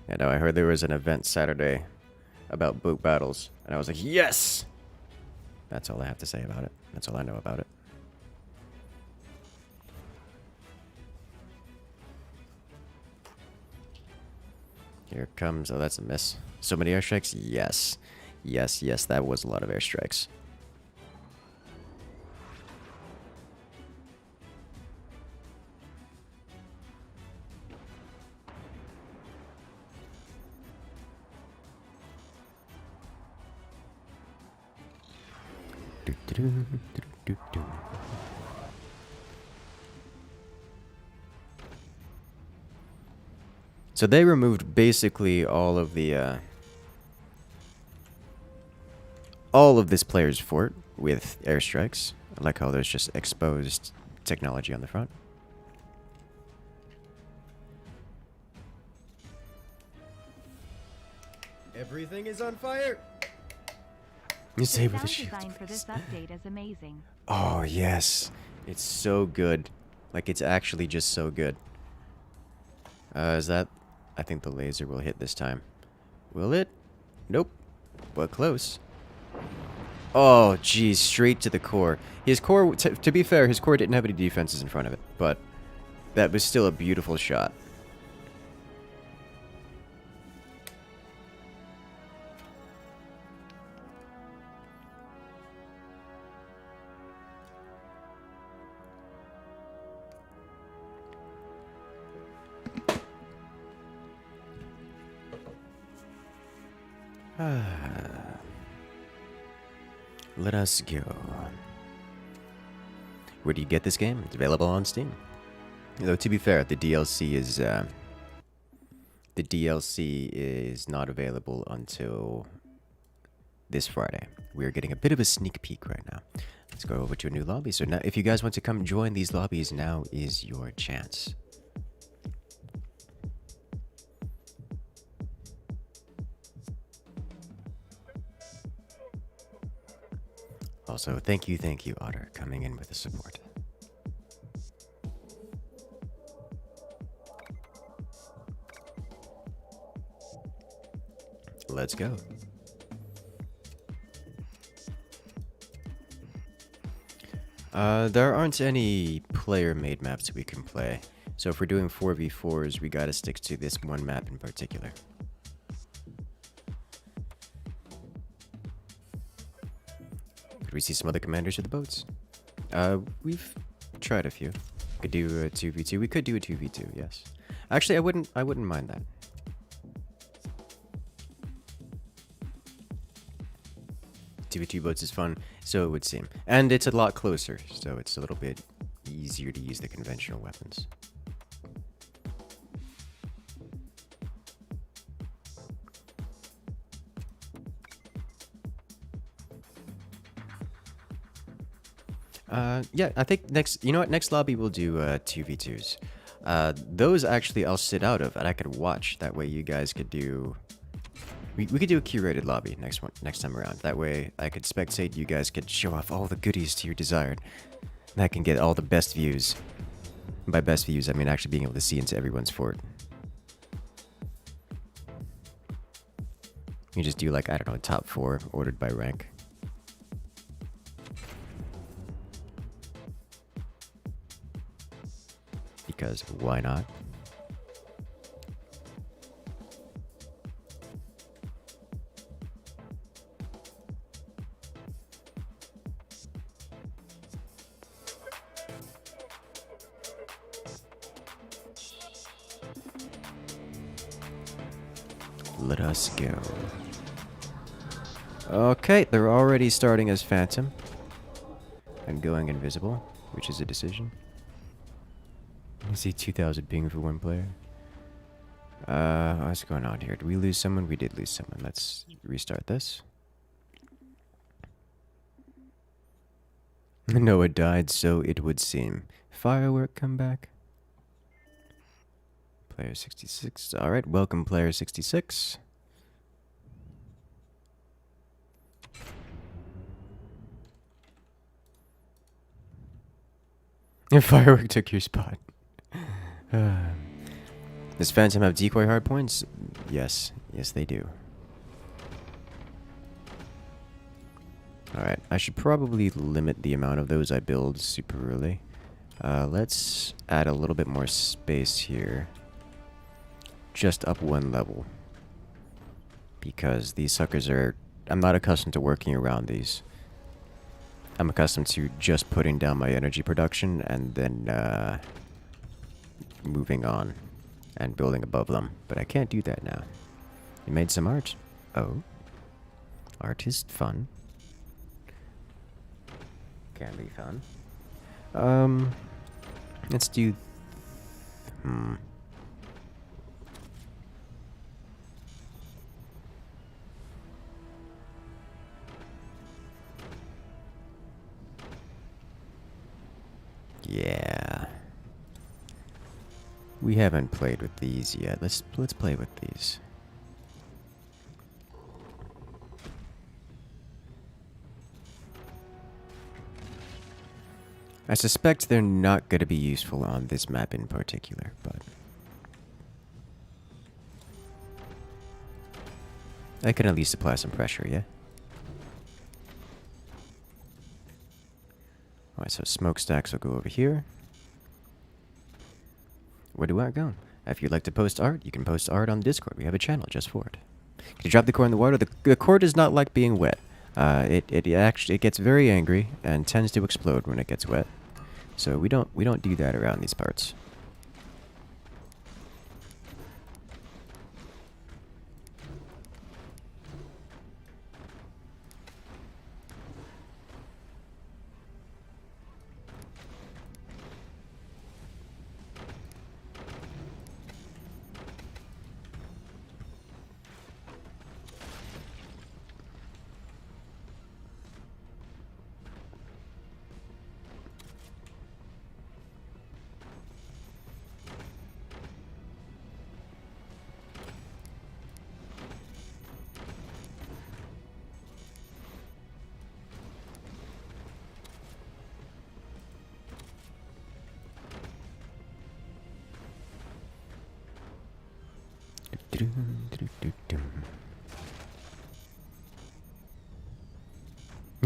And I heard there was an event Saturday about boat battles, and I was like, yes! That's all I have to say about it. That's all I know about it. Here comes... Oh, that's a miss. So many airstrikes? Yes. Yes, yes, that was a lot of airstrikes. So they removed basically all of the all of this player's fort with airstrikes. I like how there's just exposed technology on the front. Everything is on fire. You The say with sound the shield. design for this update is amazing. Oh yes, it's so good. Like it's actually just so good. Is that? I think the laser will hit this time. Will it? Nope. But close. Oh, geez, straight to the core. His core, to be fair, his core didn't have any defenses in front of it, but that was still a beautiful shot. Let us go. Where do you get this game? It's available on Steam. Though to be fair, the DLC is not available until this Friday. We're getting a bit of a sneak peek right now. Let's go over to a new lobby. So now, if you guys want to come join these lobbies, now is your chance. Also, thank you, Otter, coming in with the support. Let's go. There aren't any player-made maps we can play. So if we're doing 4v4s, we gotta stick to this one map in particular. Could we see some other commanders with the boats? We've tried a few. Could do a 2v2. We could do a 2v2, yes. Actually, I wouldn't mind that. 2v2 boats is fun, so it would seem. And it's a lot closer, so it's a little bit easier to use the conventional weapons. Yeah, I think next lobby we'll do 2v2s. Those actually I'll sit out of and I could watch. That way you guys could do... We could do a curated lobby next time around. That way I could spectate, you guys could show off all the goodies to your desired. And I can get all the best views. And by best views, I mean actually being able to see into everyone's fort. You just do like, I don't know, top 4 ordered by rank. Because why not? Let us go. Okay, they're already starting as Phantom and going invisible, which is a decision. I see 2,000 ping for one player. What's going on here? Did we lose someone? We did lose someone. Let's restart this. Noah died, so it would seem. Firework come back. Player 66. Alright, welcome player 66. Firework took your spot. Does Phantom have decoy hardpoints? Yes. Yes, they do. Alright, I should probably limit the amount of those I build super early. Let's add a little bit more space here. Just up one level. Because these suckers are... I'm not accustomed to working around these. I'm accustomed to just putting down my energy production and then moving on and building above them. But I can't do that now. You made some art. Oh. Art is fun. Can be fun. Let's do... Yeah. We haven't played with these yet. Let's play with these. I suspect they're not going to be useful on this map in particular, but... I can at least apply some pressure, yeah? Alright, so smokestacks will go over here. Where do I go? If you'd like to post art, you can post art on Discord. We have a channel just for it. Can you drop the core in the water? The core does not like being wet. It gets very angry and tends to explode when it gets wet. So we don't do that around these parts.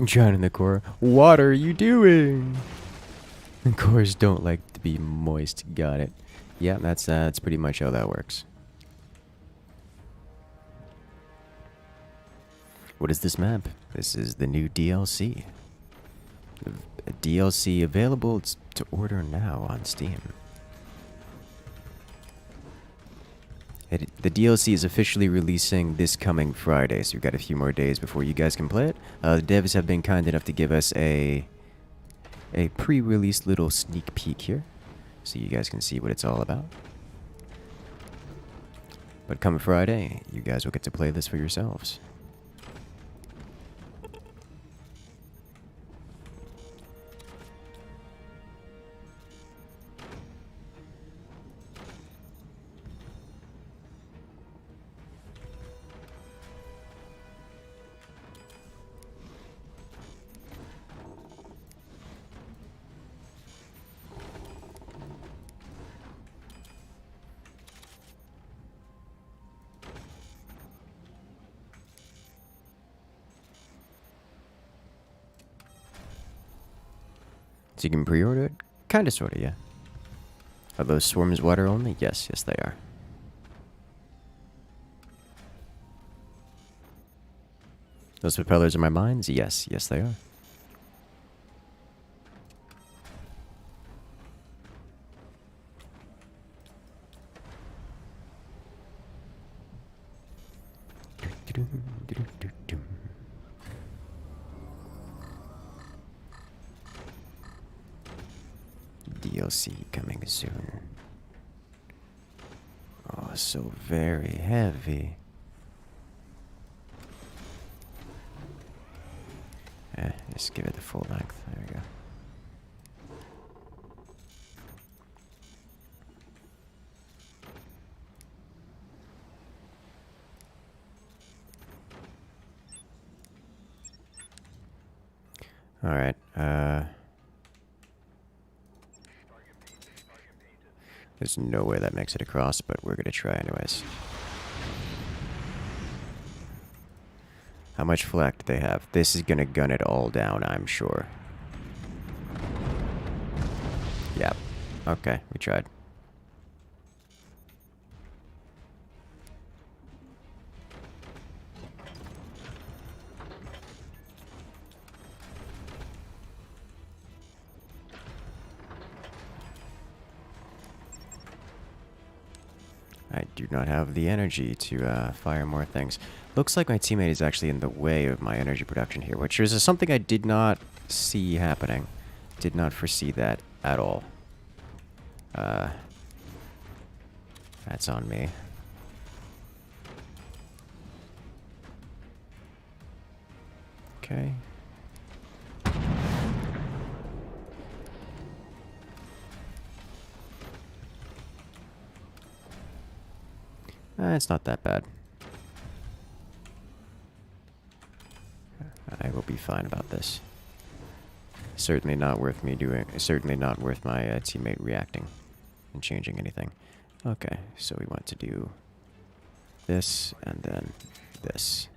John in the core. What are you doing? The cores don't like to be moist. Got it. Yeah, that's pretty much how that works. What is this map? This is the new DLC. A DLC available to order now on Steam. The DLC is officially releasing this coming Friday, so we've got a few more days before you guys can play it. The devs have been kind enough to give us a pre-release little sneak peek here, so you guys can see what it's all about. But come Friday, you guys will get to play this for yourselves. So you can pre-order it? Kinda, sorta, yeah. Are those swarms water only? Yes, yes they are. Those propellers are my mines? Yes, yes they are. DLC coming soon. Oh, so very heavy. Just give it the full length. There we go. Alright, there's no way that makes it across, but we're gonna try anyways. How much flak do they have? This is gonna gun it all down, I'm sure. Yep. Okay, we tried. I do not have the energy to fire more things. Looks like my teammate is actually in the way of my energy production here, which is something I did not see happening. Did not foresee that at all. That's on me. Okay. It's not that bad. I will be fine about this. Certainly not worth me doing. Certainly not worth my teammate reacting and changing anything. Okay, so we want to do this and then this.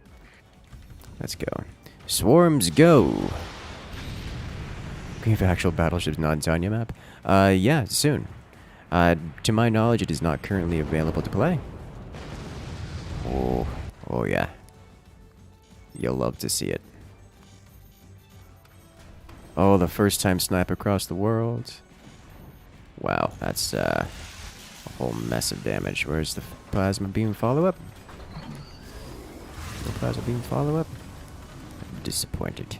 Let's go. Swarms go! We have actual battleships not Tanya map? Yeah, soon. To my knowledge, it is not currently available to play. Oh yeah. You'll love to see it. Oh, the first time snipe across the world. Wow, that's a whole mess of damage. Where's the plasma beam follow-up? No plasma beam follow-up? I'm disappointed.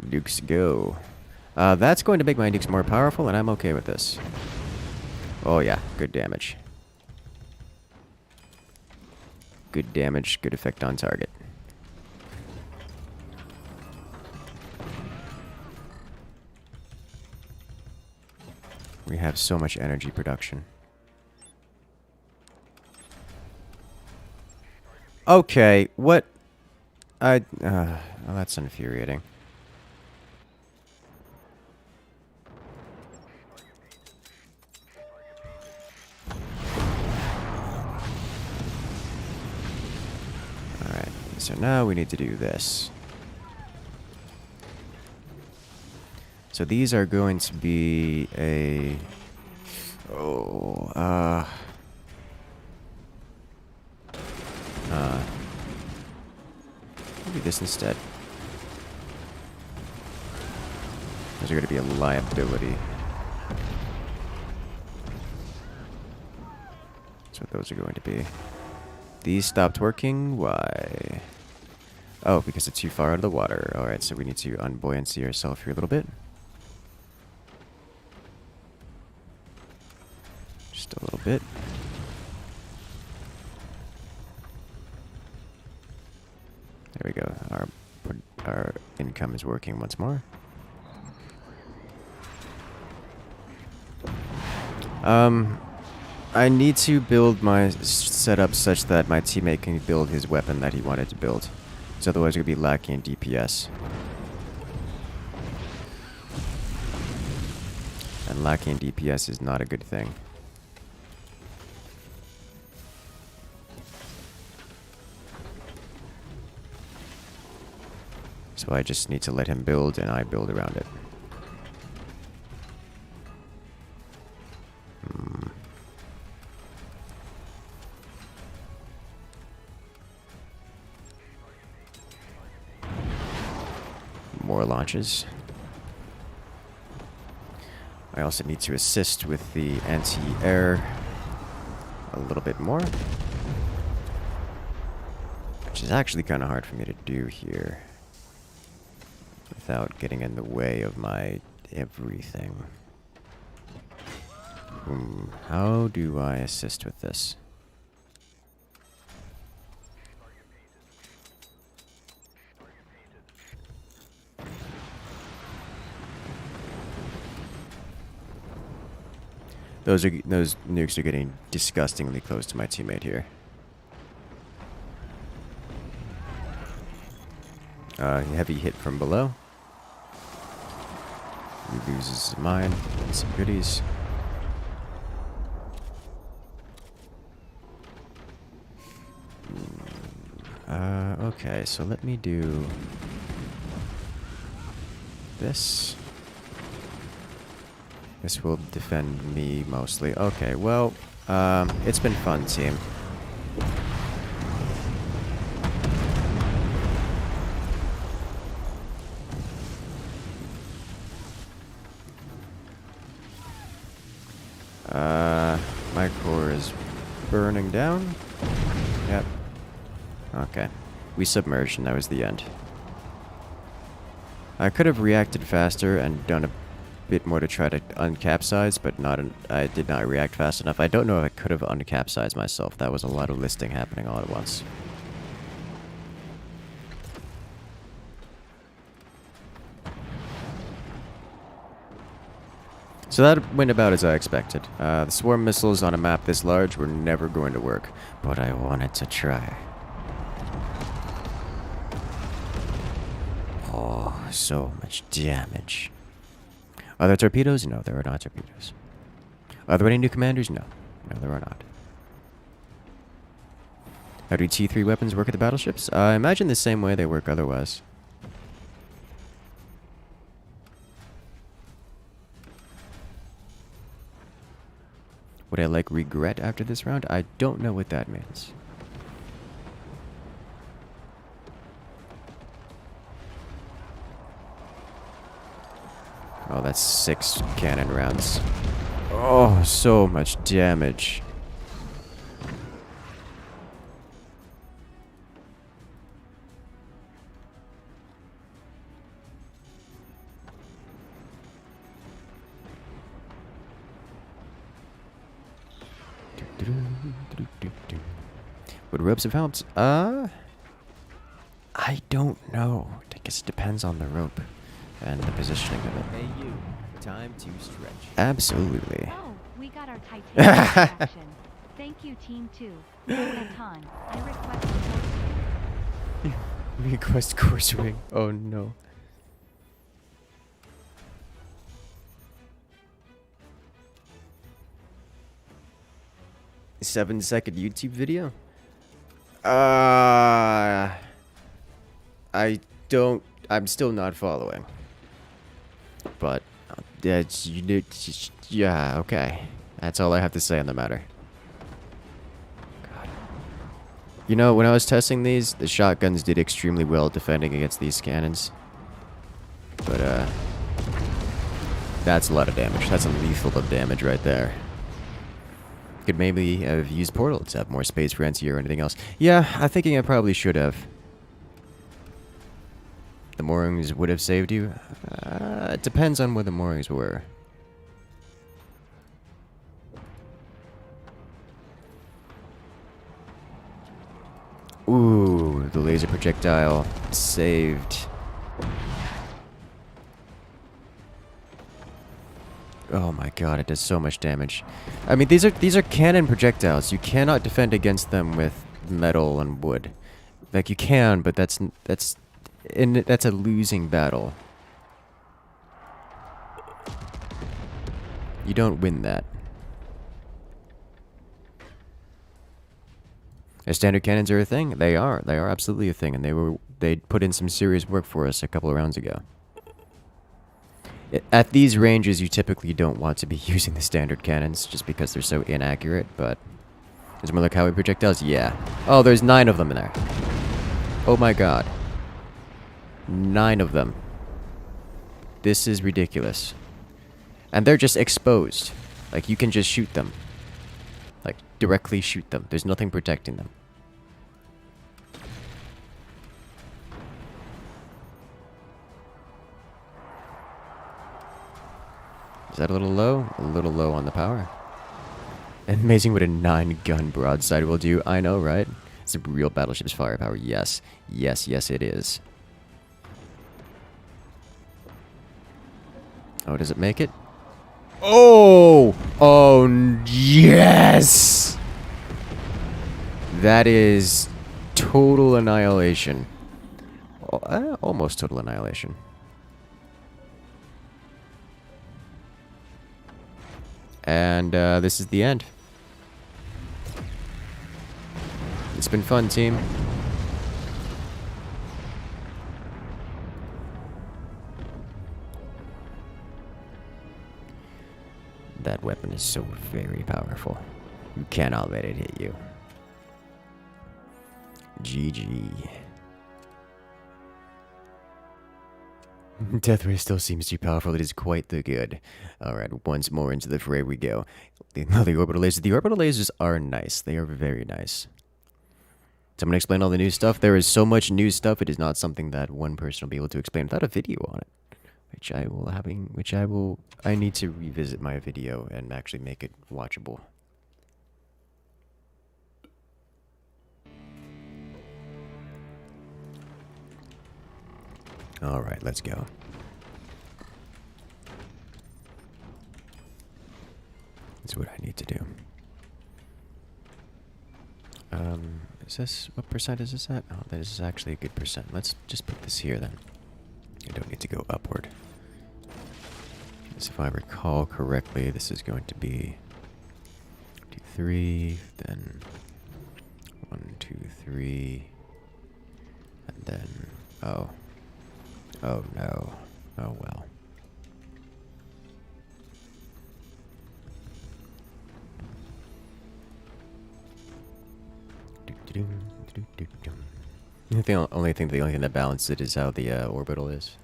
Nukes go. That's going to make my nukes more powerful, and I'm okay with this. Oh yeah, good damage. Good damage, good effect on target. We have so much energy production. Okay, what? Oh, that's infuriating. Alright, so now we need to do this. So these are going to be a... Maybe this instead. Those are going to be a liability. That's what those are going to be. These stopped working. Why? Oh, because it's too far out of the water. Alright, so we need to unbuoyancy ourselves here a little bit. Just a little bit. There we go. Our income is working once more. I need to build my setup such that my teammate can build his weapon that he wanted to build. Because otherwise we're going to be lacking in DPS. And lacking in DPS is not a good thing. So I just need to let him build and I build around it. More launches. I also need to assist with the anti-air a little bit more. Which is actually kind of hard for me to do here. Without getting in the way of my everything. How do I assist with this? Those nukes are getting disgustingly close to my teammate here. Heavy hit from below. He loses his mine and some goodies. Okay, so let me do this. This will defend me mostly. Okay, well, it's been fun, team. My core is burning down. Yep. Okay. We submerged and that was the end. I could have reacted faster and done a bit more to try to uncapsize, but I did not react fast enough. I don't know if I could have uncapsized myself. That was a lot of listing happening all at once. So that went about as I expected. The swarm missiles on a map this large were never going to work, but I wanted to try. Oh, so much damage. Are there torpedoes? No, there are not torpedoes. Are there any new commanders? No. No, there are not. How do T3 weapons work at the battleships? I imagine the same way they work otherwise. Would I like regret after this round? I don't know what that means. Oh, that's 6 cannon rounds. Oh, so much damage. Would ropes have helped? I don't know. I guess it depends on the rope and the positioning of it. Hey you, time to stretch. Absolutely. Oh, we got our titanium action. Thank you, Team 2. Ton, I request a course. Request course wing. Oh no. A 7-second YouTube video? I'm still not following. But, yeah, okay. That's all I have to say on the matter. God. You know, when I was testing these, the shotguns did extremely well defending against these cannons. But, that's a lot of damage. That's a lethal of damage right there. Could maybe have used portal to have more space for NC or anything else. Yeah, I'm thinking I probably should have. The moorings would have saved you? It depends on where the moorings were. Ooh, the laser projectile saved. Oh my god, it does so much damage. I mean, these are cannon projectiles. You cannot defend against them with metal and wood. Like you can, but that's a losing battle. You don't win that. As standard cannons are a thing, they are absolutely a thing, and they put in some serious work for us a couple of rounds ago. At these ranges, you typically don't want to be using the standard cannons just because they're so inaccurate, but... There's more like highway projectiles? Yeah. Oh, there's 9 of them in there. Oh my god. 9 of them. This is ridiculous. And they're just exposed. Like, you can just shoot them. Like, directly shoot them. There's nothing protecting them. Is that a little low? A little low on the power. Amazing what a 9-gun broadside will do. I know, right? It's a real battleship's firepower. Yes. Yes, yes, it is. Oh, does it make it? Oh! Oh, yes! That is total annihilation. Almost total annihilation. And this is the end. It's been fun, team. That weapon is so very powerful. You cannot let it hit you. GG. Death Ray still seems too powerful. It is quite the good. Alright, once more into the fray we go. The orbital lasers. The orbital lasers are nice. They are very nice. So I'm going to explain all the new stuff. There is so much new stuff. It is not something that one person will be able to explain without a video on it. I need to revisit my video and actually make it watchable. Alright, let's go. That's what I need to do. Is this, what percent is this at? Oh, that is actually a good percent. Let's just put this here then. I don't need to go upward. Because if I recall correctly, this is going to be 2, 3, then 1, 2, 3, and then, oh no, oh well. The only thing that balances it is how the orbital is.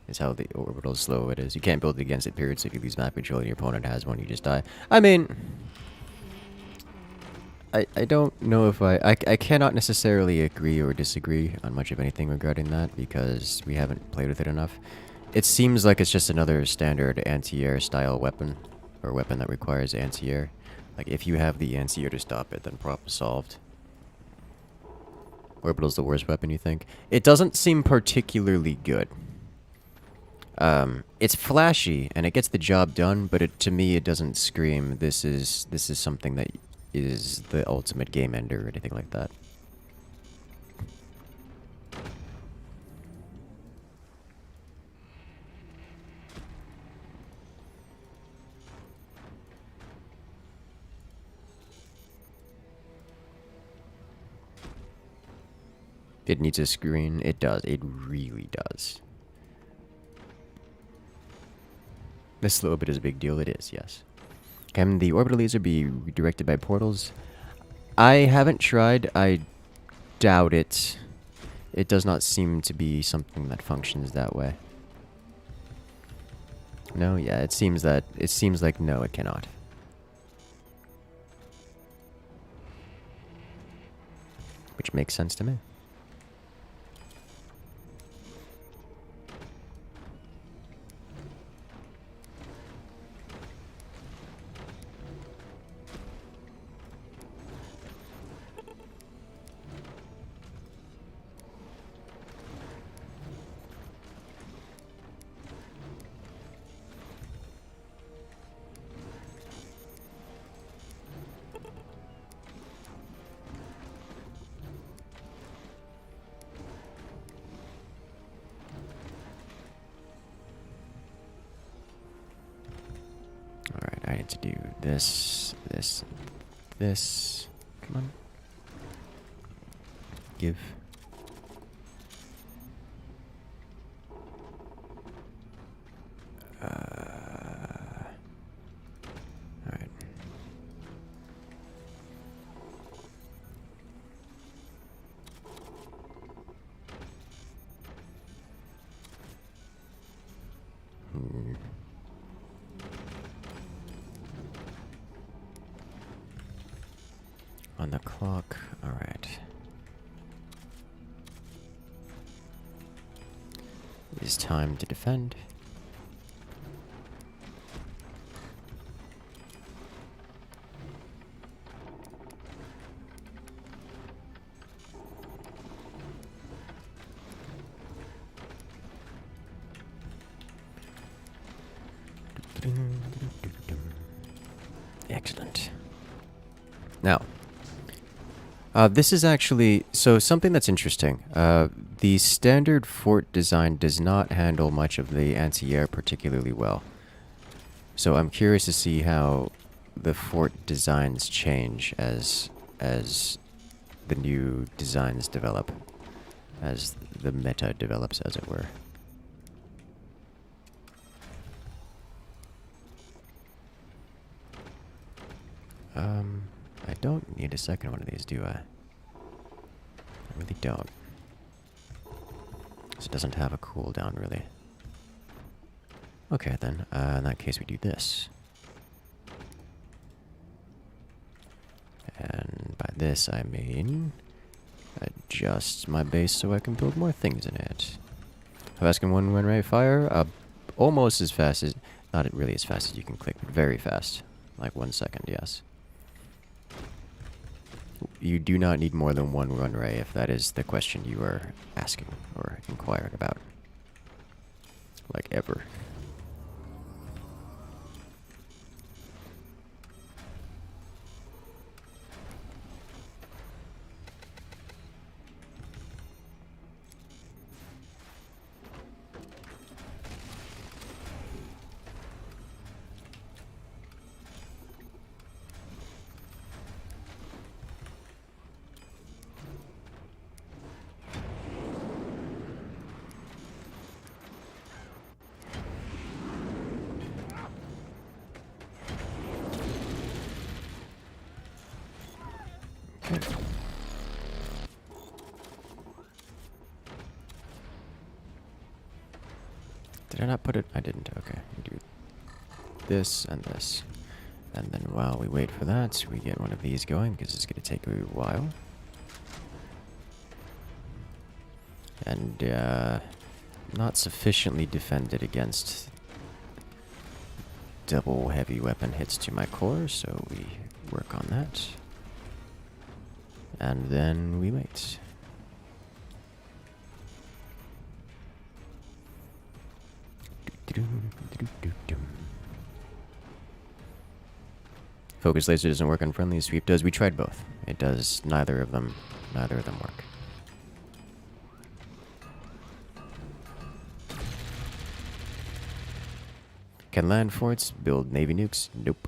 Is how the orbital slow it is. You can't build against it, period. So if you lose map control and your opponent has one, you just die. I mean, I don't know if I cannot necessarily agree or disagree on much of anything regarding that because we haven't played with it enough. It seems like it's just another standard anti-air style weapon, or weapon that requires anti-air. Like if you have the anti-air to stop it, then problem solved. Orbital's the worst weapon, you think? It doesn't seem particularly good. It's flashy and it gets the job done, but to me it doesn't scream this is something that is the ultimate game ender or anything like that. It needs a screen. It does. It really does. This little bit is a big deal. It is, yes. Can the orbital laser be redirected by portals? I haven't tried. I doubt it. It does not seem to be something that functions that way. No, yeah, it seems like no, it cannot. Which makes sense to me. Alright, I need to do this. Come on. Give. Alright. On the clock. Alright. It is time to defend. Excellent. Now, this is actually... So, something that's interesting. The standard fort design does not handle much of the anti-air particularly well. So, I'm curious to see how the fort designs change as the new designs develop. As the meta develops, as it were. I don't need a second one of these, do I? I really don't. Because it doesn't have a cooldown, really. Okay, then. In that case, we do this. And by this, I mean... adjust my base so I can build more things in it. Havaskin 1 run rate fire, almost as fast as... not really as fast as you can click, but very fast. Like 1 second, yes. You do not need more than 1 run ray if that is the question you are asking or inquiring about. Like ever. Did I not put it? I didn't. Okay. We do this and this. And then while we wait for that, we get one of these going, because it's going to take a while. And, not sufficiently defended against double heavy weapon hits to my core, so we work on that. And then we wait. Focus laser doesn't work on friendly. Sweep does. We tried both. It does. Neither of them work. Can land forts build navy nukes? Nope.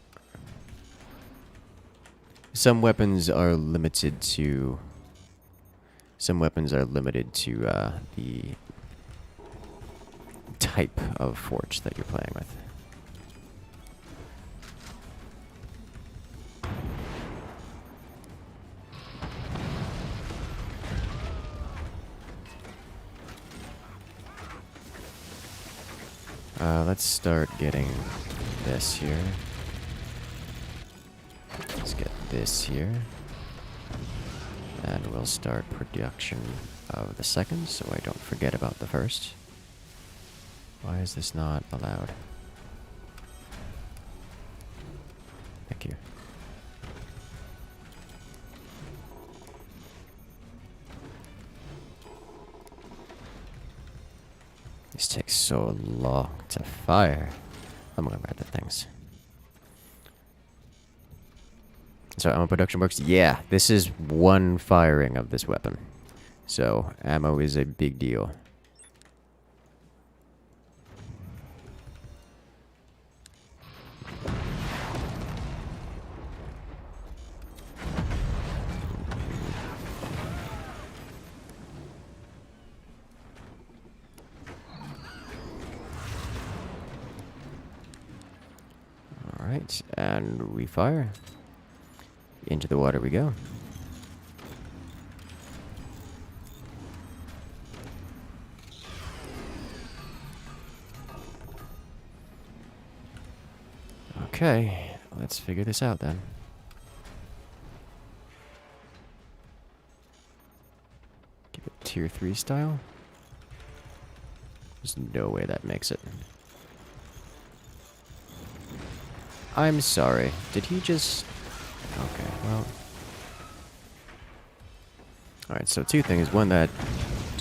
Some weapons are limited to the type of forge that you're playing with. Let's start getting this here. Let's get this here. And we'll start production of the second, so I don't forget about the first. Why is this not allowed? Thank you. This takes so long to fire. I'm gonna grab the things. So ammo production works? Yeah, this is one firing of this weapon. So ammo is a big deal. Alright, and we fire. Into the water we go. Okay, let's figure this out then. Give it tier 3 style. There's no way that makes it. I'm sorry. Did he just... Okay, well... Alright, so two things. One, that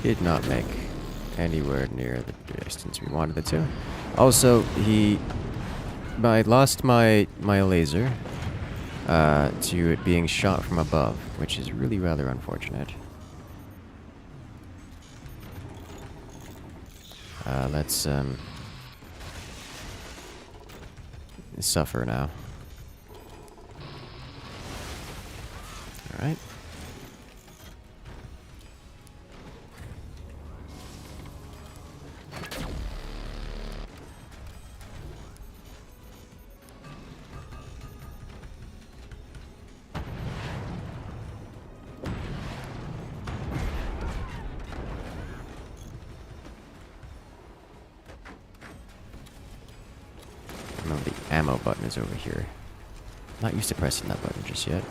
did not make anywhere near the distance we wanted it to. Also, he I lost my laser to it being shot from above, which is really rather unfortunate. Let's suffer now. All right. No, the ammo button is over here. Not used to pressing that button just yet.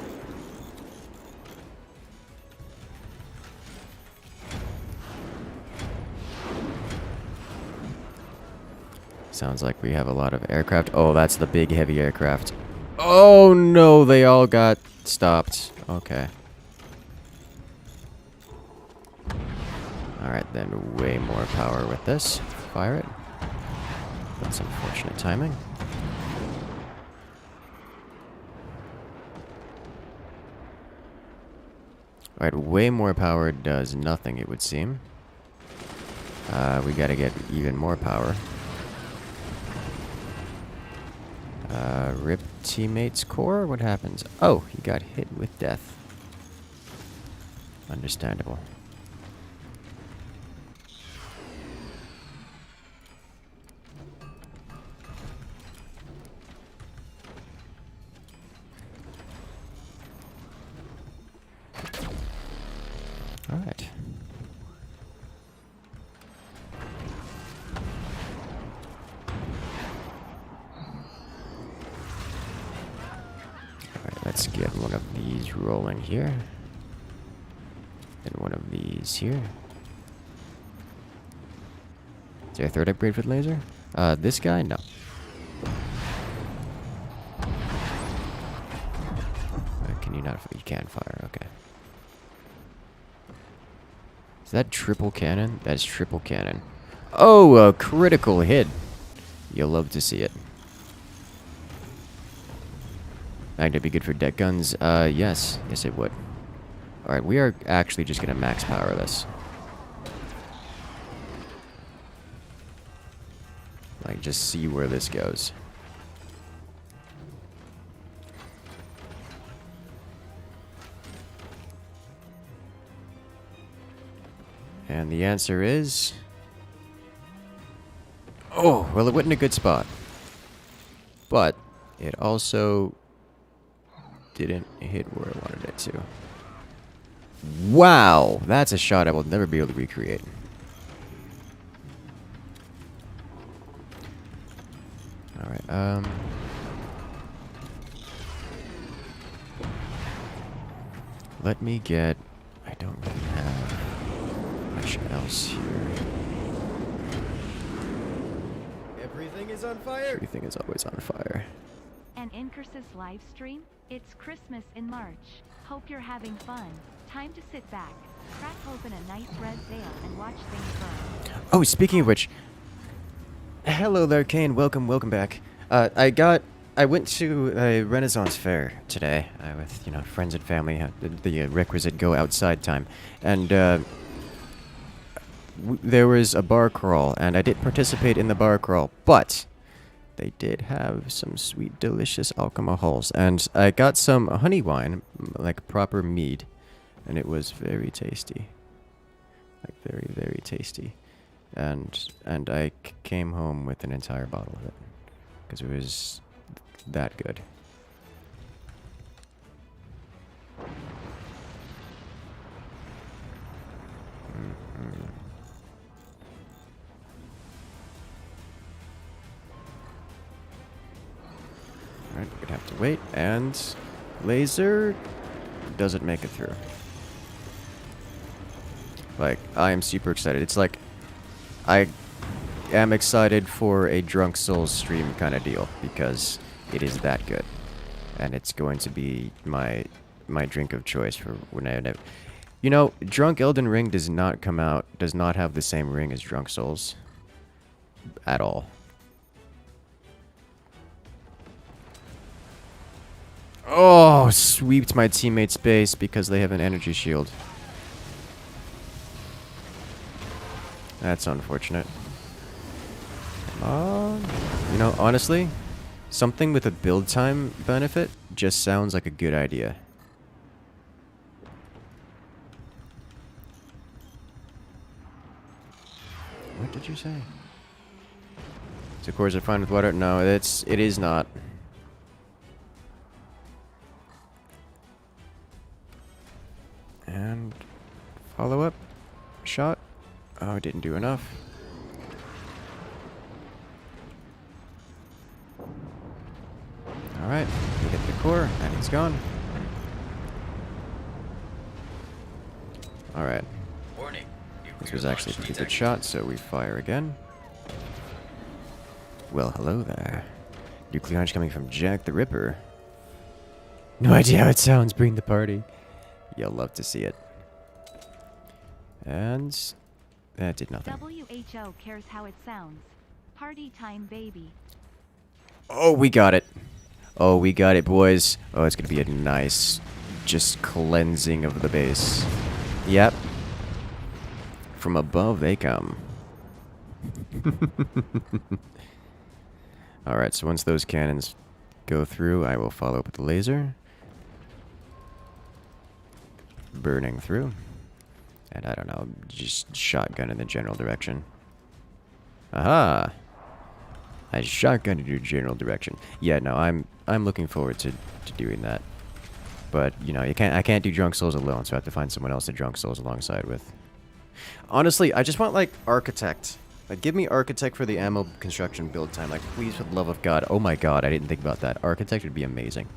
Sounds like we have a lot of aircraft. Oh, that's the big heavy aircraft. Oh no, they all got stopped. Okay. Alright then, way more power with this. Fire it. That's unfortunate timing. Alright, way more power does nothing, it would seem. We gotta get even more power. Rip teammate's core? What happens? Oh, he got hit with death. Understandable. Alright. Alright, let's get one of these rolling here. And one of these here. Is there a third upgrade for the laser? This guy? No. Can you not? You can fire, okay. Is that triple cannon? That's triple cannon. Oh, a critical hit. You'll love to see it. That'd be good for deck guns. Yes. Yes, it would. Alright, we are actually just gonna max power this. Like, just see where this goes. And the answer is... Oh, well, it went in a good spot. But it also didn't hit where I wanted it to. Wow! That's a shot I will never be able to recreate. Alright, let me get... I don't really have much else here. Everything is on fire. Everything is always on fire. An Incursus live stream? It's Christmas in March. Hope you're having fun. Time to sit back, crack open a nice red veil, and watch things burn. Oh, speaking of which... Hello there, Kane. Welcome back. I went to a Renaissance fair today with, you know, friends and family. Had the requisite go outside time, and there was a bar crawl, and I didn't participate in the bar crawl, but they did have some sweet, delicious alcohols, and I got some honey wine, like proper mead, and it was very tasty, like very, very tasty, and I came home with an entire bottle of it because it was that good. Alright, we're gonna have to wait, and laser doesn't make it through. Like, I am super excited. It's like, I am excited for a Drunk Souls stream kind of deal, because it is that good. And it's going to be my drink of choice for when I... You know, Drunk Elden Ring does not have the same ring as Drunk Souls. At all. Oh, sweeped my teammate's base because they have an energy shield. That's unfortunate. Come on. You know, honestly, something with a build time benefit just sounds like a good idea. What did you say? So cores are fine with water? No, it is not. And follow up shot. Oh, didn't do enough. Alright, we hit the core, and it's gone. Alright. Warning. This was actually a pretty good shot, so we fire again. Well, hello there. Nuclear launch coming from Jack the Ripper. No idea how it sounds, bring the party. You'll love to see it. And that did nothing. WHO cares how it sounds. Party time, baby. Oh, we got it. Oh, we got it, boys. Oh, it's gonna be a nice, just cleansing of the base. Yep. From above they come. Alright, so once those cannons go through, I will follow up with the laser. Burning through. And I don't know, just shotgun in the general direction. Aha! I shotgun in your general direction. Yeah, no, I'm looking forward to doing that. But, you know, I can't do Drunk Souls alone, so I have to find someone else to Drunk Souls alongside with. Honestly, I just want, like, Architect. Like, give me Architect for the ammo construction build time. Like, please, for the love of God. Oh my God, I didn't think about that. Architect would be amazing.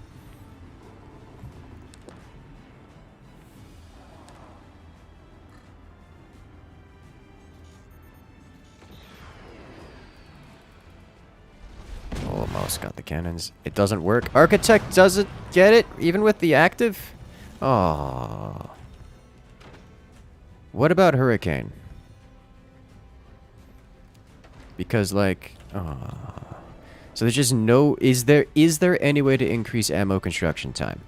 Almost got the cannons. It doesn't work. Architect doesn't get it, even with the active? Oh. What about Hurricane? Because, like, so there's just no... Is there any way to increase ammo construction time?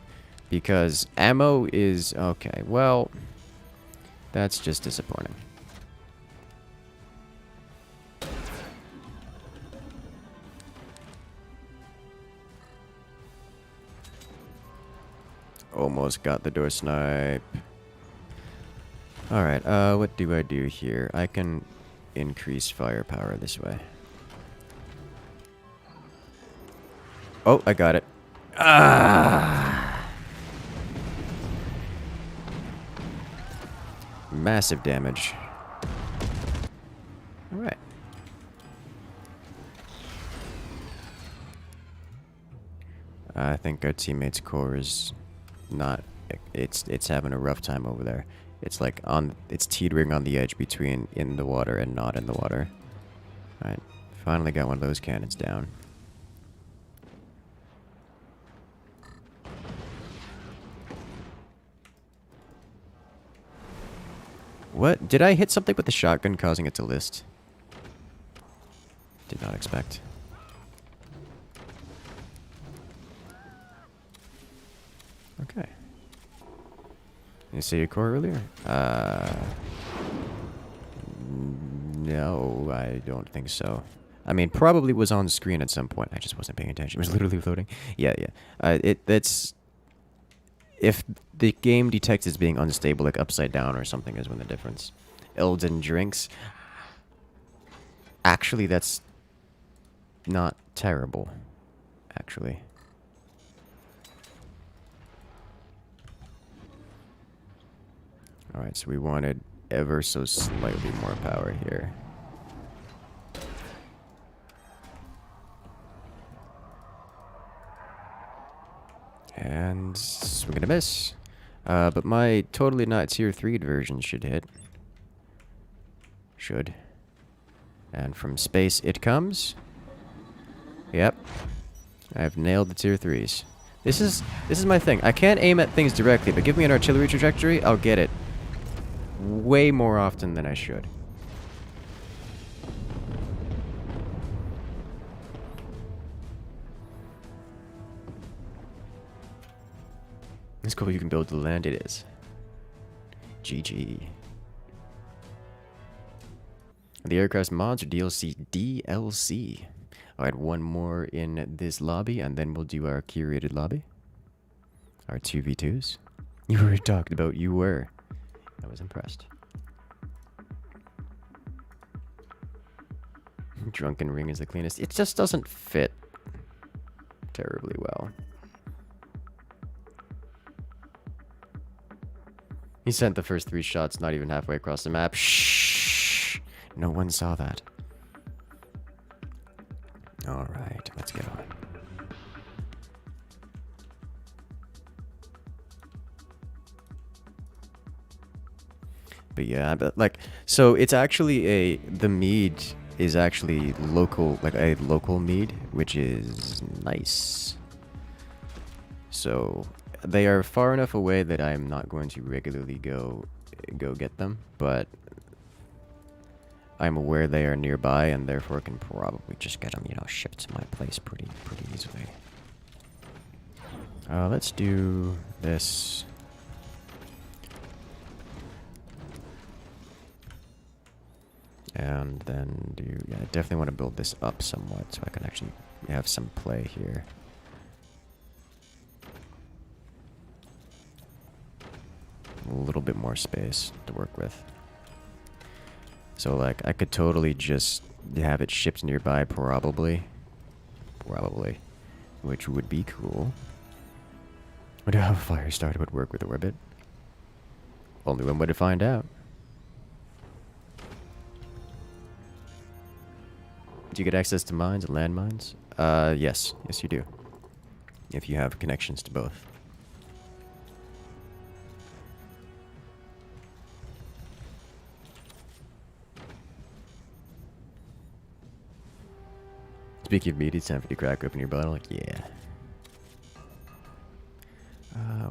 Because ammo is... Okay, well... That's just disappointing. Almost got the door snipe. Alright, what do I do here? I can increase firepower this way. Oh, I got it. Ah! Massive damage. Alright. I think our teammate's core is not... It's having a rough time over there. It's like it's teetering on the edge between in the water and not in the water. Alright, finally got one of those cannons down. What? Did I hit something with the shotgun causing it to list? Did not expect. Okay. You see your core earlier? No, I don't think so. I mean, probably was on screen at some point. I just wasn't paying attention. It was literally floating. Yeah, yeah. That's... If the game detects as being unstable, like upside down or something, is when the difference. Elden drinks. Actually, that's not terrible. Actually. Alright, so we wanted ever so slightly more power here. And we're gonna miss. But my totally not tier 3 version should hit. Should. And from space it comes. Yep. I've nailed the tier 3s. This is my thing. I can't aim at things directly, but give me an artillery trajectory, I'll get it. Way more often than I should. It's cool you can build the land, it is. GG. The aircraft mods or DLC? DLC. I'll add one more in this lobby, and then we'll do our curated lobby. Our 2v2s. You were talked about, you were. I was impressed. Drunken Ring is the cleanest. It just doesn't fit terribly well. He sent the first 3 shots not even halfway across the map. Shh! No one saw that. Alright, let's get on. But yeah, but like, so it's actually the mead is actually local, like a local mead, which is nice. So they are far enough away that I'm not going to regularly go get them, but I'm aware they are nearby, and therefore can probably just get them, you know, shipped to my place pretty easily. Let's do this. And then yeah, I definitely want to build this up somewhat so I can actually have some play here. A little bit more space to work with. So like, I could totally just have it shipped nearby, probably, which would be cool. Wonder how fire starter would work with orbit. Only one way to find out. Do you get access to mines and landmines? Yes. Yes, you do. If you have connections to both. Speaking of meat, it's time for you to crack open your bottle. Yeah.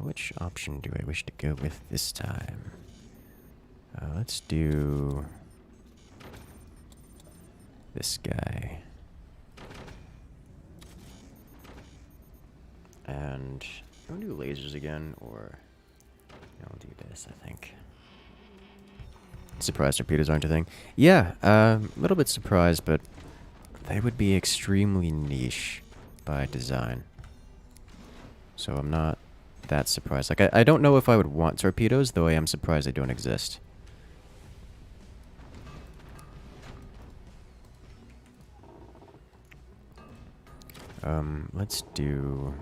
Which option do I wish to go with this time? Let's do this guy. And I'm gonna do lasers again, or I'll do this, I think. Surprised torpedoes aren't a thing. Yeah, a little bit surprised, but they would be extremely niche by design. So I'm not that surprised. Like, I don't know if I would want torpedoes, though I am surprised they don't exist. Let's do...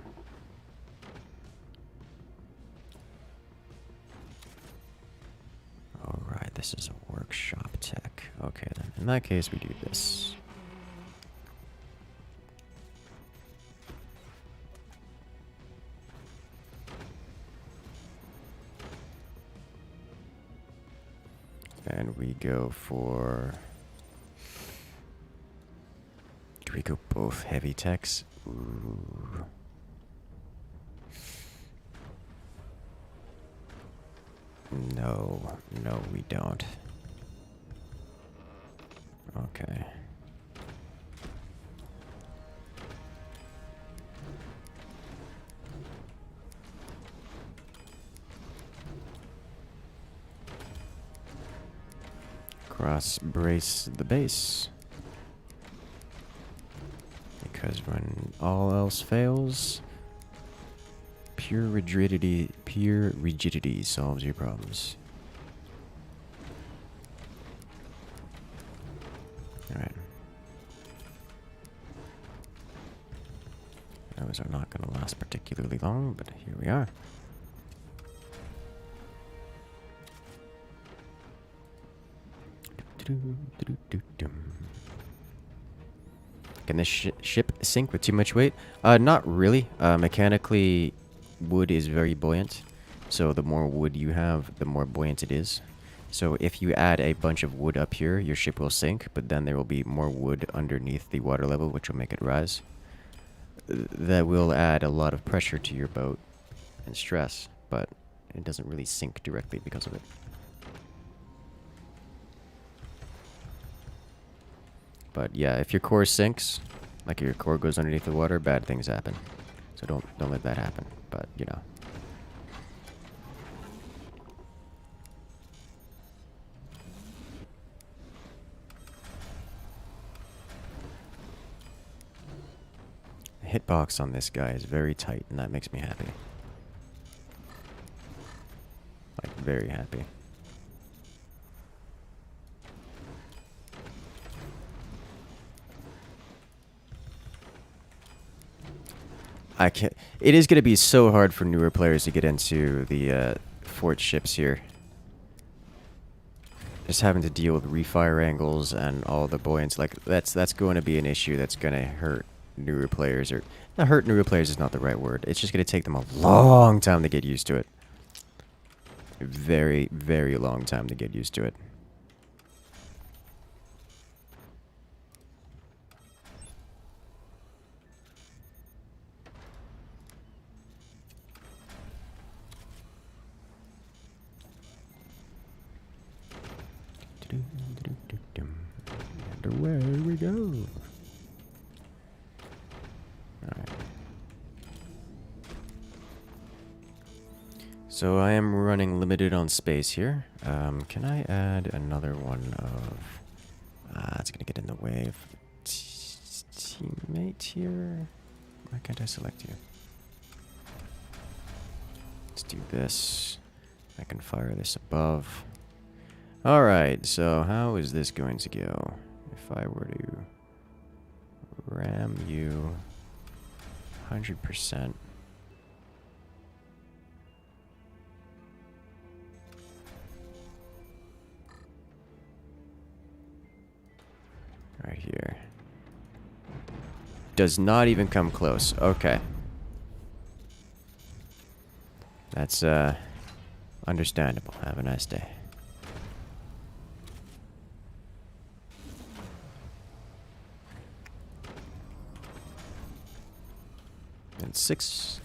Alright, this is a workshop tech. Okay, then. In that case, we do this. And we go for... Do we go both heavy techs? Ooh. No, we don't. Okay. Cross brace the base. Because when all else fails, pure rigidity solves your problems. Alright. Those are not going to last particularly long, but here we are. Can this ship sink with too much weight? Not really. Mechanically, wood is very buoyant. So the more wood you have, the more buoyant it is. So if you add a bunch of wood up here, your ship will sink, but then there will be more wood underneath the water level, which will make it rise. That will add a lot of pressure to your boat and stress, but it doesn't really sink directly because of it. But yeah, if your core sinks, like if your core goes underneath the water, bad things happen. So don't let that happen. But you know, hitbox on this guy is very tight, and that makes me happy. Like, very happy. I can't. It is going to be so hard for newer players to get into the fort ships here. Just having to deal with refire angles and all the buoyants, like that's going to be an issue that's going to hurt newer players. Or not hurt newer players is not the right word. It's just going to take them a long time to get used to it. A very, very long time to get used to it. Where we go? Alright. So I am running limited on space here. Can I add another one of... it's gonna get in the way of teammate here. Why can't I select you? Let's do this. I can fire this above. Alright, so how is this going to go? If I were to ram you 100%. Right here. Does not even come close. Okay. That's understandable. Have a nice day. And 6.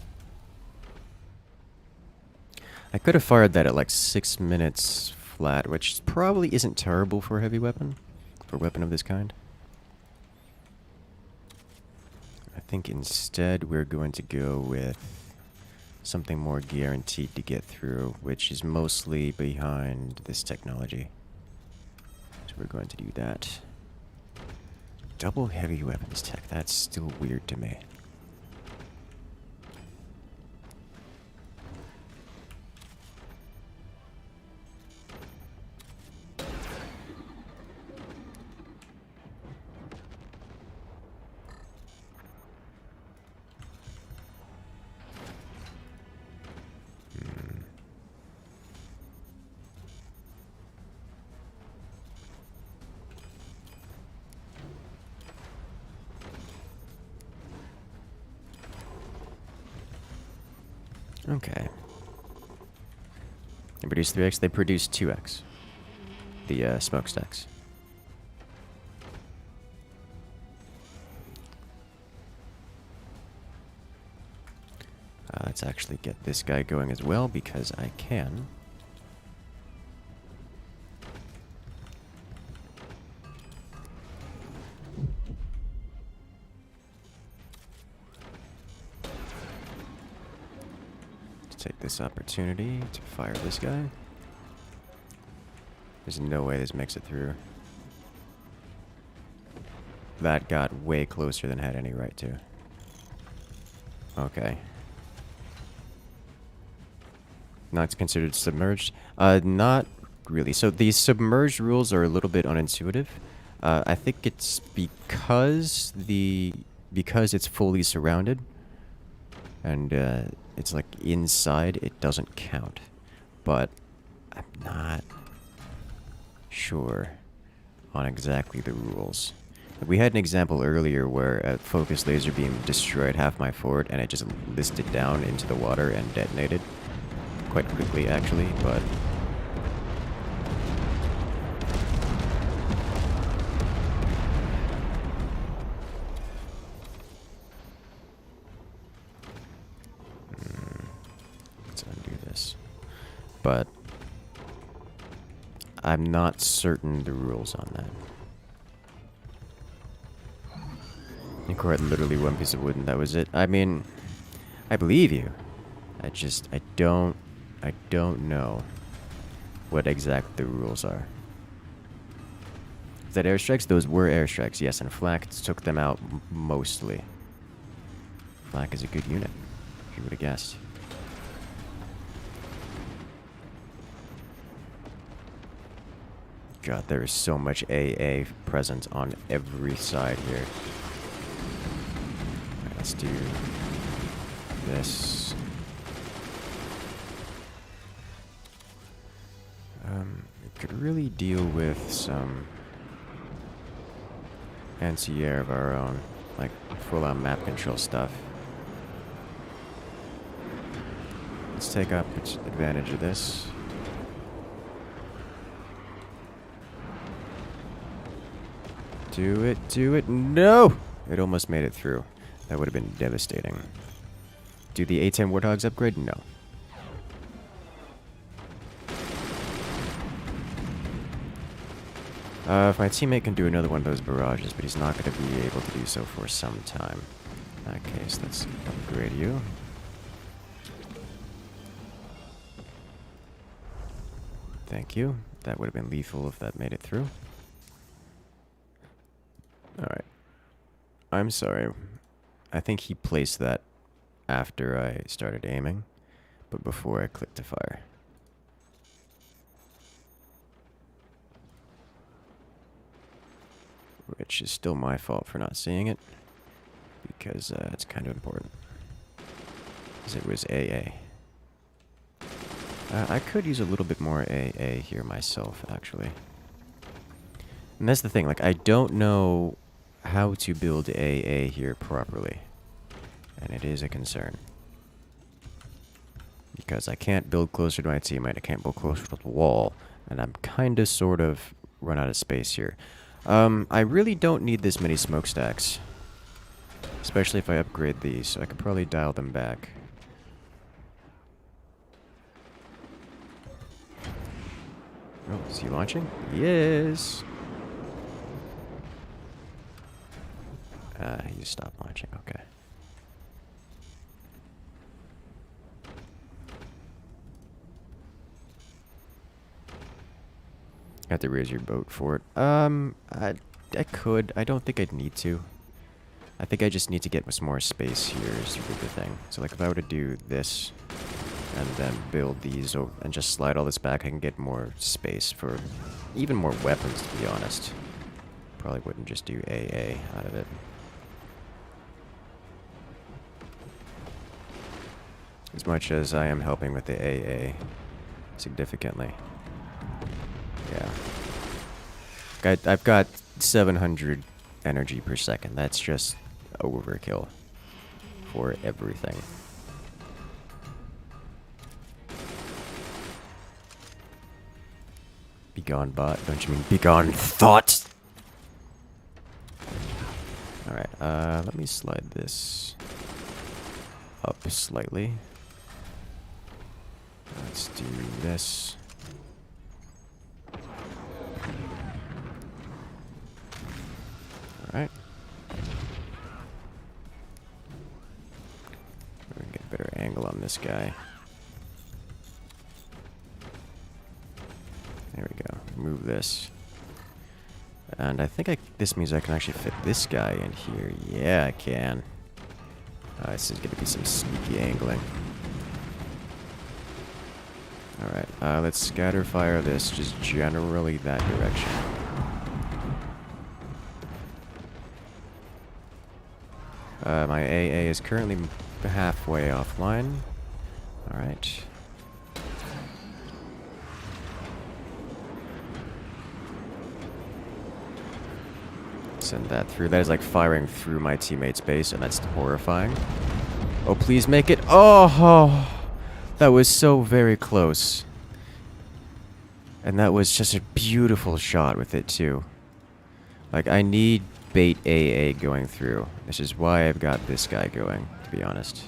I could have fired that at like 6 minutes flat, which probably isn't terrible for a heavy weapon. For a weapon of this kind. I think instead we're going to go with something more guaranteed to get through, which is mostly behind this technology. So we're going to do that. Double heavy weapons tech, that's still weird to me. Okay. They produce 3x, they produce 2x. The smokestacks. Let's actually get this guy going as well because I can. Take this opportunity to fire this guy. There's no way this makes it through. That got way closer than had any right to. Okay. Not considered submerged? Not really. So these submerged rules are a little bit unintuitive. I think it's because it's fully surrounded. And it's like inside, it doesn't count. But I'm not sure on exactly the rules. We had an example earlier where a focused laser beam destroyed half my fort and it just listed down into the water and detonated. Quite quickly, actually, but... let's undo this. But... I'm not certain the rules on that. Incor had literally one piece of wood and that was it. I mean, I believe you. I don't know what exactly the rules are. Is that airstrikes? Those were airstrikes, yes, and flak took them out mostly. Black is a good unit. Who would have guessed? God, there is so much AA present on every side here. Alright, let's do this. We could really deal with some anti-air of our own, like full-on map control stuff. Let's take up advantage of this. Do it, do it. No! It almost made it through. That would have been devastating. Do the A-10 Warthogs upgrade? No. If my teammate can do another one of those barrages, but he's not going to be able to do so for some time. In that case, let's upgrade you. Thank you. That would have been lethal if that made it through. Alright. I'm sorry. I think he placed that after I started aiming, but before I clicked to fire. Which is still my fault for not seeing it, because it's kind of important. Because it was AA. I could use a little bit more AA here myself, actually. And that's the thing, like, I don't know how to build AA here properly. And it is a concern. Because I can't build closer to my teammate, I can't build closer to the wall, and I'm kind of sort of run out of space here. I really don't need this many smokestacks. Especially if I upgrade these, so I could probably dial them back. Oh, is he launching? Yes! He stopped launching, okay. Have to raise your boat for it. I could. I don't think I'd need to. I think I just need to get some more space here is the thing. So like if I were to do this and then build these and just slide all this back, I can get more space for even more weapons, to be honest. Probably wouldn't just do AA out of it. As much as I am helping with the AA significantly. Yeah. I've got 700 energy per second. That's just overkill for everything. Begone bot. Don't you mean begone thought? Alright, let me slide this up slightly. Let's do this. Alright. We're gonna get a better angle on this guy. There we go. Move this. And I think this means I can actually fit this guy in here. Yeah, I can. This is gonna be some sneaky angling. Alright, let's scatter fire this just generally that direction. My AA is currently halfway offline. Alright. Send that through. That is like firing through my teammate's base, and that's horrifying. Oh, please make it. Oh! That was so very close. And that was just a beautiful shot with it, too. Like, I need bait AA going through. This is why I've got this guy going, to be honest.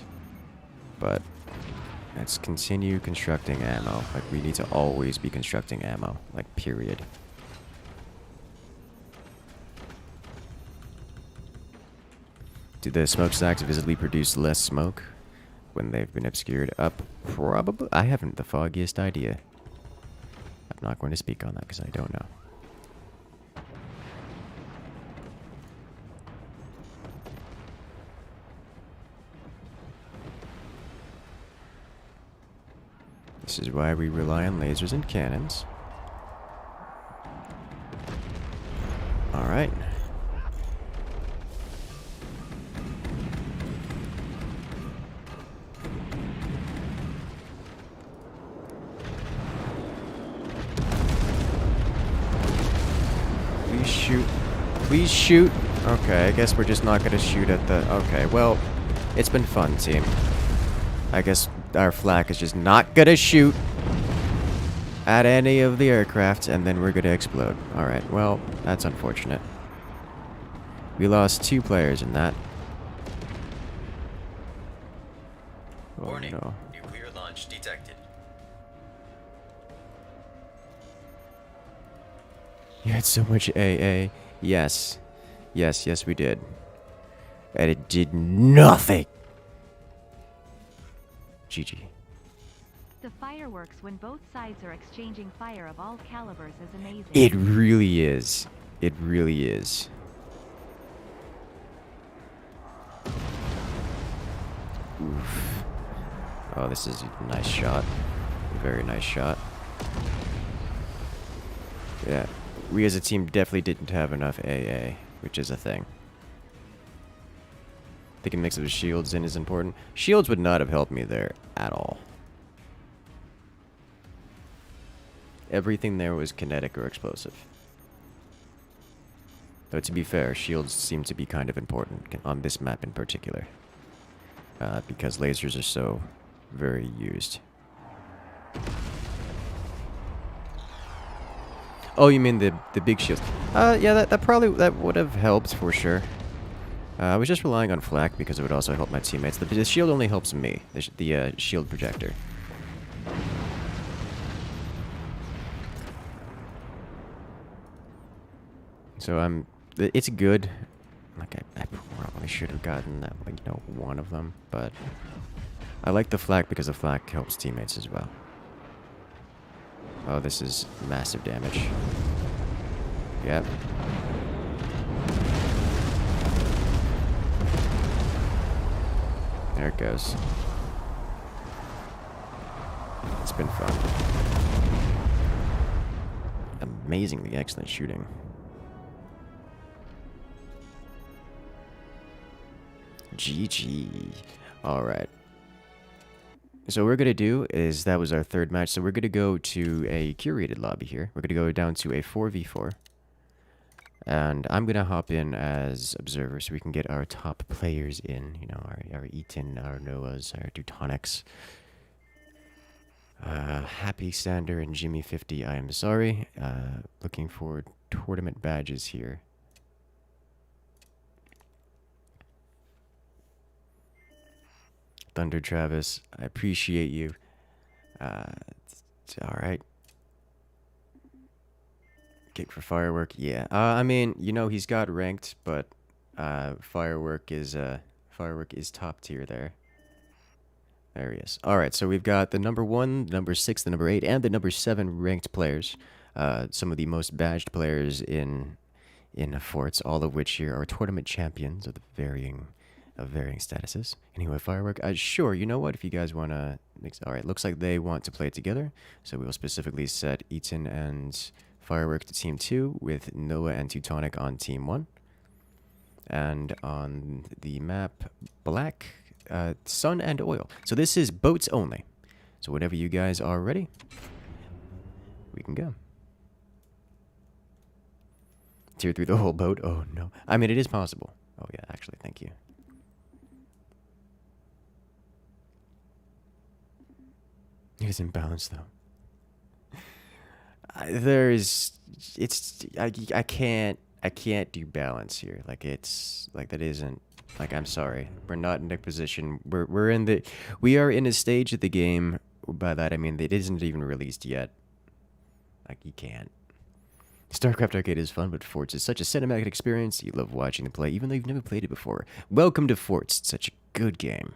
But let's continue constructing ammo. Like, we need to always be constructing ammo. Like, period. Do the smokestacks visibly produce less smoke when they've been obscured? Probably. I haven't the foggiest idea. I'm not going to speak on that because I don't know. This is why we rely on lasers and cannons. Alright. Please shoot. Please shoot. Okay, I guess we're just not gonna shoot at the... Okay, well, it's been fun, team. I guess our flak is just not gonna shoot at any of the aircraft, and then we're gonna explode. Alright, well, that's unfortunate. We lost 2 players in that. Oh, Warning. no. Nuclear launch detected. You had so much AA. Yes. Yes, yes, we did. And it did nothing. GG. The fireworks when both sides are exchanging fire of all calibers is amazing. It really is. It really is. Oof. Oh, this is a nice shot. A very nice shot. Yeah. We as a team definitely didn't have enough AA, which is a thing. I think a mix of shields in is important. Shields would not have helped me there at all. Everything there was kinetic or explosive. Though to be fair, shields seem to be kind of important on this map in particular. Because lasers are so very used. Oh, you mean the big shields? Yeah, that would have helped for sure. I was just relying on flak because it would also help my teammates. The shield only helps me. The shield projector. So it's good. Like I probably should have gotten that, like, you know, one of them, but I like the flak because the flak helps teammates as well. Oh, this is massive damage. Yep. There it goes. It's been fun. Amazingly excellent shooting. GG. Alright. So what we're going to do is, that was our 3rd match, so we're going to go to a curated lobby here. We're going to go down to a 4v4. And I'm going to hop in as observer so we can get our top players in. You know, our Eaton, our Noahs, our Teutonics. Happy Sander and Jimmy 50, I am sorry. Looking for tournament badges here. Thunder Travis, I appreciate you. Alright. Kick for Firework, yeah. I mean, you know, he's got ranked, but Firework is top tier there. There he is. Alright, so we've got the number 1, the number 6, the number 8, and the number 7 ranked players. Some of the most badged players in Forts, all of which here are tournament champions of the varying statuses. Anyway, Firework, sure, you know what, if you guys want to... Alright, looks like they want to play together, so we will specifically set Eaton and Firework to Team 2, with Noah and Teutonic on Team 1. And on the map, Black, Sun and Oil. So this is boats only. So whenever you guys are ready, we can go. Tear through the whole boat? Oh, no. I mean, it is possible. Oh, yeah, actually, thank you. It is imbalanced, though. I can't do balance here. Like, it's, like, that isn't, like, I'm sorry. We're not in a position, we are in a stage of the game, by that I mean, it isn't even released yet. Like, you can't. StarCraft Arcade is fun, but Forts is such a cinematic experience. You love watching the play, even though you've never played it before. Welcome to Forts. It's such a good game.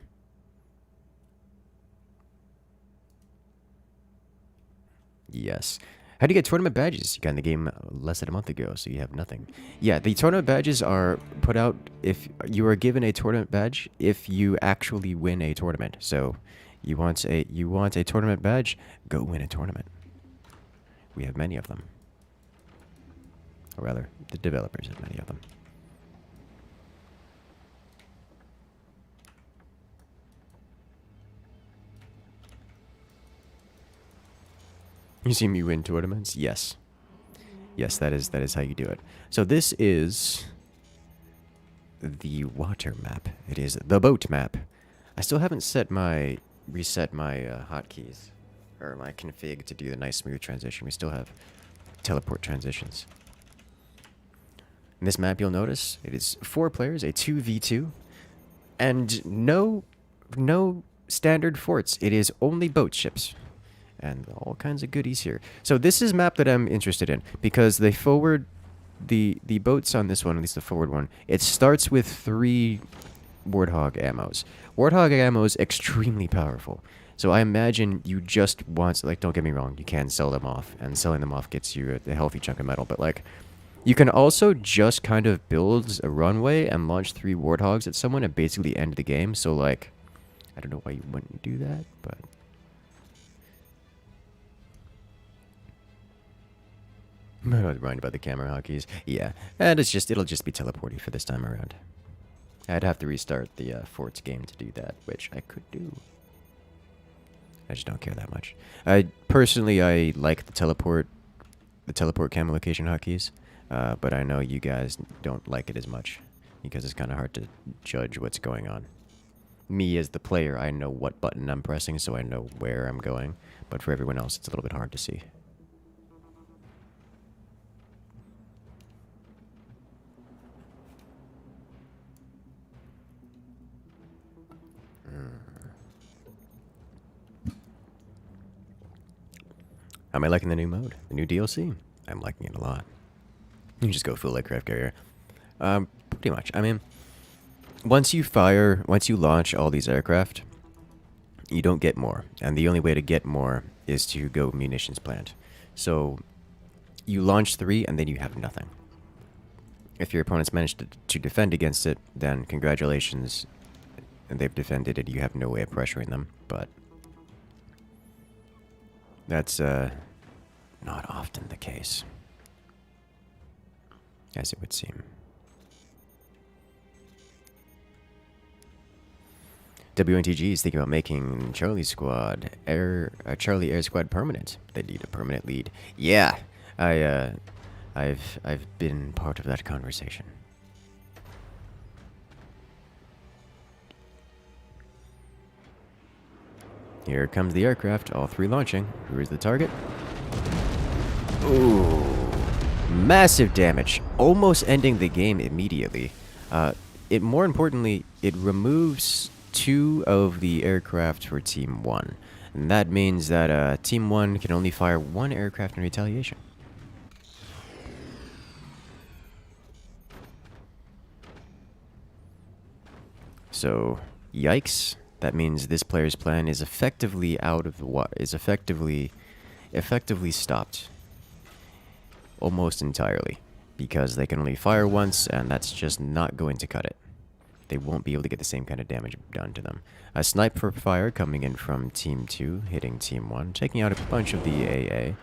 Yes. How do you get tournament badges? You got in the game less than a month ago, so you have nothing. Yeah, the tournament badges are put out if you are given a tournament badge if you actually win a tournament. So You want a tournament badge? Go win a tournament. We have many of them. Or rather, the developers have many of them. You see me win tournaments? Yes. Yes, that is how you do it. So this is the water map. It is the boat map. I still haven't reset my hotkeys or my config to do the nice smooth transition. We still have teleport transitions. In this map, you'll notice it is 4 players, a 2v2, and no standard forts. It is only boat ships. And all kinds of goodies here. So this is a map that I'm interested in because they forward the boats on this one, at least the forward one. It starts with 3 Warthog ammos. Warthog ammo is extremely powerful. So I imagine you just want, like, don't get me wrong, you can sell them off, and selling them off gets you a healthy chunk of metal. But like, you can also just kind of build a runway and launch 3 Warthogs at someone and basically end the game. So like, I don't know why you wouldn't do that, but. I'm not worried about the camera hotkeys. Yeah, and it'll just be teleporting for this time around. I'd have to restart the forts game to do that, which I could do. I just don't care that much. Personally, I like the teleport camera location hotkeys, but I know you guys don't like it as much because it's kind of hard to judge what's going on. Me as the player, I know what button I'm pressing, so I know where I'm going, but for everyone else, it's a little bit hard to see. How am I liking the new mode? The new DLC? I'm liking it a lot. You can just go full aircraft carrier. Pretty much. I mean, once you launch all these aircraft, you don't get more. And the only way to get more is to go munitions plant. So, you launch 3 and then you have nothing. If your opponents manage to defend against it, then congratulations. And they've defended it, you have no way of pressuring them, but that's not often the case, as it would seem. WNTG is thinking about making Charlie Air Squad permanent. They need a permanent lead. Yeah, I've been part of that conversation. Here comes the aircraft, all 3 launching. Who is the target? Ooh, massive damage, almost ending the game immediately. More importantly, it removes 2 of the aircraft for Team 1. And that means that Team 1 can only fire 1 aircraft in retaliation. So, yikes. That means this player's plan is effectively out of the water. Is effectively stopped. Almost entirely. Because they can only fire once, and that's just not going to cut it. They won't be able to get the same kind of damage done to them. A sniper fire coming in from Team 2, hitting Team 1, taking out a bunch of the AA.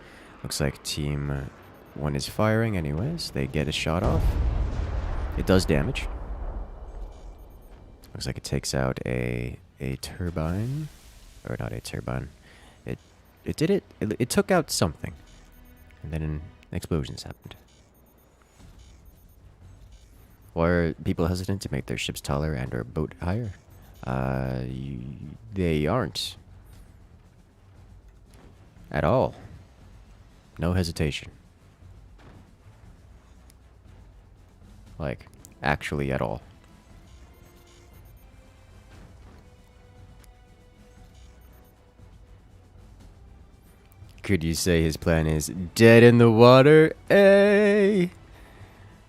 Looks like Team 1 is firing anyways. They get a shot off. It does damage. Looks like it takes out a turbine, or not a turbine. It took out something, and then explosions happened. Why are people hesitant to make their ships taller and or boat higher? They aren't. At all. No hesitation. Like, actually at all. Could you say his plan is dead in the water? Hey!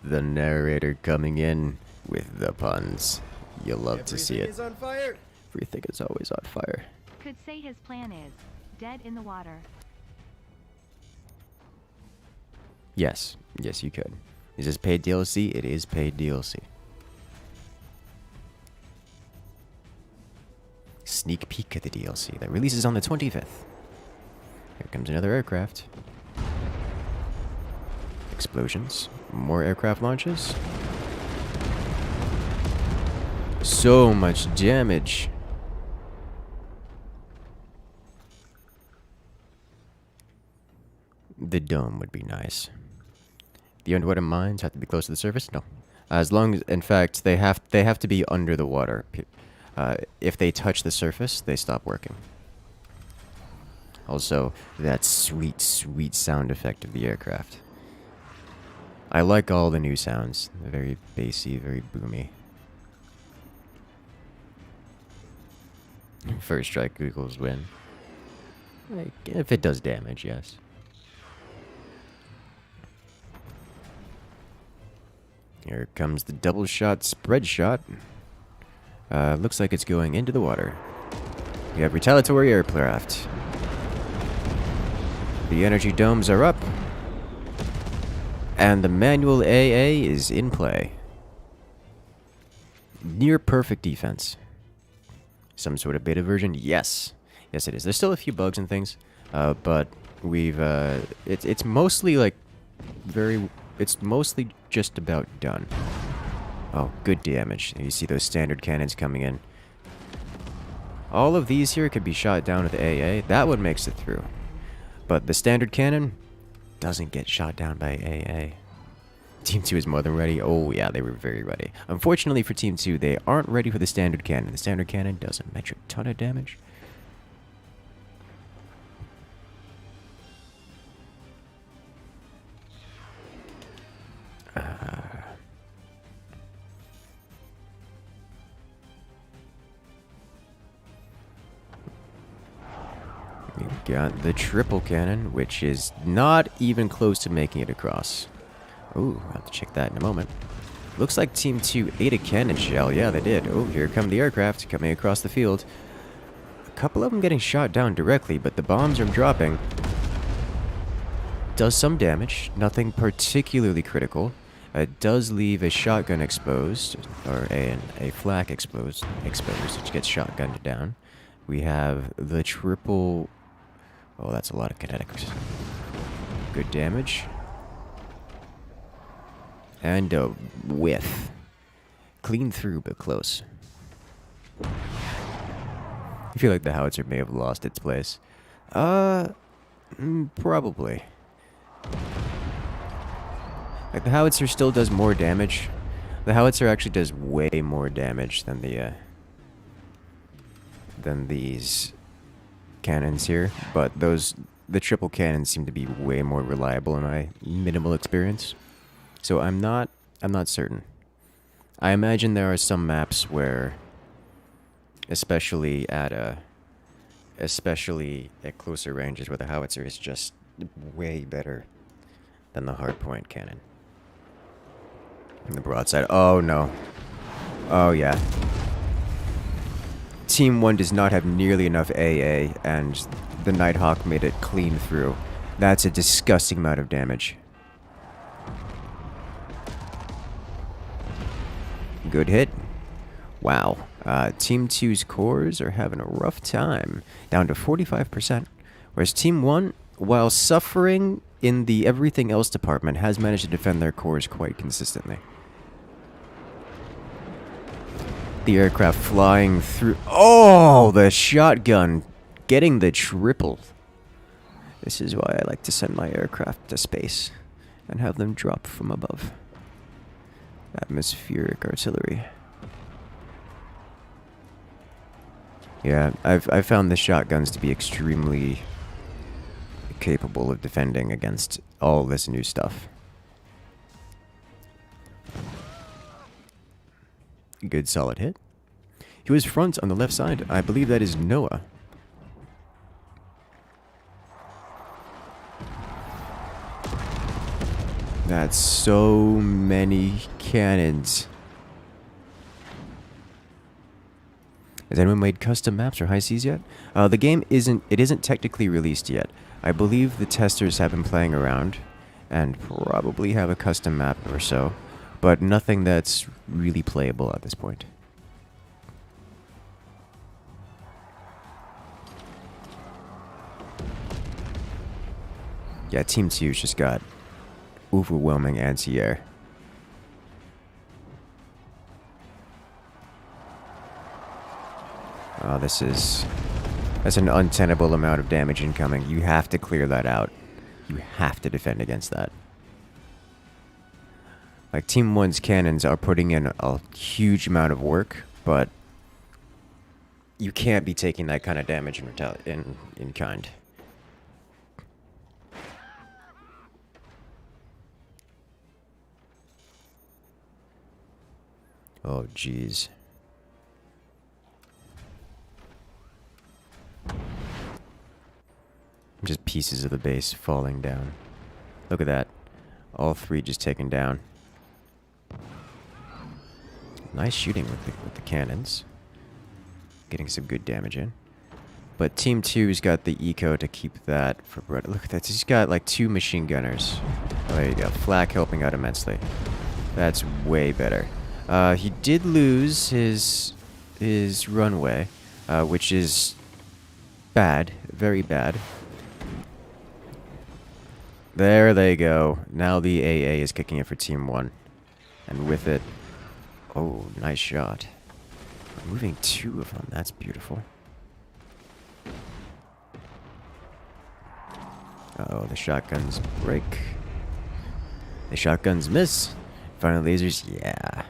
The narrator coming in with the puns. You'll love to see it. Everything is on fire. Everything is always on fire. Could say his plan is dead in the water. Yes. Yes, you could. Is this paid DLC? It is paid DLC. sneak peek at the DLC that releases on the 25th. Here comes another aircraft. Explosions. More aircraft launches. So much damage. The dome would be nice. The underwater mines have to be close to the surface? No. As long as, in fact, they have to be under the water. If they touch the surface, they stop working. Also, that sweet, sweet sound effect of the aircraft. I like all the new sounds. They're very bassy, very boomy. First strike equals win. Like, if it does damage, yes. Here comes the double shot spread shot. Looks like it's going into the water. We have retaliatory aircraft. The energy domes are up. And the manual AA is in play. Near perfect defense. Some sort of beta version? Yes. Yes, it is. There's still a few bugs and things. But we've... It's mostly like... It's mostly just about done. Oh, good damage. You see those standard cannons coming in. All of these here could be shot down with AA. That one makes it through. But the standard cannon doesn't get shot down by AA. Team 2 is more than ready. Oh, yeah, they were very ready. Unfortunately for Team 2, they aren't ready for the standard cannon. The standard cannon does a metric ton of damage. We've got the triple cannon, which is not even close to making it across. Ooh, I'll have to check that in a moment. Looks like Team 2 ate a cannon shell. Yeah, they did. Oh, here come the aircraft coming across the field. A couple of them getting shot down directly, but the bombs are dropping. Does some damage. Nothing particularly critical. It does leave a shotgun exposed, or a flak exposed, which gets shotgunned down. We have the triple... Oh, that's a lot of kinetics. Good damage. And a whiff. Clean through, but close. I feel like the howitzer may have lost its place. Probably. Like, the howitzer still does more damage. The howitzer actually does way more damage than the, than these cannons here. But the triple cannons seem to be way more reliable in my minimal experience. So I'm not certain. I imagine there are some maps where, especially at closer ranges, where the howitzer is just way better than the hardpoint cannon. And the broadside. Oh no. Oh yeah. Team 1 does not have nearly enough AA, and the Nighthawk made it clean through. That's a disgusting amount of damage. Good hit. Wow. Team 2's cores are having a rough time. Down to 45%. Whereas Team 1, while suffering in the everything else department, has managed to defend their cores quite consistently. The aircraft flying through... Oh! The shotgun getting the triple. This is why I like to send my aircraft to space and have them drop from above. Atmospheric artillery. Yeah, I've found the shotguns to be extremely capable of defending against all this new stuff. Good solid hit. He was front on the left side. I believe that is Noah. That's so many cannons. Has anyone made custom maps or high seas yet? The game isn't technically released yet. I believe the testers have been playing around and probably have a custom map or so, but nothing that's really playable at this point. Yeah, Team 2's just got overwhelming anti-air. Oh, that's an untenable amount of damage incoming. You have to clear that out. You have to defend against that. Like, Team 1's cannons are putting in a huge amount of work, but you can't be taking that kind of damage in kind. Oh, jeez. Just pieces of the base falling down. Look at that. All three just taken down. Nice shooting with the cannons. Getting some good damage in. But Team 2's got the eco to keep that for bread. Look at that. He's got like 2 machine gunners. Oh, there you go. Flak helping out immensely. That's way better. He did lose his runway, which is bad. Very bad. There they go. Now the AA is kicking it for Team 1. And with it... Oh, nice shot. Removing 2 of them. That's beautiful. Uh-oh, the shotguns break. The shotguns miss. Final lasers, yeah.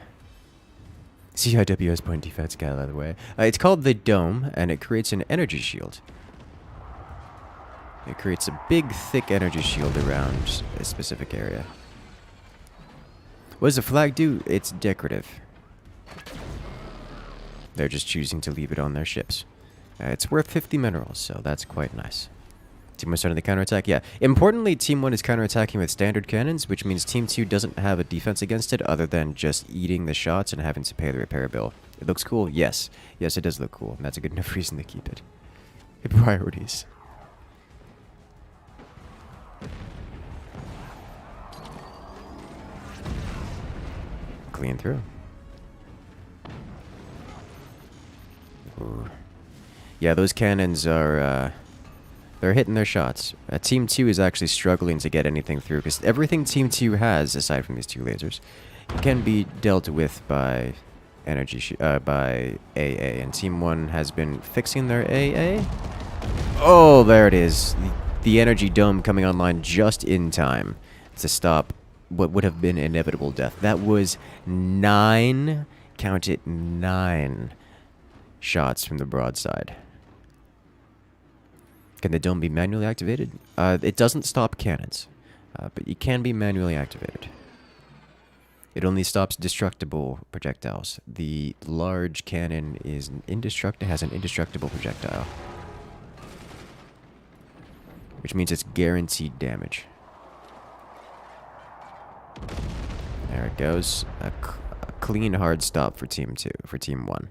CIWS point defense guy, by the way. It's called the Dome, and it creates an energy shield. It creates a big, thick energy shield around a specific area. What does the flag do? It's decorative. They're just choosing to leave it on their ships. It's worth 50 minerals, so that's quite nice. Team 1 starting the counterattack? Yeah. Importantly, Team 1 is counterattacking with standard cannons, which means Team 2 doesn't have a defense against it other than just eating the shots and having to pay the repair bill. It looks cool? Yes. Yes, it does look cool, and that's a good enough reason to keep it. Priorities. Clean through. Ooh. Yeah, those cannons are, they're hitting their shots. Team 2 is actually struggling to get anything through, because everything Team 2 has, aside from these 2 lasers, can be dealt with by by AA, and Team 1 has been fixing their AA. Oh, there it is. The energy dome coming online just in time to stop what would have been inevitable death. That was 9, count it, 9 shots from the broadside. Can the dome be manually activated? It doesn't stop cannons, but it can be manually activated. It only stops destructible projectiles. The large cannon is has an indestructible projectile, which means it's guaranteed damage. There it goes. A clean hard stop for Team 2, for Team 1.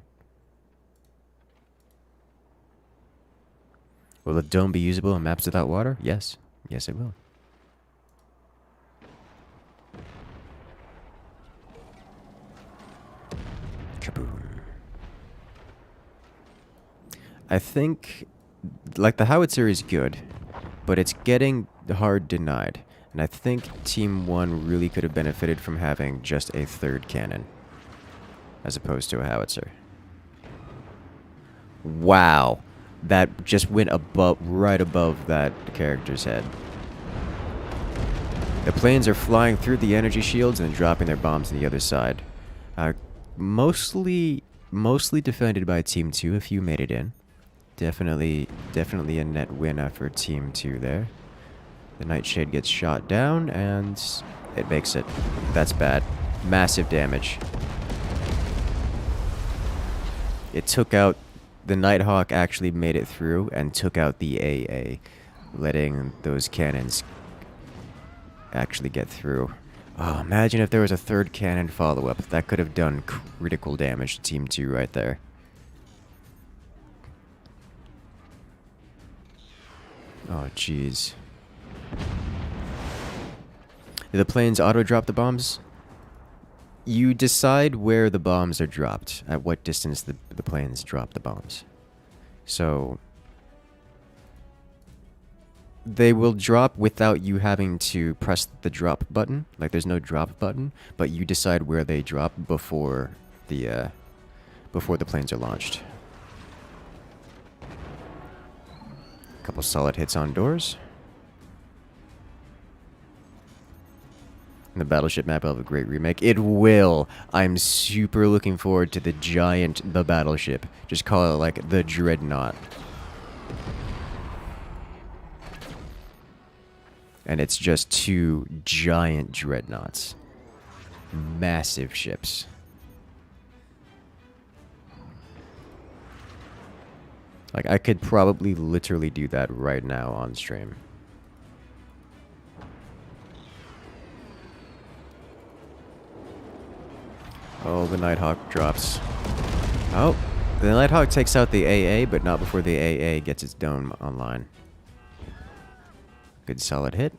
Will the dome be usable on maps without water? Yes. Yes, it will. Kaboom. I think, like, the howitzer is good, but it's getting hard denied. And I think Team 1 really could have benefited from having just a 3rd cannon, as opposed to a howitzer. Wow. That just went right above that character's head. The planes are flying through the energy shields and dropping their bombs on the other side. Mostly defended by Team 2 if you made it in. Definitely a net win for Team 2 there. The Nightshade gets shot down, and it makes it. That's bad. Massive damage. It took out... The Nighthawk actually made it through and took out the AA, letting those cannons actually get through. Oh, imagine if there was a 3rd cannon follow-up. That could have done critical damage to Team 2 right there. Oh, jeez. Do the planes auto-drop the bombs? You decide where the bombs are dropped, at what distance the planes drop the bombs. So, they will drop without you having to press the drop button. Like there's no drop button, but you decide where they drop before the planes are launched. Couple solid hits on doors. The Battleship map will have a great remake. It will. I'm super looking forward to the giant, the Battleship. Just call it like the Dreadnought. And it's just 2 giant Dreadnoughts. Massive ships. Like, I could probably literally do that right now on stream. Oh, the Nighthawk drops. Oh, the Nighthawk takes out the AA, but not before the AA gets its dome online. Good solid hit.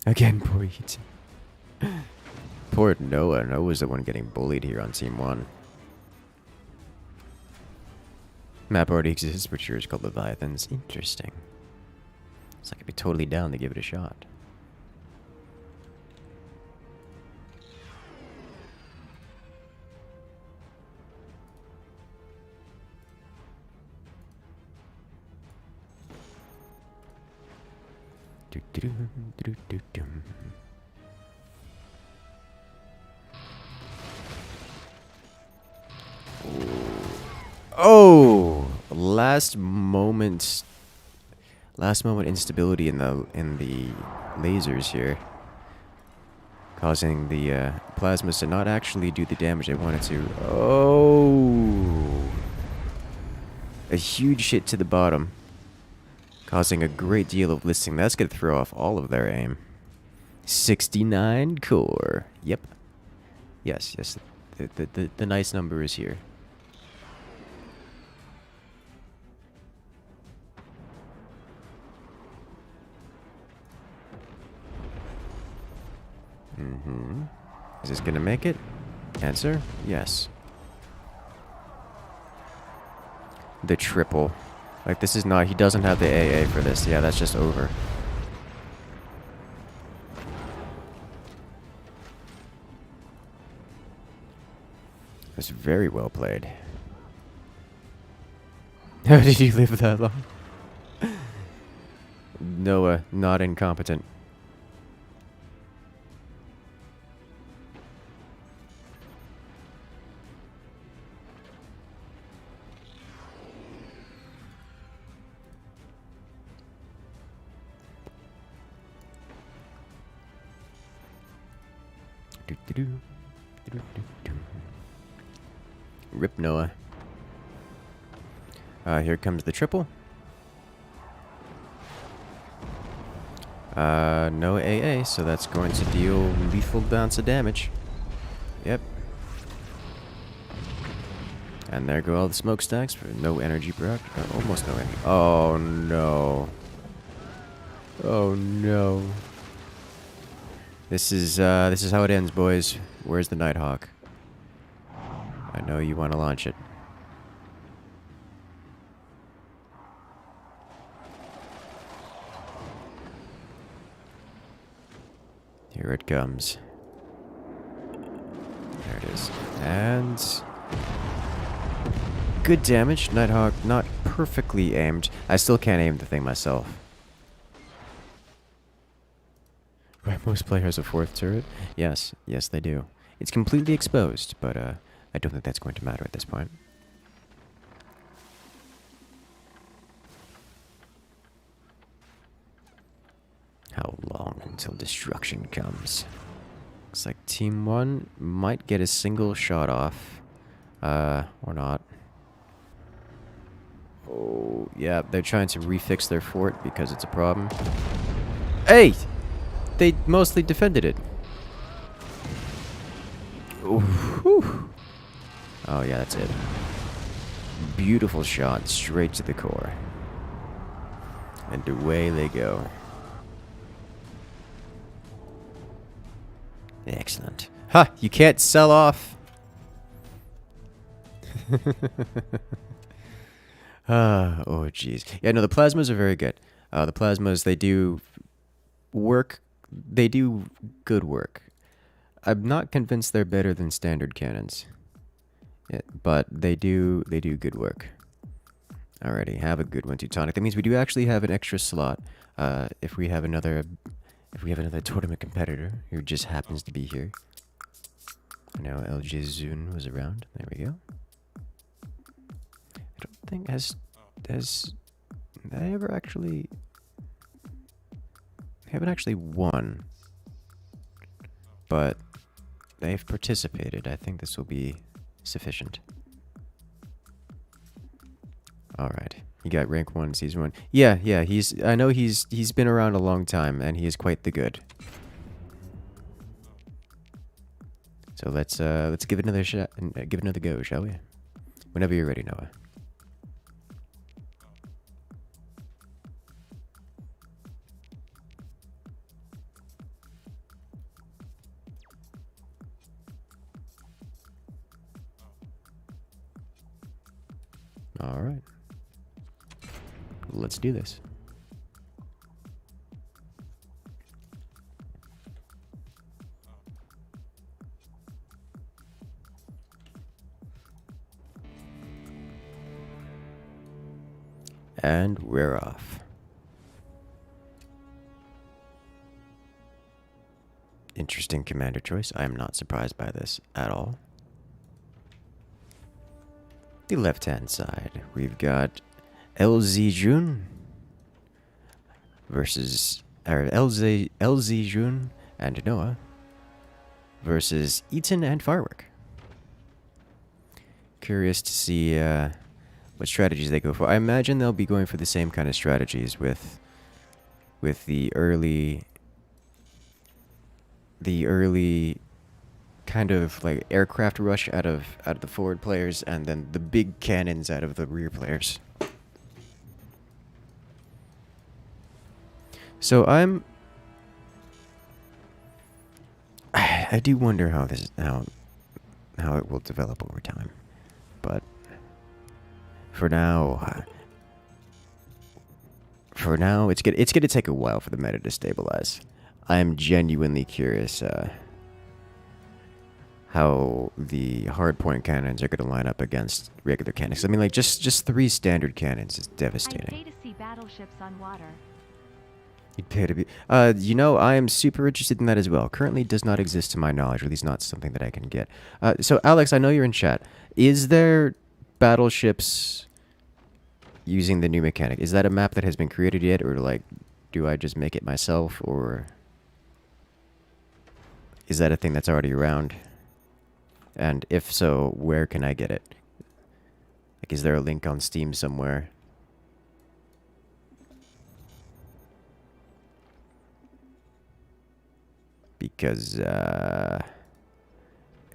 Again, poor Ethan. Poor Noah. Noah's the one getting bullied here on Team 1. Map already exists, but yours called Leviathans. Interesting. So I could be totally down to give it a shot. Oh, last moment instability in the lasers here, causing the plasmas to not actually do the damage they wanted to. Oh, a huge hit to the bottom, causing a great deal of listing. That's gonna throw off all of their aim. 69 core. Yep. Yes. The nice number is here. Is this gonna make it? Answer, yes. The triple. Like, this is not... He doesn't have the AA for this. Yeah, that's just over. That's very well played. How did you live that long? Noah, not incompetent. Rip Noah. Here comes the triple. No AA, so that's going to deal lethal bounce of damage. Yep. And there go all the smokestacks for no energy product. Almost no energy. Oh no. Oh no. This is how it ends, boys. Where's the Nighthawk? I know you want to launch it. Here it comes. There it is. And... good damage. Nighthawk not perfectly aimed. I still can't aim the thing myself. Right, most players have a 4th turret? Yes, yes they do. It's completely exposed, but I don't think that's going to matter at this point. How long until destruction comes? Looks like Team 1 might get a single shot off. Or not. Oh, yeah, they're trying to refix their fort because it's a problem. Hey! They mostly defended it. Ooh, oh, yeah, that's it. Beautiful shot, straight to the core. And away they go. Excellent. Ha! You can't sell off! Oh, jeez. Yeah, no, the plasmas are very good. The plasmas, they do work. They do good work. I'm not convinced they're better than standard cannons. Yeah, but they do good work. Alrighty, have a good one, Teutonic. That means we do actually have an extra slot. If we have another tournament competitor who just happens to be here. I know LJ Zun was around. There we go. I don't think has they ever actually they haven't actually won, but they've participated. I think this will be sufficient. All right, he got rank 1 season 1. Yeah, I know he's been around a long time, and he is quite the good. So let's give it another shot and give it another go, shall we? Whenever you're ready, Noah. All right. Let's do this. And we're off. Interesting commander choice. I am not surprised by this at all. The left-hand side, we've got LZ Jun versus LZ Jun and Noah versus Eaton and Firework. Curious to see what strategies they go for. I imagine they'll be going for the same kind of strategies with the early kind of like aircraft rush out of the forward players, and then the big cannons out of the rear players. So I do wonder how it will develop over time, but for now it's gonna take a while for the meta to stabilize. I am genuinely curious how the hardpoint cannons are going to line up against regular cannons. I mean, like, just 3 standard cannons is devastating. I'd pay to see battleships on water. You'd pay to be... you know, I am super interested in that as well. Currently does not exist to my knowledge, or at least not something that I can get. So, Alex, I know you're in chat. Is there battleships using the new mechanic? Is that a map that has been created yet, or, like, do I just make it myself, or... is that a thing that's already around? And if so, where can I get it? Like, is there a link on Steam somewhere? Because,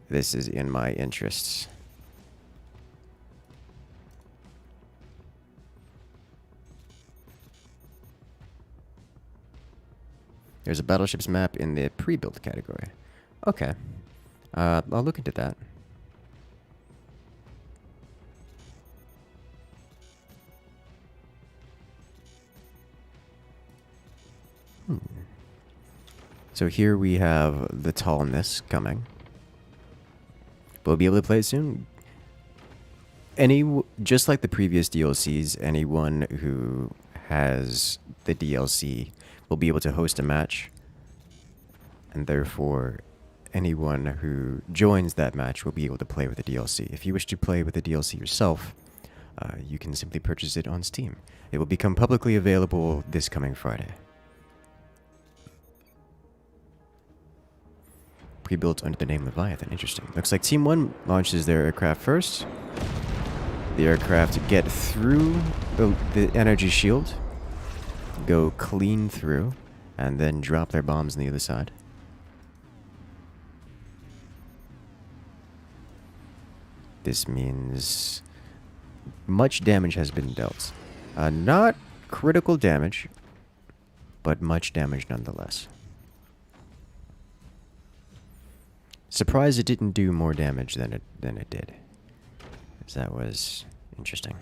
this is in my interests. There's a battleships map in the pre-built category. Okay. I'll look into that. So here we have the tallness coming. We'll be able to play it soon. Just like the previous DLCs, anyone who has the DLC will be able to host a match, and therefore anyone who joins that match will be able to play with the DLC. If you wish to play with the DLC yourself, you can simply purchase it on Steam. It will become publicly available this coming Friday. Pre-built under the name Leviathan. Interesting. Looks like Team 1 launches their aircraft first. The aircraft get through the energy shield, go clean through, and then drop their bombs on the other side. This means much damage has been dealt. Not critical damage, but much damage nonetheless. Surprised it didn't do more damage than it did. Because that was interesting.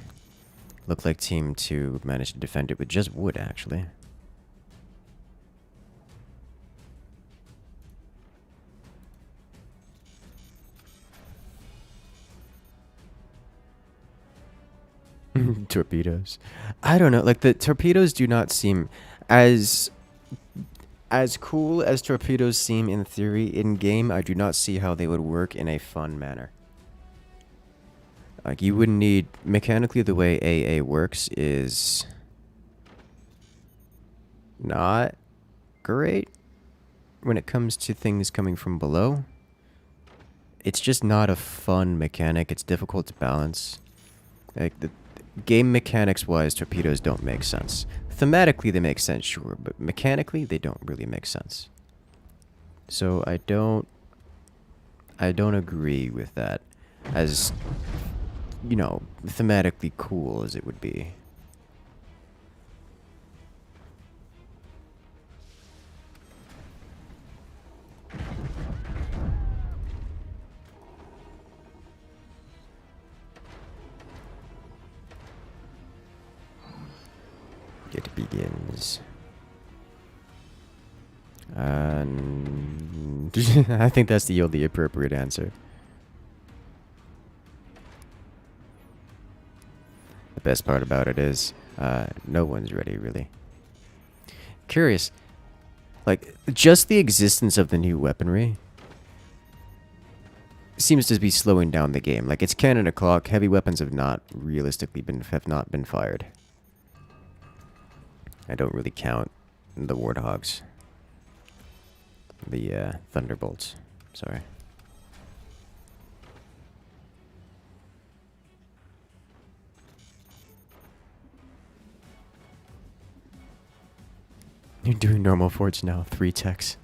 Looked like Team 2 managed to defend it with just wood, actually. Torpedoes. I don't know. Like, the torpedoes do not seem as cool as torpedoes seem in theory. In game, I do not see how they would work in a fun manner. Like, you wouldn't need... Mechanically, the way AA works is... not great when it comes to things coming from below. It's just not a fun mechanic. It's difficult to balance. Like, the game mechanics-wise, torpedoes don't make sense. Thematically, they make sense, sure, but mechanically, they don't really make sense. So I don't agree with that as, you know, thematically cool as it would be. It begins. And I think that's the only appropriate answer. The best part about it is, no one's ready, really. Curious. Like, just the existence of the new weaponry seems to be slowing down the game. Like, it's cannon o'clock. Heavy weapons have not realistically been fired. I don't really count the Warthogs. The Thunderbolts. Sorry. You're doing normal forts now. 3 techs.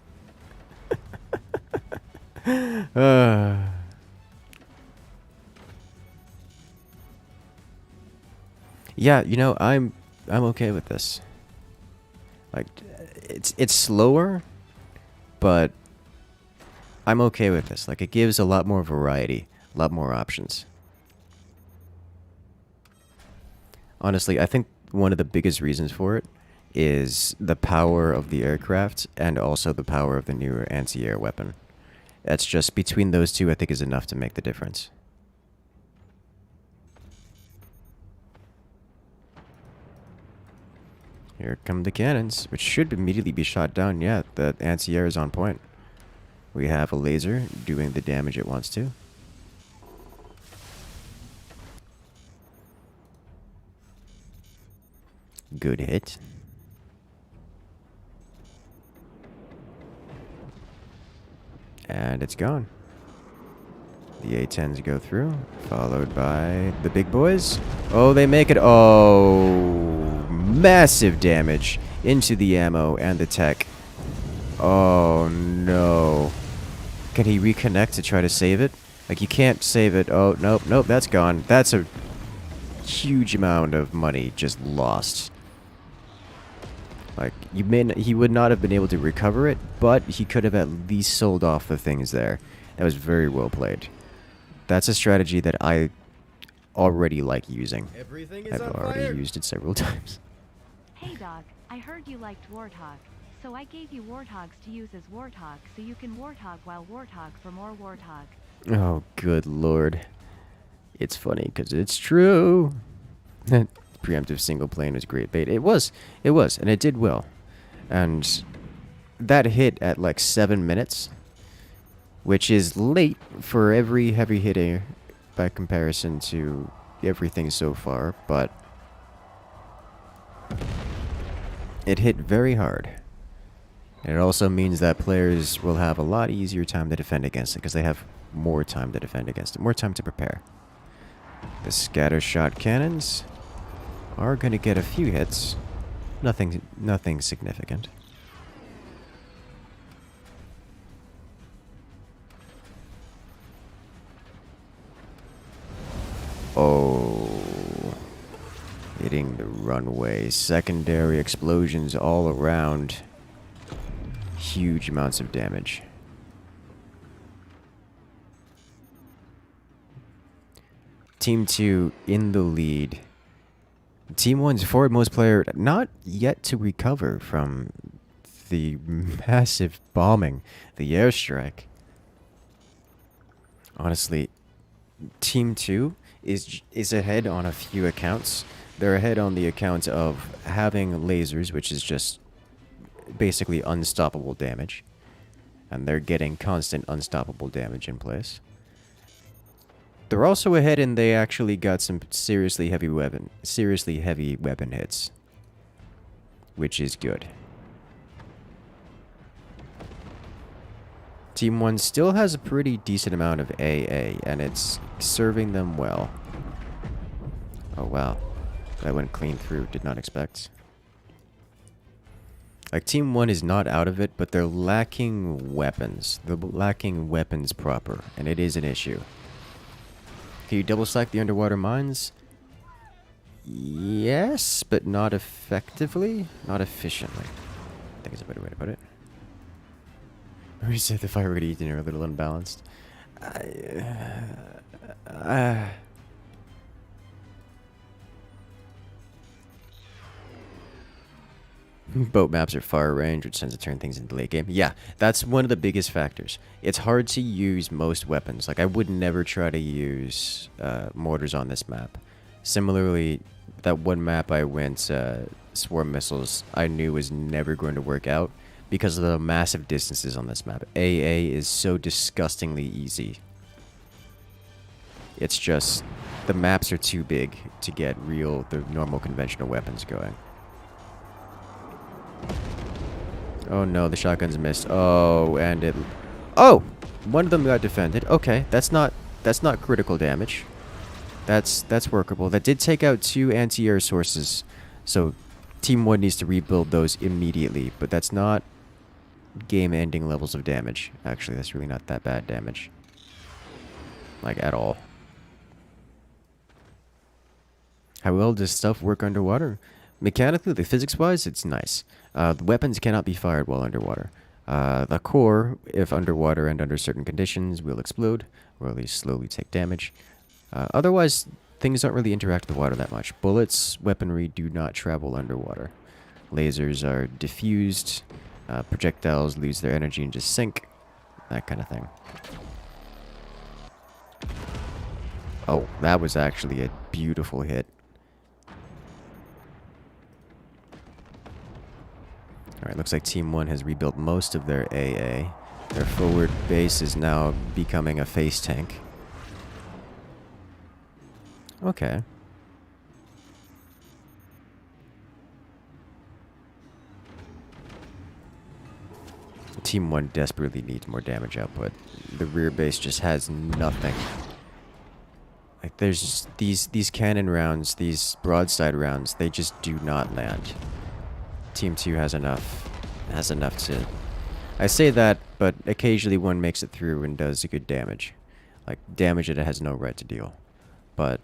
Yeah, you know, I'm okay with this. Like, it's slower, but I'm okay with this. Like, it gives a lot more variety, a lot more options. Honestly, I think one of the biggest reasons for it is the power of the aircraft and also the power of the newer anti-air weapon. That's just, between those two, I think is enough to make the difference. Here come the cannons, which should immediately be shot down. Yeah, the anti-air is on point. We have a laser doing the damage it wants to. Good hit. And it's gone. The A-10s go through, followed by the big boys. Oh, they make it. Oh, massive damage into the ammo and the tech. Oh, no. Can he reconnect to try to save it? Like, you can't save it. Oh, nope, nope, that's gone. That's a huge amount of money just lost. Like, he would not have been able to recover it, but he could have at least sold off the things there. That was very well played. That's a strategy that I already like using. I've already used it several times. Hey dog, I heard you liked Warthog, so I gave you Warthogs to use as Warthog so you can Warthog while Warthog for more Warthog. Oh, good lord. It's funny because it's true. That preemptive single plane was great bait. It was, and it did well. And that hit at like 7 minutes, which is late for every heavy hitter by comparison to everything so far, but it hit very hard. And it also means that players will have a lot easier time to defend against it because they have more time to defend against it, more time to prepare. The scatter shot cannons are going to get a few hits. Nothing significant. Oh, hitting the runway. Secondary explosions all around. Huge amounts of damage. Team 2 in the lead Team 1's forwardmost player not yet to recover from the massive bombing, the airstrike. Honestly, Team 2 is ahead on a few accounts. They're ahead on the account of having lasers, which is just basically unstoppable damage. And they're getting constant unstoppable damage in place. They're also ahead and they actually got some seriously heavy weapon hits. Which is good. Team 1 still has a pretty decent amount of AA, and it's serving them well. Oh wow. That went clean through, did not expect. Like, Team 1 is not out of it, but they're lacking weapons. They're lacking weapons proper, and it is an issue. Can you double stack the underwater mines? Yes, but not effectively. Not efficiently. I think is a better way to put it. We said the fire rate are a little unbalanced. Boat maps are far range, which tends to turn things into late game. Yeah, that's one of the biggest factors. It's hard to use most weapons. Like, I would never try to use mortars on this map. Similarly, that one map I went swarm missiles, I knew was never going to work out because of the massive distances on this map. AA is so disgustingly easy. It's just the maps are too big to get the normal conventional weapons going. Oh no, the shotguns missed. Oh, and it... Oh! One of them got defended. Okay, that's not critical damage. That's workable. That did take out 2 anti-air sources. So, Team 1 needs to rebuild those immediately. But that's not game-ending levels of damage. Actually, that's really not that bad damage. Like, at all. How well does stuff work underwater? Mechanically, the physics-wise, it's nice. The weapons cannot be fired while underwater. The core, if underwater and under certain conditions, will explode, or at least slowly take damage. Otherwise, things don't really interact with the water that much. Bullets, weaponry do not travel underwater. Lasers are diffused. Projectiles lose their energy and just sink. That kind of thing. Oh, that was actually a beautiful hit. Alright, looks like Team 1 has rebuilt most of their AA. Their forward base is now becoming a face tank. Okay. Team 1 desperately needs more damage output. The rear base just has nothing. Like, there's just these cannon rounds, these broadside rounds, they just do not land. Team 2 has enough to... I say that, but occasionally one makes it through and does good damage. Like, damage that it has no right to deal. But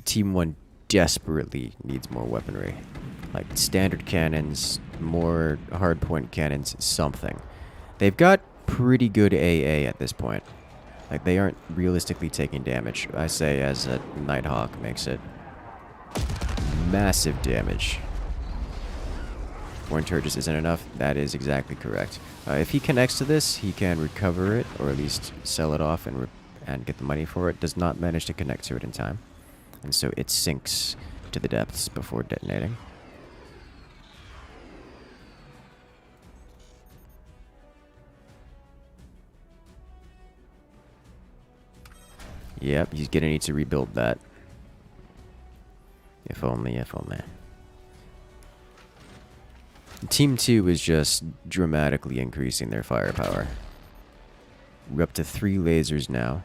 Team 1 desperately needs more weaponry. Like, standard cannons, more hardpoint cannons, something. They've got pretty good AA at this point. Like, they aren't realistically taking damage. I say as a Nighthawk makes it massive damage. Warren Turgis isn't enough. That is exactly correct. If he connects to this, he can recover it, or at least sell it off and get the money for it. Does not manage to connect to it in time. And so it sinks to the depths before detonating. Yep, he's gonna need to rebuild that. If only, if only. Team 2 is just dramatically increasing their firepower. We're up to 3 lasers now.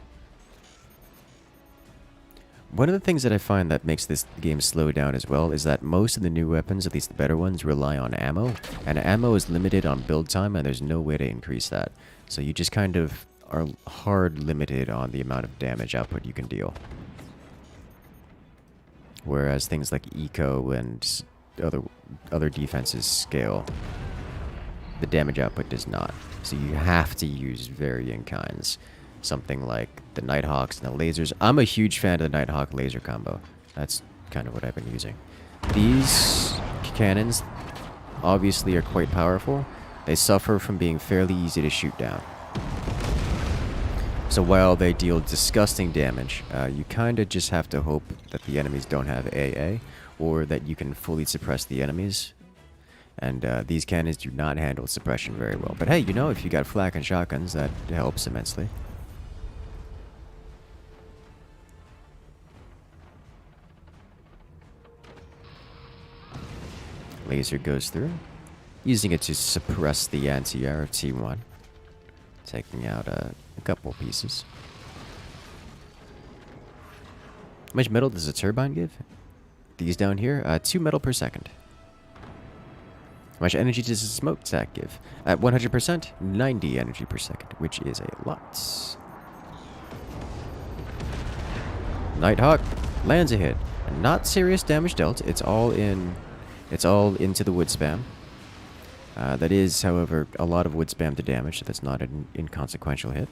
One of the things that I find that makes this game slow down as well is that most of the new weapons, at least the better ones, rely on ammo. And ammo is limited on build time, and there's no way to increase that. So you just kind of are hard limited on the amount of damage output you can deal. Whereas things like eco and other defenses scale, the damage output does not. So you have to use varying kinds. Something like the Nighthawks and the lasers. I'm a huge fan of the Nighthawk laser combo. That's kind of what I've been using. These cannons obviously are quite powerful. They suffer from being fairly easy to shoot down. So while they deal disgusting damage, you kind of just have to hope that the enemies don't have AA, or that you can fully suppress the enemies. And these cannons do not handle suppression very well. But hey, you know, if you got flak and shotguns, that helps immensely. Laser goes through, using it to suppress the anti-air of T1, taking out a couple pieces. How much metal does a turbine give? These down here, 2 metal per second. How much energy does a smokestack give? At 100%, 90 energy per second, which is a lot. Nighthawk lands a hit. Not serious damage dealt. It's all into the wood spam. That is, however, a lot of wood spam to damage, so that's not an inconsequential hit.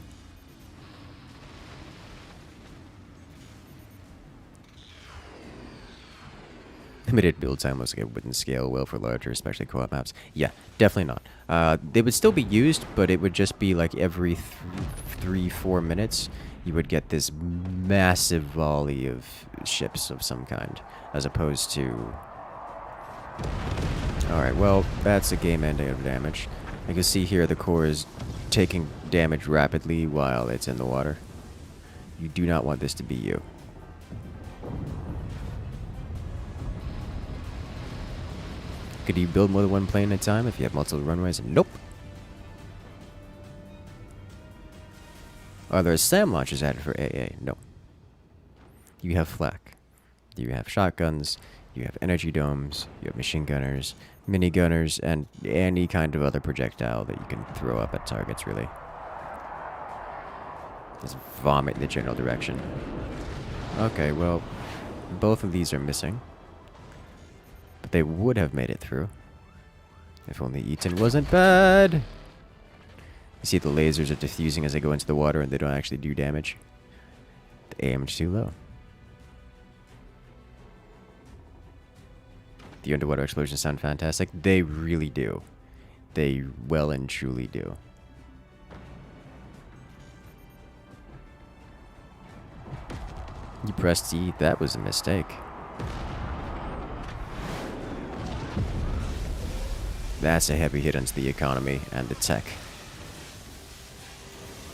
Limited build time looks like it wouldn't scale well for larger, especially co-op maps. Yeah, definitely not. They would still be used, but it would just be like every 3-4 minutes, you would get this massive volley of ships of some kind, as opposed to... Alright, well, that's a game ending of damage. You can see here the core is taking damage rapidly while it's in the water. You do not want this to be you. Could you build more than one plane at a time if you have multiple runways? Nope. Are there SAM launchers added for AA? No. You have flak. You have shotguns. You have energy domes. You have machine gunners, mini gunners, and any kind of other projectile that you can throw up at targets, really. Just vomit in the general direction. Okay, well, both of these are missing. But they would have made it through. If only Eaton wasn't bad. You see the lasers are diffusing as they go into the water and they don't actually do damage. The aim's too low. The underwater explosions sound fantastic. They really do. They well and truly do. You pressed E. That was a mistake. That's a heavy hit onto the economy and the tech.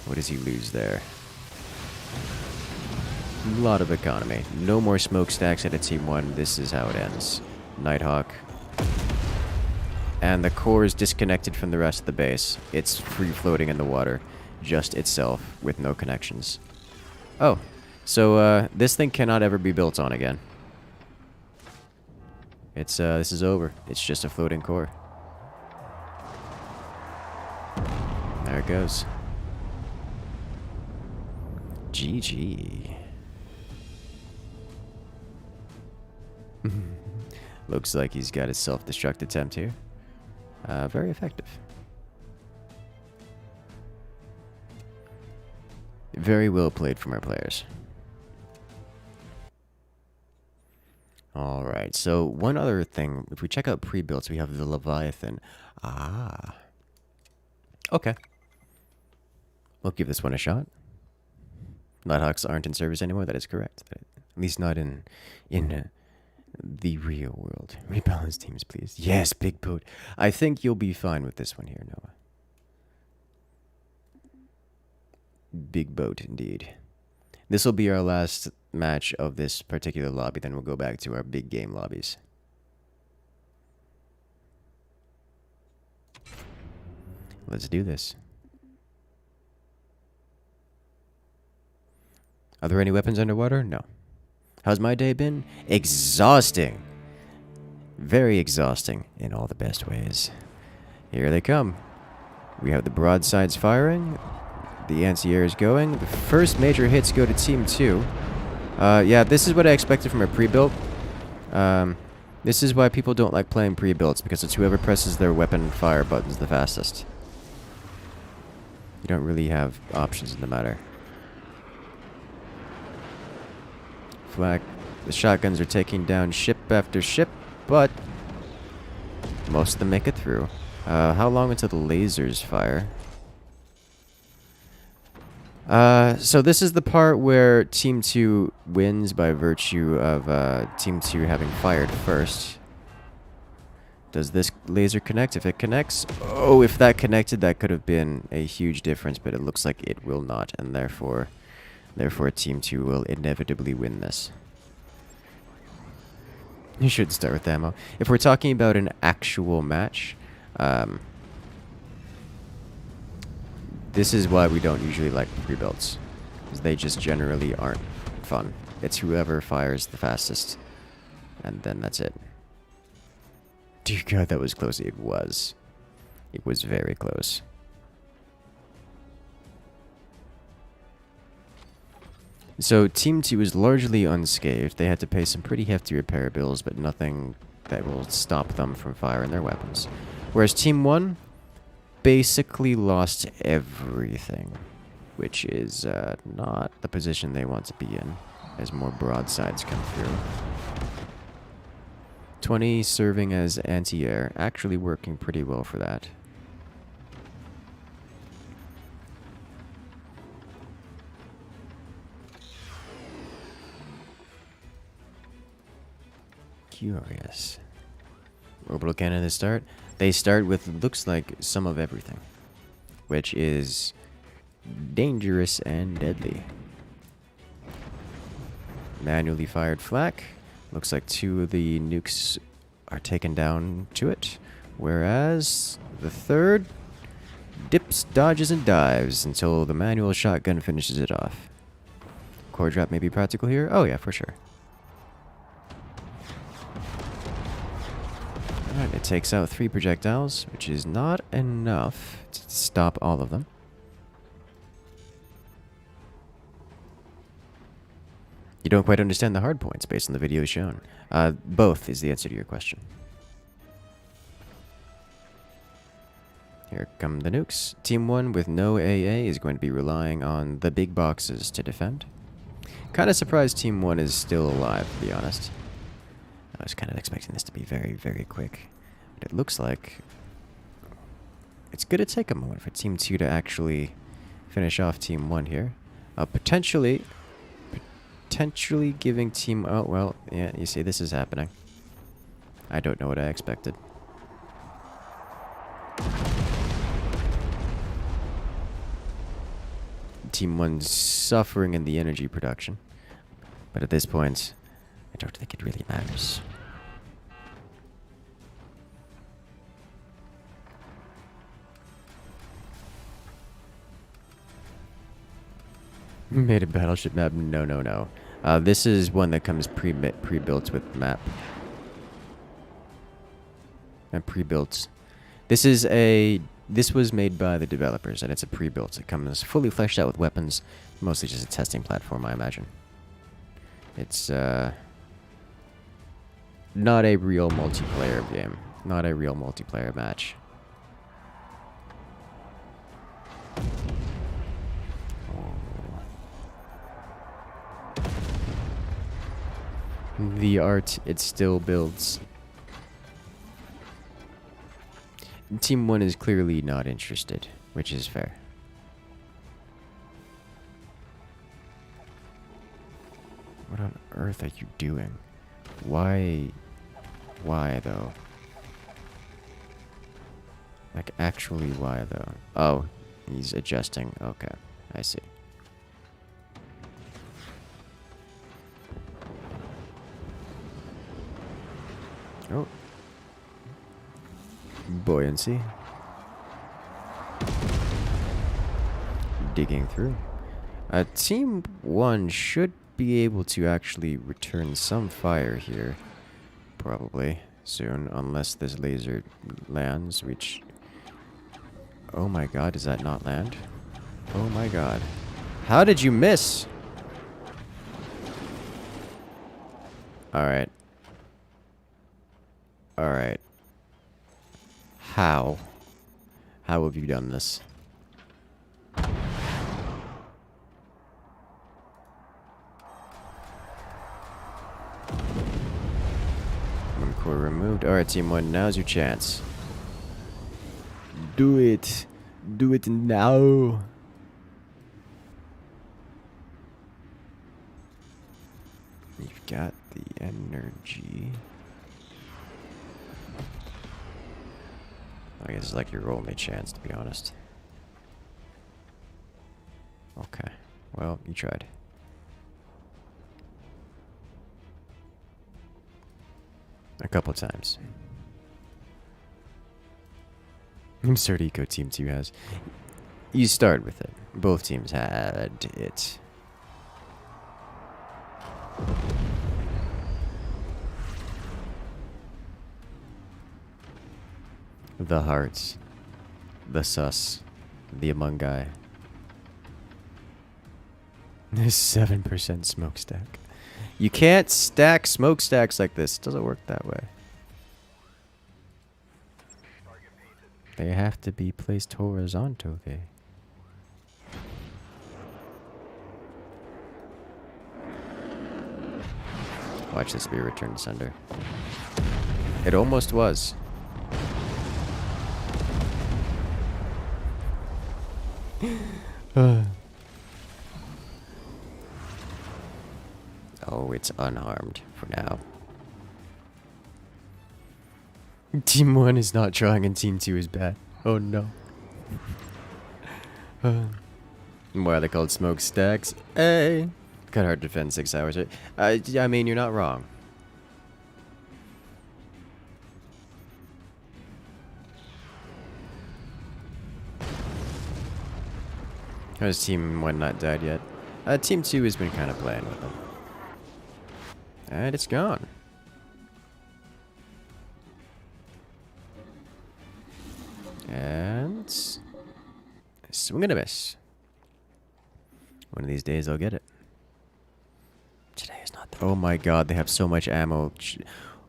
What does he lose there? A lot of economy. No more smokestacks at a Team 1. This is how it ends. Nighthawk. And the core is disconnected from the rest of the base. It's free floating in the water. Just itself, with no connections. Oh. So, this thing cannot ever be built on again. It's, this is over. It's just a floating core. There it goes. GG. Looks like he's got a self-destruct attempt here. Very effective. Very well played from our players. Alright, so one other thing. If we check out pre-builts, we have the Leviathan. Ah. Okay. We'll give this one a shot. Nighthawks aren't in service anymore, that is correct. At least not in the real world. Rebalance teams, please. Yes, big boat. I think you'll be fine with this one here, Noah. Big boat, indeed. This will be our last match of this particular lobby, then we'll go back to our big game lobbies. Let's do this. Are there any weapons underwater? No. How's my day been? Exhausting. Very exhausting in all the best ways. Here they come. We have the broadsides firing. The anti-air is going. The first major hits go to Team 2. Yeah, this is what I expected from a pre-built. This is why people don't like playing pre-builds, because it's whoever presses their weapon fire buttons the fastest. You don't really have options in the matter. Flak The shotguns are taking down ship after ship, but most of them make it through. How long until the lasers fire? So this is the part where Team 2 wins by virtue of Team 2 having fired first. Does this laser connect? If it connects... Oh, if that connected, that could have been a huge difference, but it looks like it will not, and therefore Team 2 will inevitably win this. You should start with ammo. If we're talking about an actual match, this is why we don't usually like pre-builds, because they just generally aren't fun. It's whoever fires the fastest, and then that's it. Dear God, that was close. It was. It was very close. So Team 2 is largely unscathed. They had to pay some pretty hefty repair bills, but nothing that will stop them from firing their weapons. Whereas Team 1 basically lost everything, which is not the position they want to be in, as more broadsides come through. 20 serving as anti-air, actually working pretty well for that. Curious. Orbital cannon to start. They start with, looks like, some of everything, which is dangerous and deadly. Manually fired flak. Looks like 2 of the nukes are taken down to it, whereas the third dips, dodges, and dives until the manual shotgun finishes it off. Core drop may be practical here? Oh yeah, for sure. Alright, it takes out 3 projectiles, which is not enough to stop all of them. You don't quite understand the hard points based on the videos shown. Both is the answer to your question. Here come the nukes. Team 1 with no AA is going to be relying on the big boxes to defend. Kind of surprised Team 1 is still alive, to be honest. I was kind of expecting this to be very, very quick. But it looks like it's going to take a moment for Team 2 to actually finish off Team 1 here. Potentially giving Team... Oh, well, yeah, you see, this is happening. I don't know what I expected. Team 1's suffering in the energy production. But at this point, I don't think it really matters. Made a battleship map? No, no, no. This is one that comes pre-built with map. And pre-built. This was made by the developers, and it's a pre-built. It comes fully fleshed out with weapons. Mostly just a testing platform, I imagine. It's, not a real multiplayer game. Not a real multiplayer match. The art, it still builds. Team 1 is clearly not interested, which is fair. What on earth are you doing? Why though? Like, actually, why though? Oh, he's adjusting. Okay, I see. Oh. Buoyancy. Digging through. Team 1 should be able to actually return some fire here. Probably soon, unless this laser lands, which... Oh my god, does that not land? Oh my god. How did you miss? Alright. Alright. How? How have you done this? Alright, Team 1, now's your chance. Do it. Do it now. You've got the energy. I guess it's like your only chance, to be honest. Okay. Well, you tried. A couple times. I'm sorry, Eco Team 2 has. You started with it. Both teams had it. The hearts. The sus. The among guy. There's 7% smokestack. You can't stack smokestacks like this. It doesn't work that way. They have to be placed horizontally. Watch this be returned to sender. It almost was. Oh, it's unharmed for now. Team 1 is not trying and Team 2 is bad. Oh no. Why are they called smokestacks? Hey! Kind of hard to defend 6 hours, right? I mean, you're not wrong. How's Team 1 not died yet? Team 2 has been kind of playing with them. And it's gone. And swing and a miss. One of these days I'll get it. Today is not the— oh my god, they have so much ammo.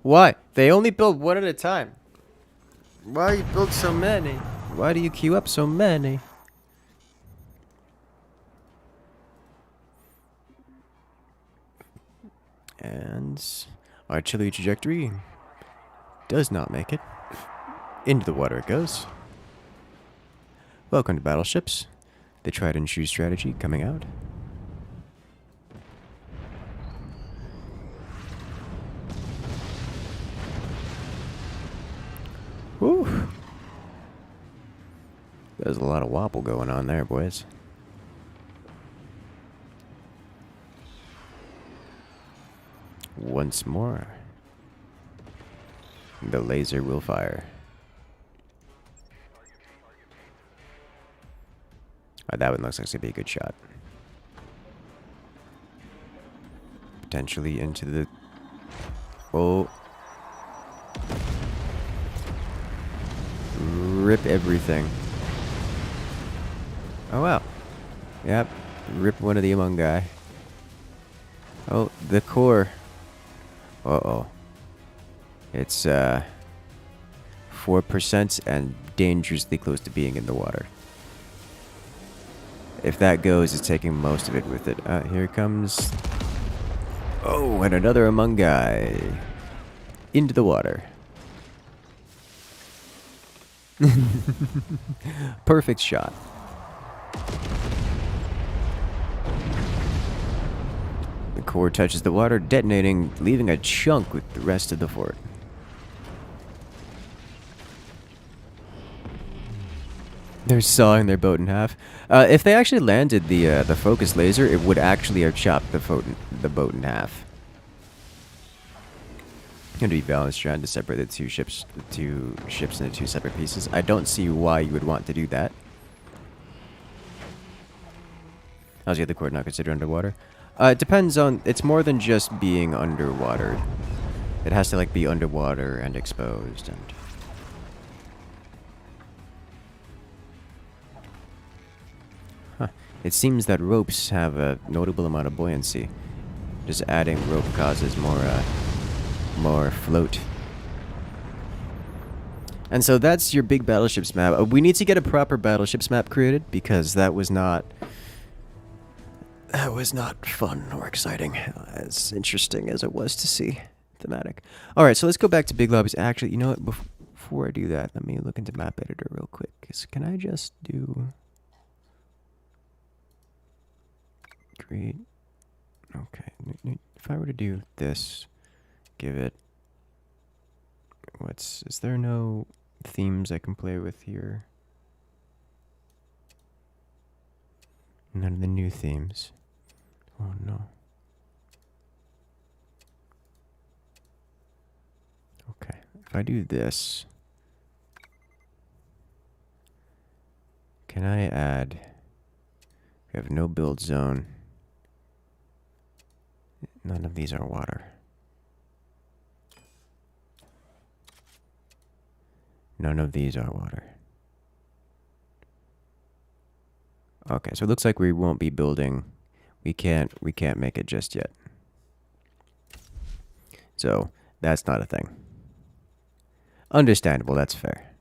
Why? They only build one at a time. Why you build so many? Why do you queue up so many? And artillery trajectory does not make it. Into the water it goes. Welcome to battleships. The tried and true strategy coming out. Whew. There's a lot of wobble going on there, boys. Once more. The laser will fire. Oh, that one looks like it's gonna be a good shot. Potentially into the— oh. Rip everything. Oh wow. Yep. Rip one of the among guy. Oh, the core. Uh-oh. It's 4% and dangerously close to being in the water. If that goes, it's taking most of it with it. Here comes— oh, and another among guy. Into the water. Perfect shot. The core touches the water, detonating, leaving a chunk with the rest of the fort. They're sawing their boat in half. If they actually landed the focus laser, it would actually have chopped the boat in half. Going to be balanced, trying to separate the two ships into two separate pieces. I don't see why you would want to do that. How's the other core not considered underwater? It depends on— it's more than just being underwater. It has to like be underwater and exposed and— huh. It seems that ropes have a notable amount of buoyancy. Just adding rope causes more float. And so that's your big battleships map. We need to get a proper battleships map created because that was not fun or exciting, as interesting as it was to see. thematic. All right, so let's go back to big lobbies. Actually, you know what? Before I do that, let me look into map editor real quick. Can I just do create? Okay, if I were to do this, give it. Is there no themes I can play with here? None of the new themes. Oh no. Okay, if I do this, can I add? We have no build zone. None of these are water. None of these are water. Okay, so it looks like we won't be building. We can't make it just yet. So that's not a thing. Understandable, that's fair.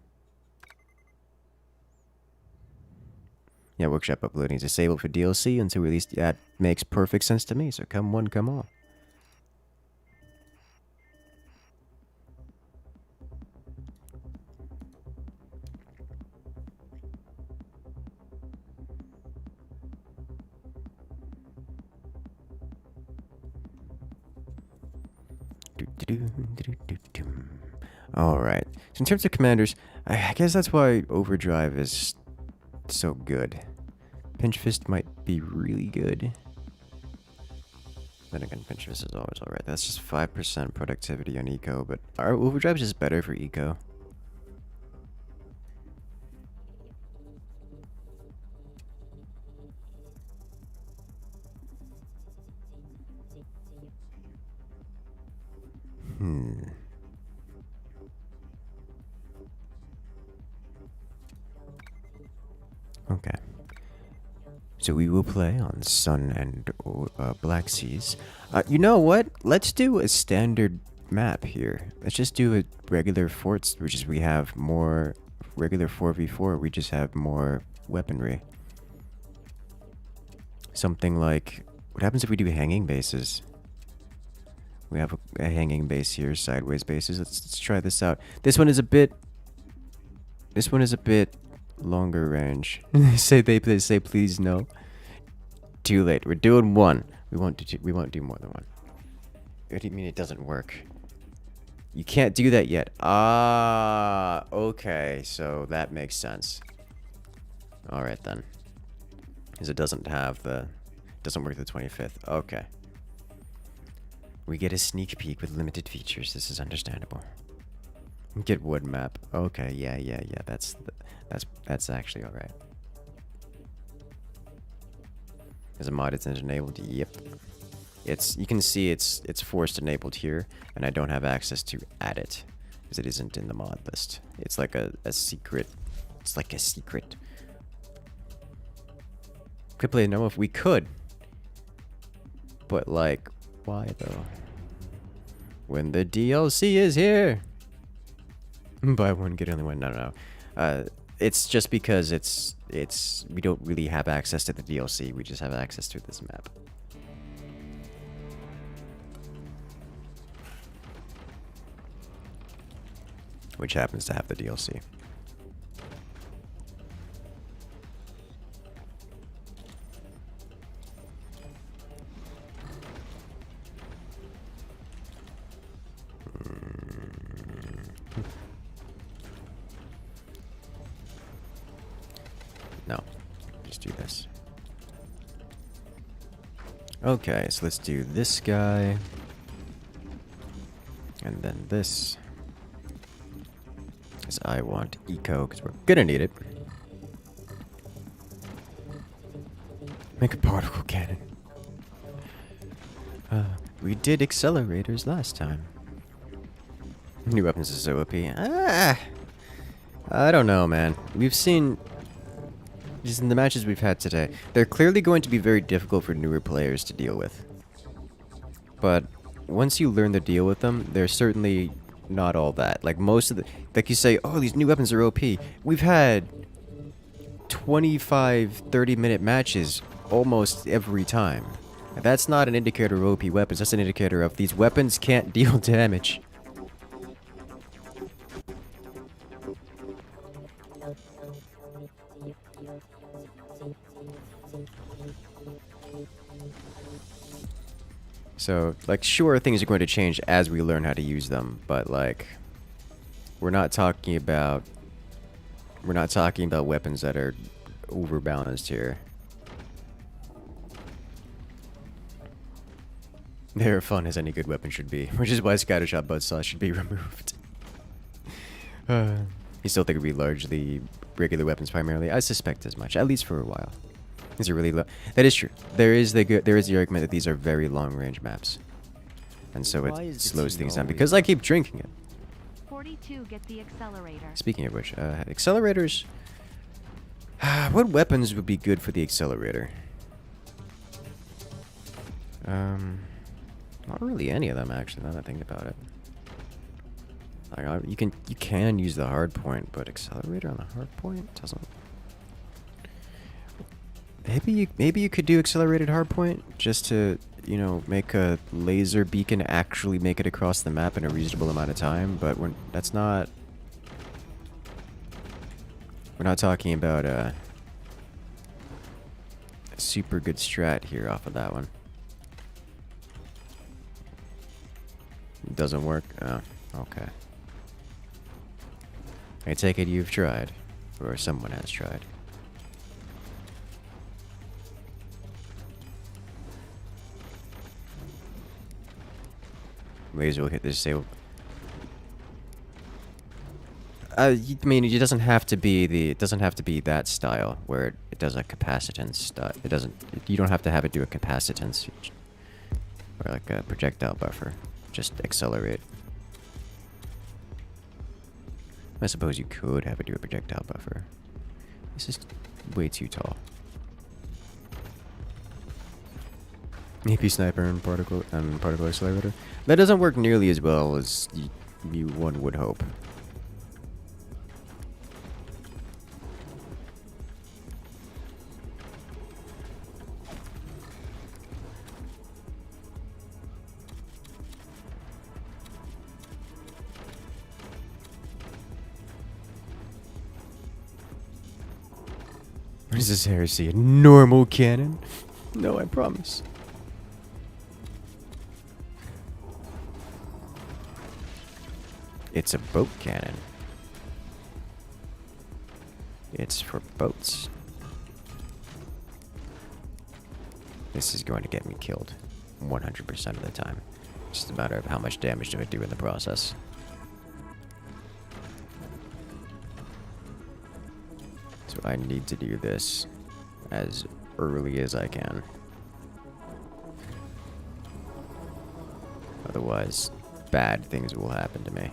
Yeah, workshop uploading is disabled for DLC until release. That makes perfect sense to me, so come one, come all. Alright, so in terms of commanders, I guess that's why Overdrive is so good. Pinch Fist might be really good. Then again, Pinch Fist is always alright. That's just 5% productivity on eco, but our Overdrive is just better for eco. Okay. So we will play on Sun and Black Seas. You know what? Let's do a standard map here. Let's just do a regular forts, which is we have more regular 4v4. We just have more weaponry. Something like, what happens if we do hanging bases? We have a hanging base here, sideways bases. Let's try this out. This one is a bit longer range. They say please no. Too late. We're doing one. We won't do more than one. What do you mean it doesn't work? You can't do that yet. Ah, okay. So that makes sense. All right then. Because it doesn't work the 25th. Okay. We get a sneak peek with limited features. This is understandable. Get wood map. Okay, yeah. That's actually all right. As a mod, it's enabled. Yep. You can see it's forced enabled here, and I don't have access to add it because it isn't in the mod list. It's like a secret. It's like a secret. Could play normal if we could, but like, why though? When the DLC is here. Buy one, get only one. No. It's just because we don't really have access to the DLC. We just have access to this map. Which happens to have the DLC. No, just do this. Okay, so let's do this guy. And then this. Because I want eco, because we're gonna need it. Make a particle cannon. We did accelerators last time. New weapons is so OP. I don't know, man. We've seen, just in the matches we've had today, they're clearly going to be very difficult for newer players to deal with. But once you learn to deal with them, they're certainly not all that. Like most of the, like you say, oh, these new weapons are OP. We've had 25, 30-minute matches almost every time. That's not an indicator of OP weapons. That's an indicator of these weapons can't deal damage. So, like, sure, things are going to change as we learn how to use them, but, like, we're not talking about weapons that are overbalanced here. They're fun as any good weapon should be, which is why Scattershot Buzzsaw should be removed. You still think it would be largely regular weapons primarily? I suspect as much, at least for a while. These are really low. That is true. There is the argument that these are very long-range maps, and so it slows things down because I keep drinking it. 42, get the accelerator. Speaking of which, accelerators. What weapons would be good for the accelerator? Not really any of them actually. Now that I think about it, like, you can use the hard point, but accelerator on the hard point doesn't. Maybe you could do accelerated hardpoint just to, you know, make a laser beacon actually make it across the map in a reasonable amount of time, but we're not talking about a super good strat here off of that one. It doesn't work? Oh, okay. I take it you've tried, or someone has tried. Laser will hit the disable. I mean, it doesn't have to be that style where it does a capacitance style. It doesn't. You don't have to have it do a capacitance or like a projectile buffer. Just accelerate. I suppose you could have it do a projectile buffer. This is way too tall. AP sniper and particle accelerator. That doesn't work nearly as well as one would hope. What is this heresy? A normal cannon? No, I promise. It's a boat cannon. It's for boats. This is going to get me killed 100% of the time. Just a matter of how much damage do I do in the process. So I need to do this as early as I can. Otherwise, bad things will happen to me.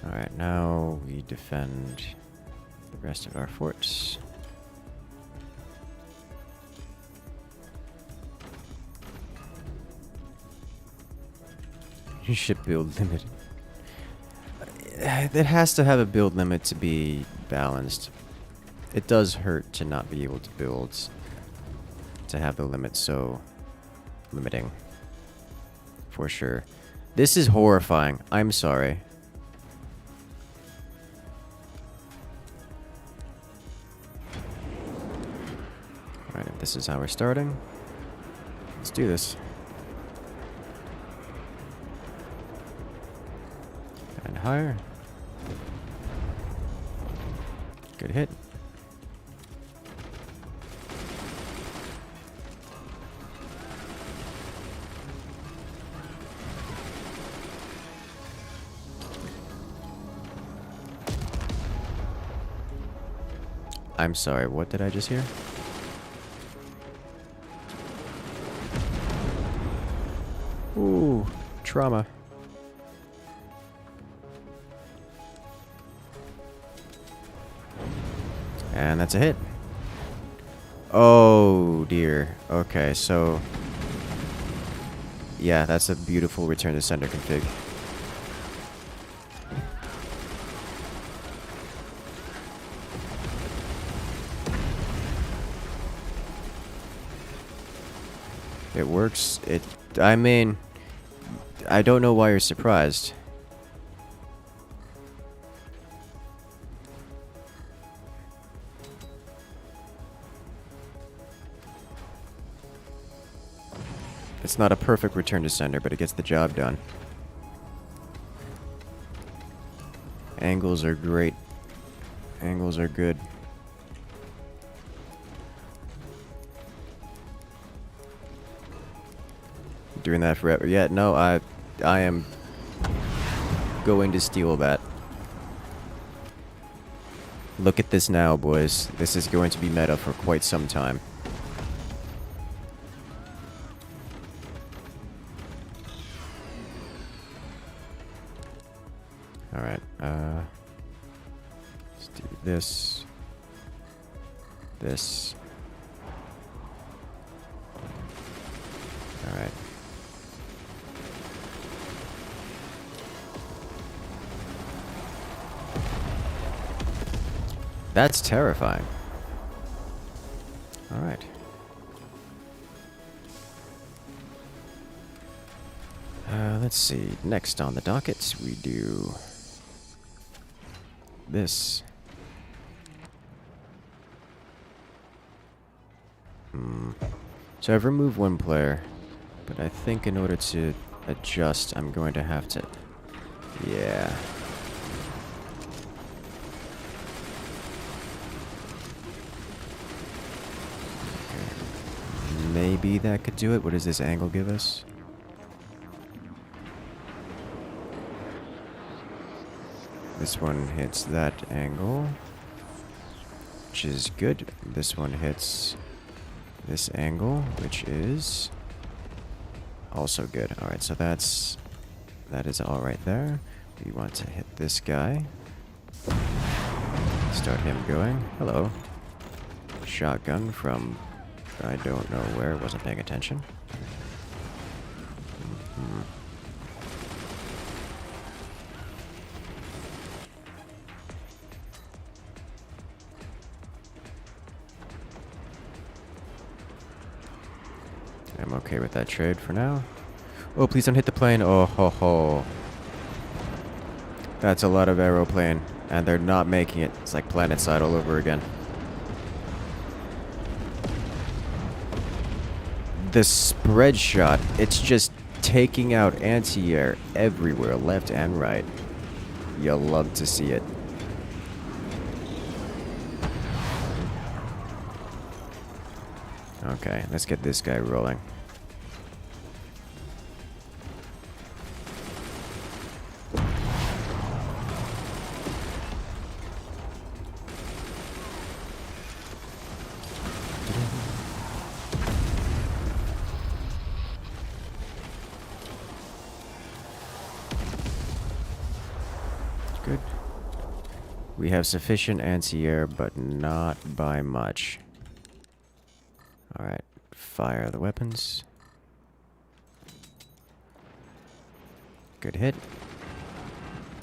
Alright, now we defend the rest of our forts. Ship build limit. It has to have a build limit to be balanced. It does hurt to not be able to build, to have the limit so limiting. For sure. This is horrifying. I'm sorry. Alright, if this is how we're starting, let's do this. And higher. Good hit. I'm sorry, what did I just hear? Ooh, trauma. And that's a hit. Oh dear. Okay, so yeah, that's a beautiful return to sender config. It works. I mean, I don't know why you're surprised. It's not a perfect return to sender, but it gets the job done. Angles are great. Angles are good. Doing that forever. Yeah, no, I am going to steal that. Look at this now, boys. This is going to be meta for quite some time. Alright, let's do this. This. Alright. That's terrifying. Alright. Let's see. Next on the docket, we do this. So I've removed one player, but I think in order to adjust, I'm going to have to... Yeah. Maybe that could do it. What does this angle give us? This one hits that angle, which is good. This one hits this angle, which is also good. Alright, so that is all right there. We want to hit this guy. Start him going. Hello. Shotgun from I don't know where. Wasn't paying attention. I'm okay with that trade for now. Oh, please don't hit the plane. Oh, ho, ho. That's a lot of aeroplane, and they're not making it. It's like PlanetSide all over again. The spread shot, it's just taking out anti-air everywhere, left and right. You'll love to see it. Okay, let's get this guy rolling. Good. We have sufficient anti-air, but not by much. Alright, fire the weapons. Good hit.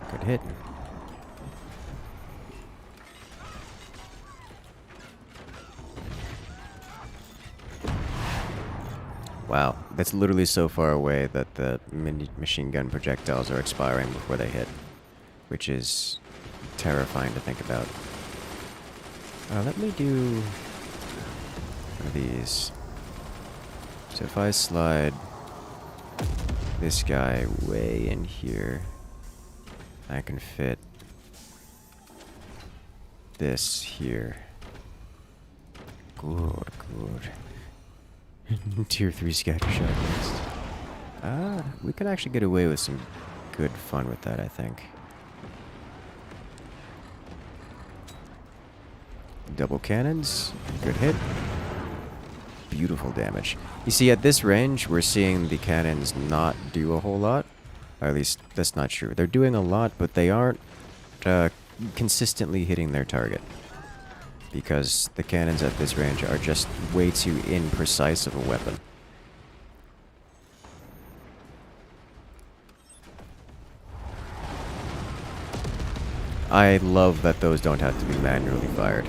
Good hit. Wow, that's literally so far away that the machine gun projectiles are expiring before they hit, which is terrifying to think about. Let me do one of these. So if I slide this guy way in here, I can fit this here. Good, good. Tier 3 scatter shot. We can actually get away with some good fun with that, I think. Double cannons. Good hit. Beautiful damage. You see, at this range, we're seeing the cannons not do a whole lot. Or at least, that's not true. They're doing a lot, but they aren't consistently hitting their target. Because the cannons at this range are just way too imprecise of a weapon. I love that those don't have to be manually fired.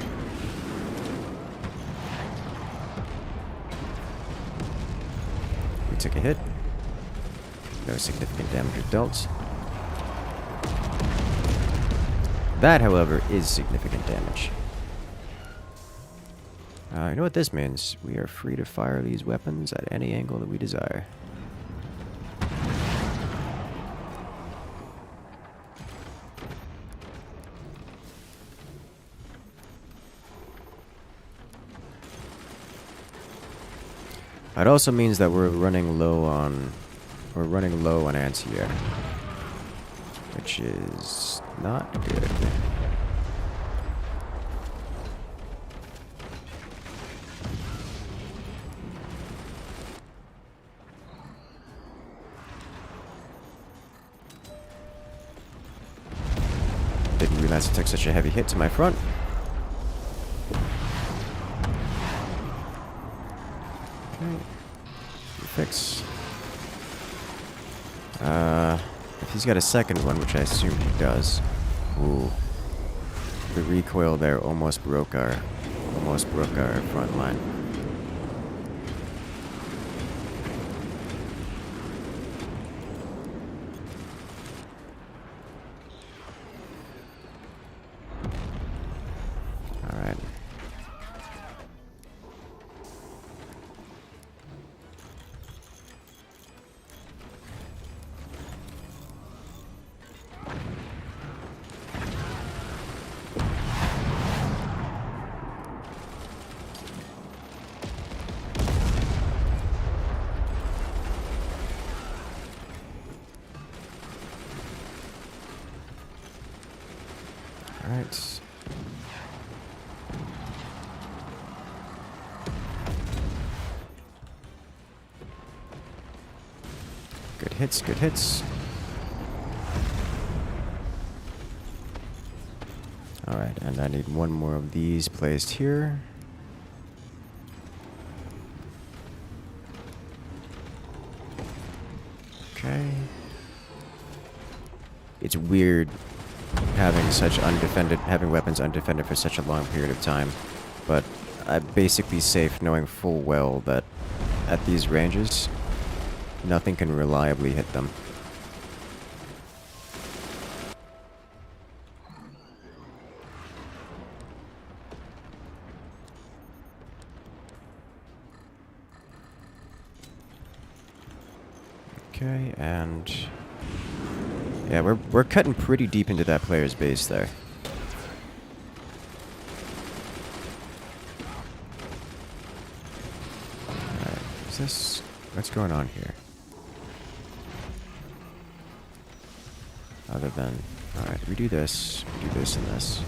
We took a hit. No significant damage dealt. That, however, is significant damage. You know what this means? We are free to fire these weapons at any angle that we desire. It also means that we're running low on anti-air, which is not good. Didn't realize it took such a heavy hit to my front. Okay. Fix. If he's got a second one, which I assume he does. Ooh. The recoil there almost broke our front line. Alright. Good hits, good hits. Alright, and I need one more of these placed here. Okay. It's weird having weapons undefended for such a long period of time, but I'm basically safe knowing full well that at these ranges, nothing can reliably hit them. Okay, and yeah, we're cutting pretty deep into that player's base there. Alright, is this... what's going on here? Other than... alright, we do this and this.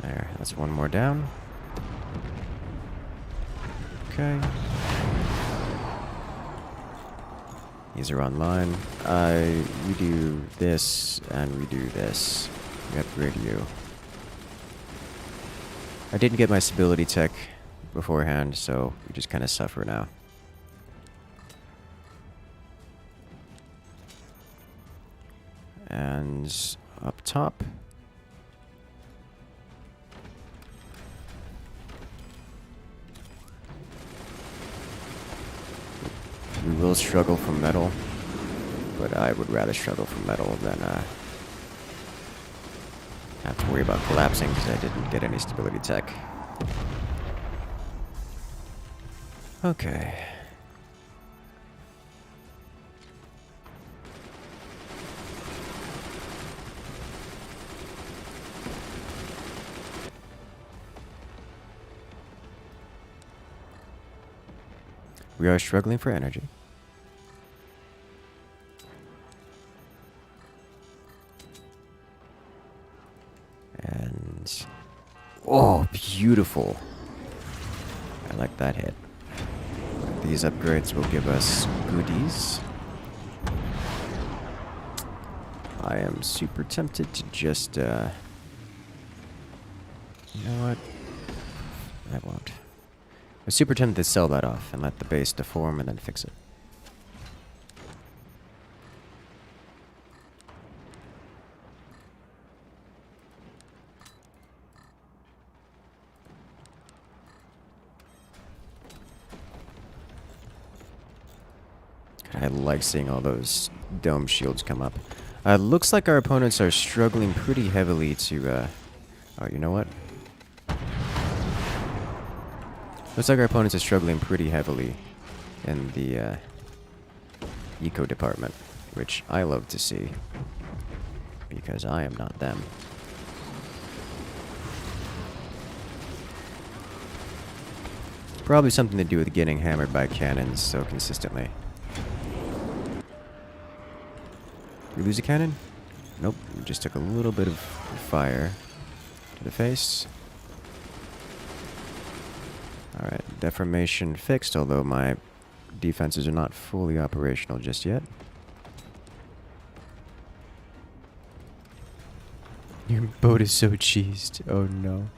There, that's one more down. Okay. These are online. We do this, and we do this. We got radio. I didn't get my stability tech beforehand, so we just kind of suffer now. And up top. We will struggle for metal, but I would rather struggle for metal than have to worry about collapsing because I didn't get any stability tech. Okay. We are struggling for energy. beautiful. I like that hit. These upgrades will give us goodies. I am super tempted to just, you know what? I won't. I'm super tempted to sell that off and let the base deform and then fix it. I like seeing all those dome shields come up. Looks like our opponents are struggling pretty heavily to, oh, you know what? Looks like our opponents are struggling pretty heavily in the, eco department, which I love to see, because I am not them. Probably something to do with getting hammered by cannons so consistently. We lose a cannon? Nope, we just took a little bit of fire to the face. Alright, deformation fixed, although my defenses are not fully operational just yet. Your boat is so cheesed. Oh no.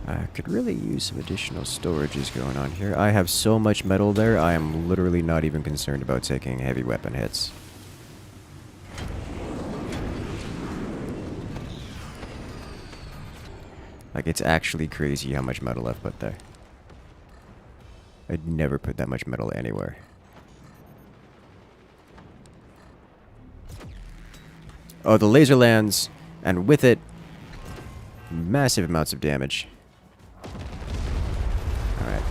I could really use some additional storages going on here. I have so much metal there, I am literally not even concerned about taking heavy weapon hits. Like, it's actually crazy how much metal I've put there. I'd never put that much metal anywhere. Oh, the laser lands, and with it, massive amounts of damage. Alright.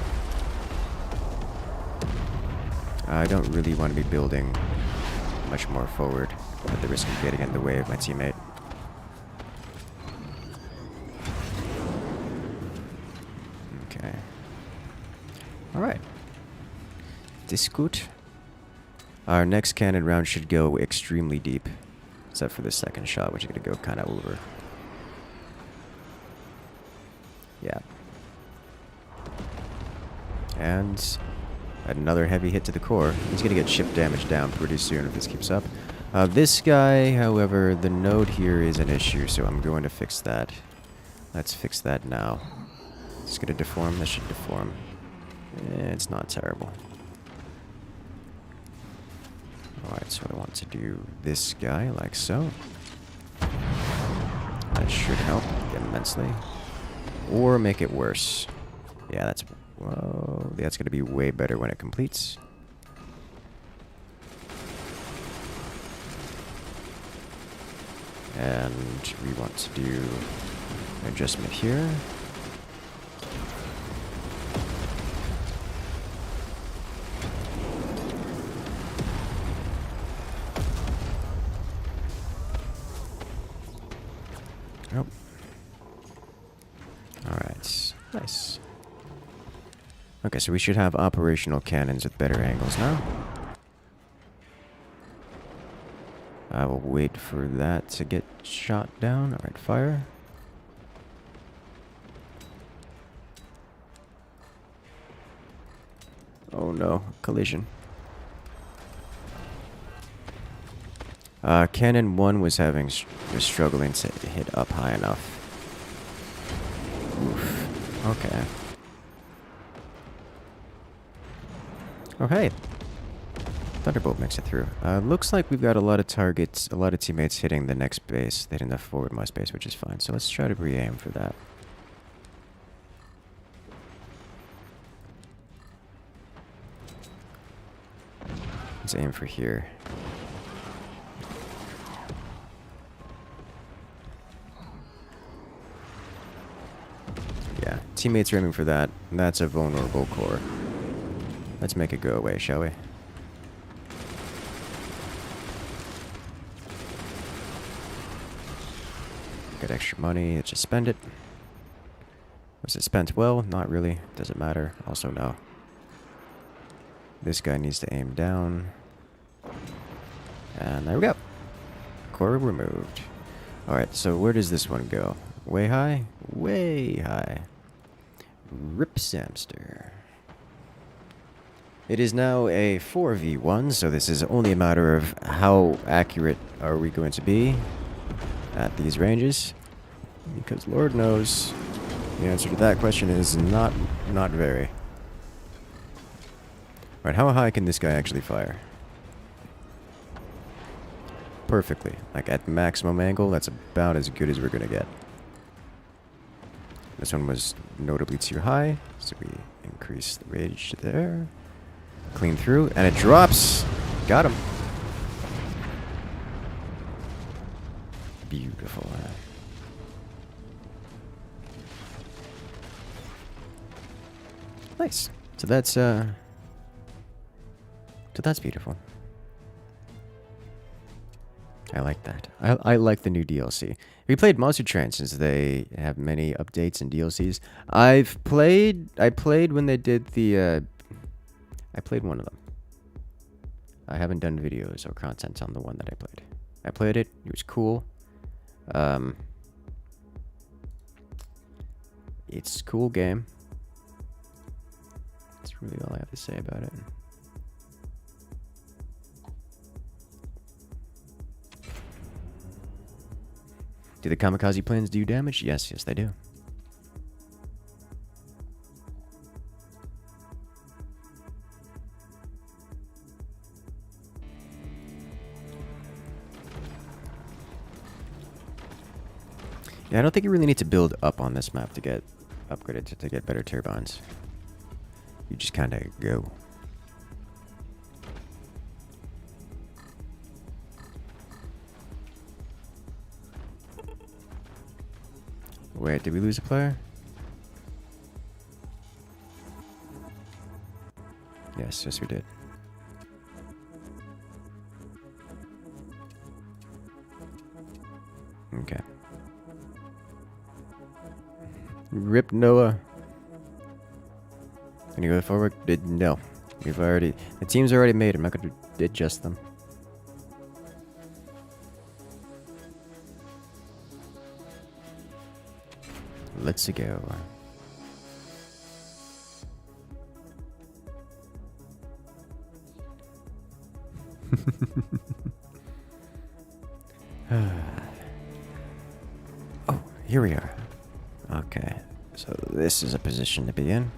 I don't really want to be building much more forward at the risk of getting in the way of my teammate. Okay. Alright. This is good. Our next cannon round should go extremely deep. Except for the second shot, which is going to go kind of over. Yeah. And another heavy hit to the core. He's going to get ship damage down pretty soon if this keeps up. This guy, however, the node here is an issue, so I'm going to fix that. Let's fix that now. It's going to deform. This should deform. It's not terrible. Alright, so I want to do this guy like so. That should help immensely. Or make it worse. Yeah, that's... Whoa, that's going to be way better when it completes. And we want to do an adjustment here. Oh. Alright, nice. Okay, so we should have operational cannons with better angles now. I will wait for that to get shot down. Alright, fire. Oh no, collision. Cannon 1 was struggling to hit up high enough. Oof. Okay. Okay. Thunderbolt makes it through. Looks like we've got a lot of targets, a lot of teammates hitting the next base, hitting the forwardmost base, which is fine. So let's try to re-aim for that. Let's aim for here. Yeah, teammates are aiming for that. That's a vulnerable core. Let's make it go away, shall we? Got extra money, let's just spend it. Was it spent well? Not really. Doesn't matter. Also, no. This guy needs to aim down. And there we go. Core removed. Alright, so where does this one go? Way high? Way high. Rip Samster. It is now a 4v1, so this is only a matter of how accurate are we going to be at these ranges. Because Lord knows the answer to that question is not very. Alright, how high can this guy actually fire? Perfectly. Like at maximum angle, that's about as good as we're gonna get. This one was notably too high, so we increase the range to there. Clean through, and it drops! Got him. Beautiful. Nice. So that's beautiful. I like that. I like the new DLC. We played Monster Train since they have many updates and DLCs. I played when they did the I played one of them. I haven't done videos or content on the one that I played. I played it. It was cool. It's a cool game. That's really all I have to say about it. Do the kamikaze planes do damage? Yes, yes they do. Yeah, I don't think you really need to build up on this map to get upgraded to get better turbines. You just kind of go. Wait, did we lose a player? Yes, yes we did. Okay. Rip Noah. Can you go forward? No. We've already... The team's already made. I'm not going to adjust them. Let's go. Oh, here we are. Okay, so this is a position to be in.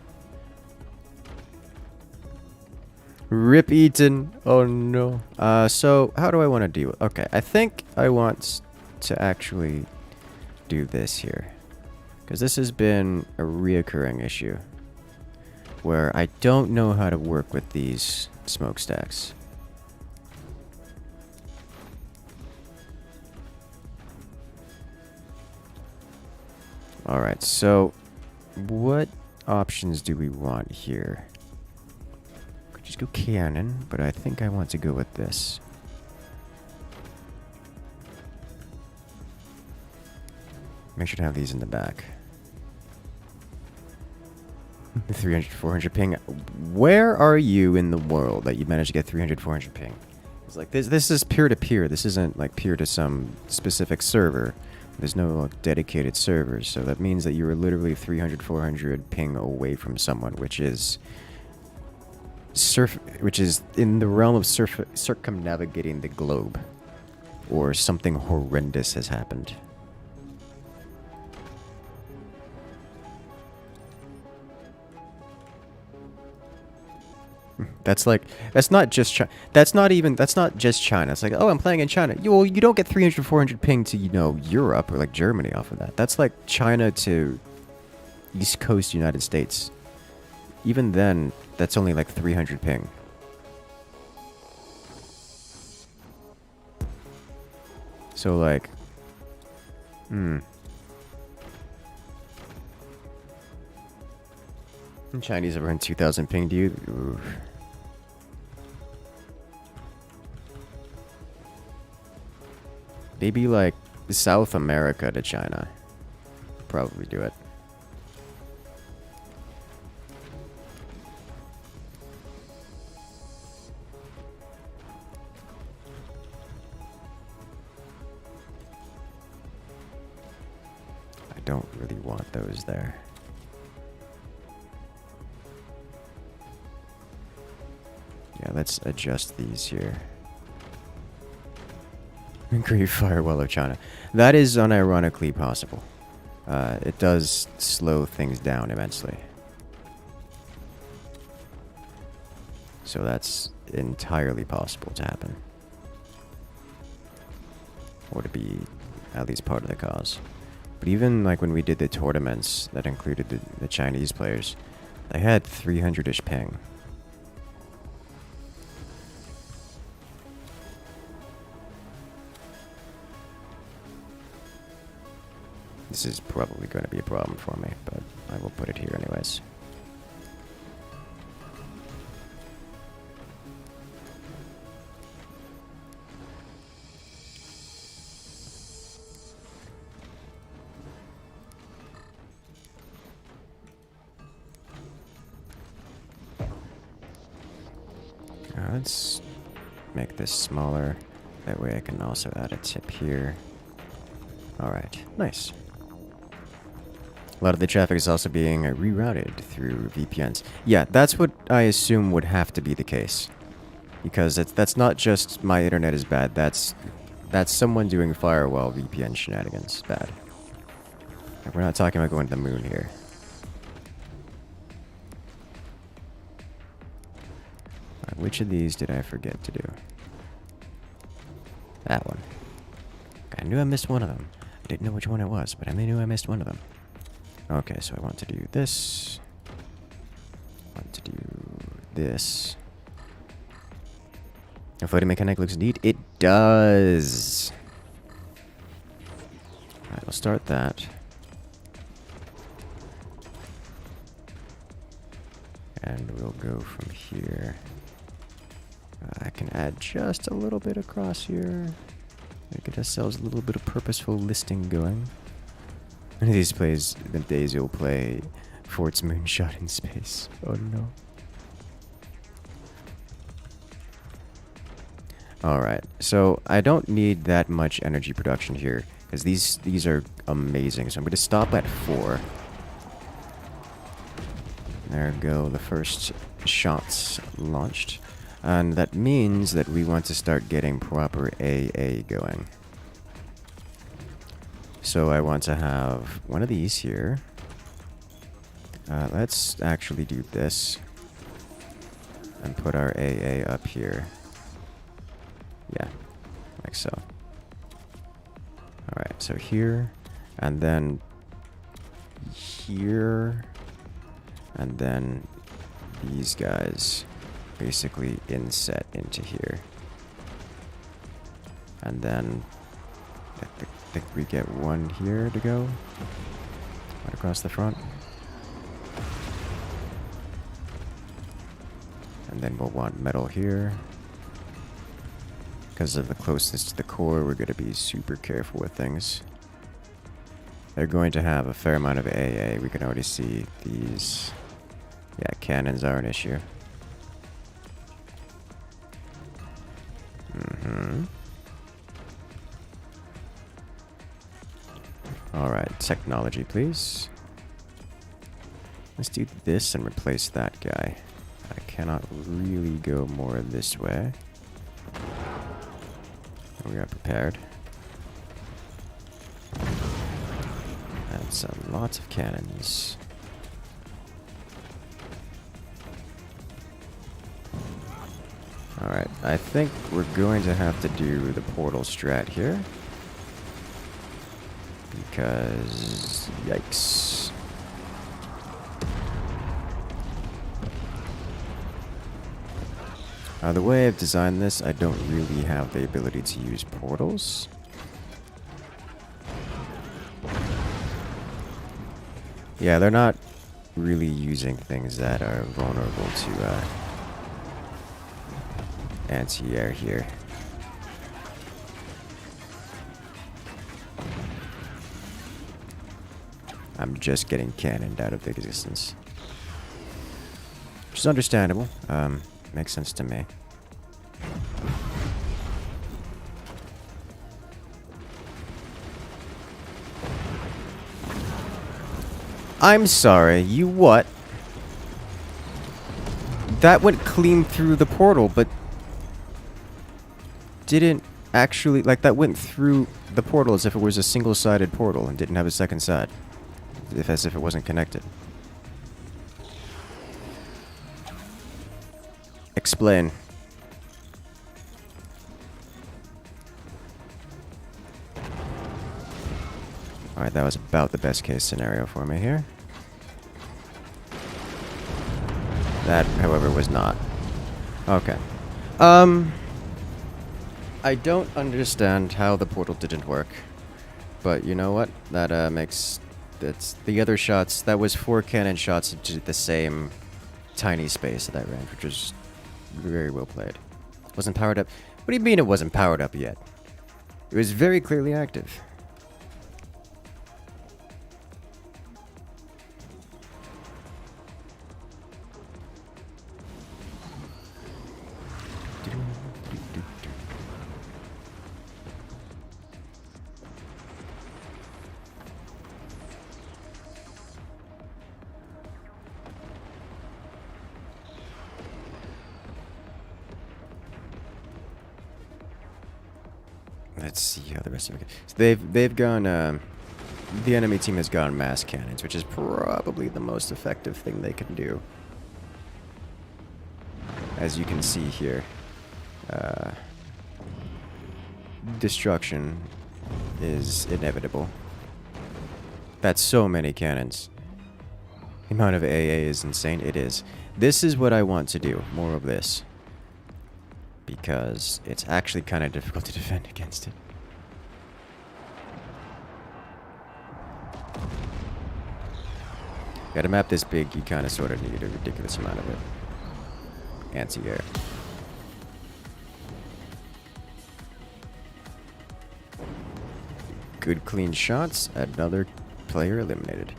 Rip Eaton. Oh no. So how do I want to deal with? Okay, I think I want to actually do this here. Because this has been a reoccurring issue. Where I don't know how to work with these smokestacks. Alright, so what options do we want here? Could just go cannon, but I think I want to go with this. Make sure to have these in the back. 300, 400 ping. Where are you in the world that you managed to get 300, 400 ping? It's like this is peer-to-peer. This isn't like peer to some specific server. There's no like, dedicated servers, so that means that you were literally 300, 400 ping away from someone, which is in the realm of circumnavigating the globe, or something horrendous has happened. That's like, that's not just China. That's not just China. It's like, oh, I'm playing in China. You don't get 300, 400 ping to, Europe or like Germany off of that. That's like China to East Coast United States. Even then, that's only like 300 ping. So like, Chinese ever in 2000 ping, do you? Oof. Maybe like South America to China. Probably do it. don't really want those there. Yeah, let's adjust these here. Great Firewall of China. That is unironically possible. It does slow things down immensely. So that's entirely possible to happen. Or to be at least part of the cause. But even like when we did the tournaments that included the Chinese players, they had 300-ish ping. This is probably going to be a problem for me, but I will put it here anyways. Let's make this smaller. That way I can also add a tip here. Alright, nice. A lot of the traffic is also being rerouted through VPNs. Yeah, that's what I assume would have to be the case. Because that's not just my internet is bad, that's someone doing firewall VPN shenanigans bad. We're not talking about going to the moon here. Which of these did I forget to do? That one. I knew I missed one of them. I didn't know which one it was, but I knew I missed one of them. Okay, so I want to do this. I want to do this. The floating mechanic looks neat. It does. Alright, we'll start that. And we'll go from here. I can add just a little bit across here. Get ourselves a little bit of purposeful listing going. One of these plays, the days you'll play Fort's Moonshot in space. Oh no. Alright, so I don't need that much energy production here, because these are amazing. So I'm going to stop at 4. There we go, the first shots launched. And that means that we want to start getting proper AA going. So I want to have one of these here. Let's actually do this. And put our AA up here. Yeah, like so. Alright, so here. And then here. And then these guys basically inset into here. And then I think we get one here to go. Right across the front. And then we'll want metal here. Because of the closeness to the core, we're going to be super careful with things. They're going to have a fair amount of AA. We can already see these. Yeah, cannons are an issue. Alright, technology, please. Let's do this and replace that guy. I cannot really go more this way. We are prepared. That's lots of cannons. Alright, I think we're going to have to do the portal strat here. Because, yikes. The way I've designed this, I don't really have the ability to use portals. Yeah, they're not really using things that are vulnerable to anti-air here. I'm just getting cannoned out of existence. Which is understandable. Makes sense to me. I'm sorry, you what? That went clean through the portal, but didn't actually, like, that went through the portal as if it was a single-sided portal and didn't have a second side. As if it wasn't connected. Explain. Alright, that was about the best case scenario for me here. That, however, was not. Okay. I don't understand how the portal didn't work. But you know what? That makes... That's the other shots. That was 4 cannon shots into the same tiny space at that range, which was very well played. Wasn't powered up. What do you mean it wasn't powered up yet? It was very clearly active. Let's see how the rest of it goes. So they've gone, the enemy team has gone mass cannons, which is probably the most effective thing they can do. As you can see here, destruction is inevitable. That's so many cannons. The amount of AA is insane. It is. This is what I want to do. More of this. Because it's actually kind of difficult to defend against it. Got a map this big, you kind of sort of need a ridiculous amount of it. Anti-air. Good clean shots. Another player eliminated.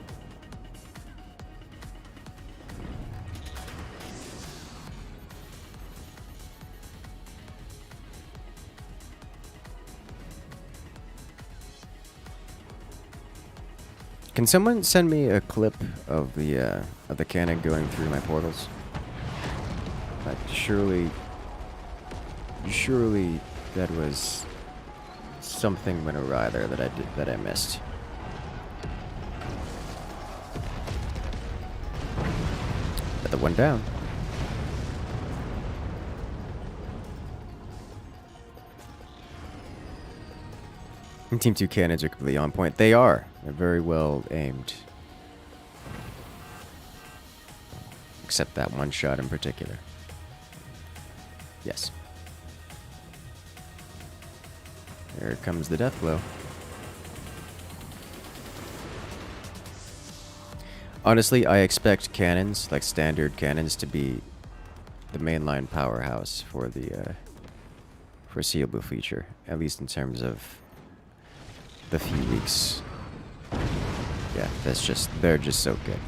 Can someone send me a clip of the cannon going through my portals? Like, surely that was something went awry there that I missed. Got the one down. Team 2 cannons are completely on point. They are. They're very well aimed. Except that one shot in particular. Yes. Here comes the death blow. Honestly, I expect cannons, like standard cannons, to be the mainline powerhouse for the foreseeable future. At least in terms of the few weeks. Yeah, they're just so good.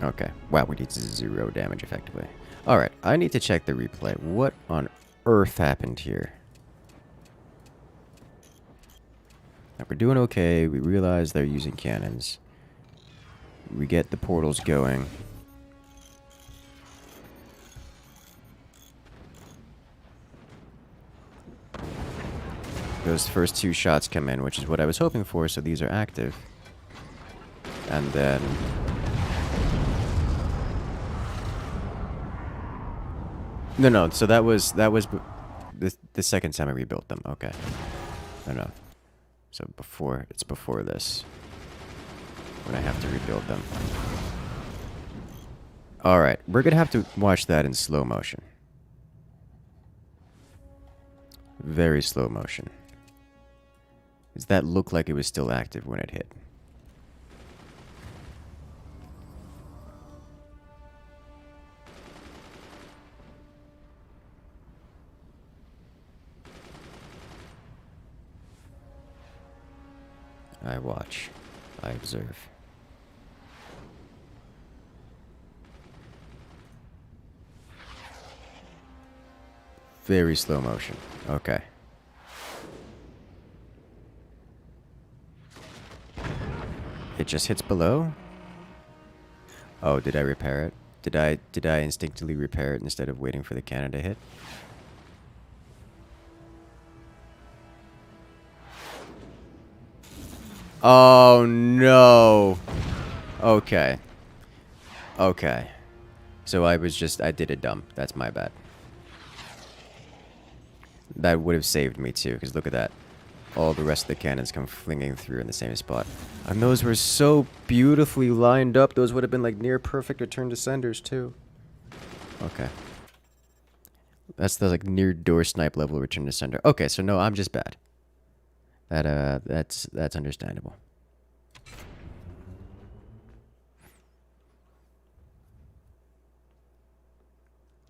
Okay. Wow, we did 0 damage effectively. Alright, I need to check the replay. What on earth happened here? Now, we're doing okay. We realize they're using cannons. We get the portals going. Those first 2 shots come in, which is what I was hoping for, so these are active. And then... No, so that was the second time I rebuilt them. Okay. No. So it's before this. When I have to rebuild them. Alright, we're gonna have to watch that in slow motion. Very slow motion. Does that look like it was still active when it hit? I watch. I observe. Very slow motion. Okay. It just hits below? Oh, did I repair it? Did I instinctively repair it instead of waiting for the cannon to hit? Oh no. Okay. Okay. So I did a dump. That's my bad. That would have saved me too, because look at that. All the rest of the cannons come flinging through in the same spot. And those were so beautifully lined up. Those would have been like near perfect return to senders too. Okay. That's the like near door snipe level return to sender. Okay, so no, I'm just bad. That's understandable.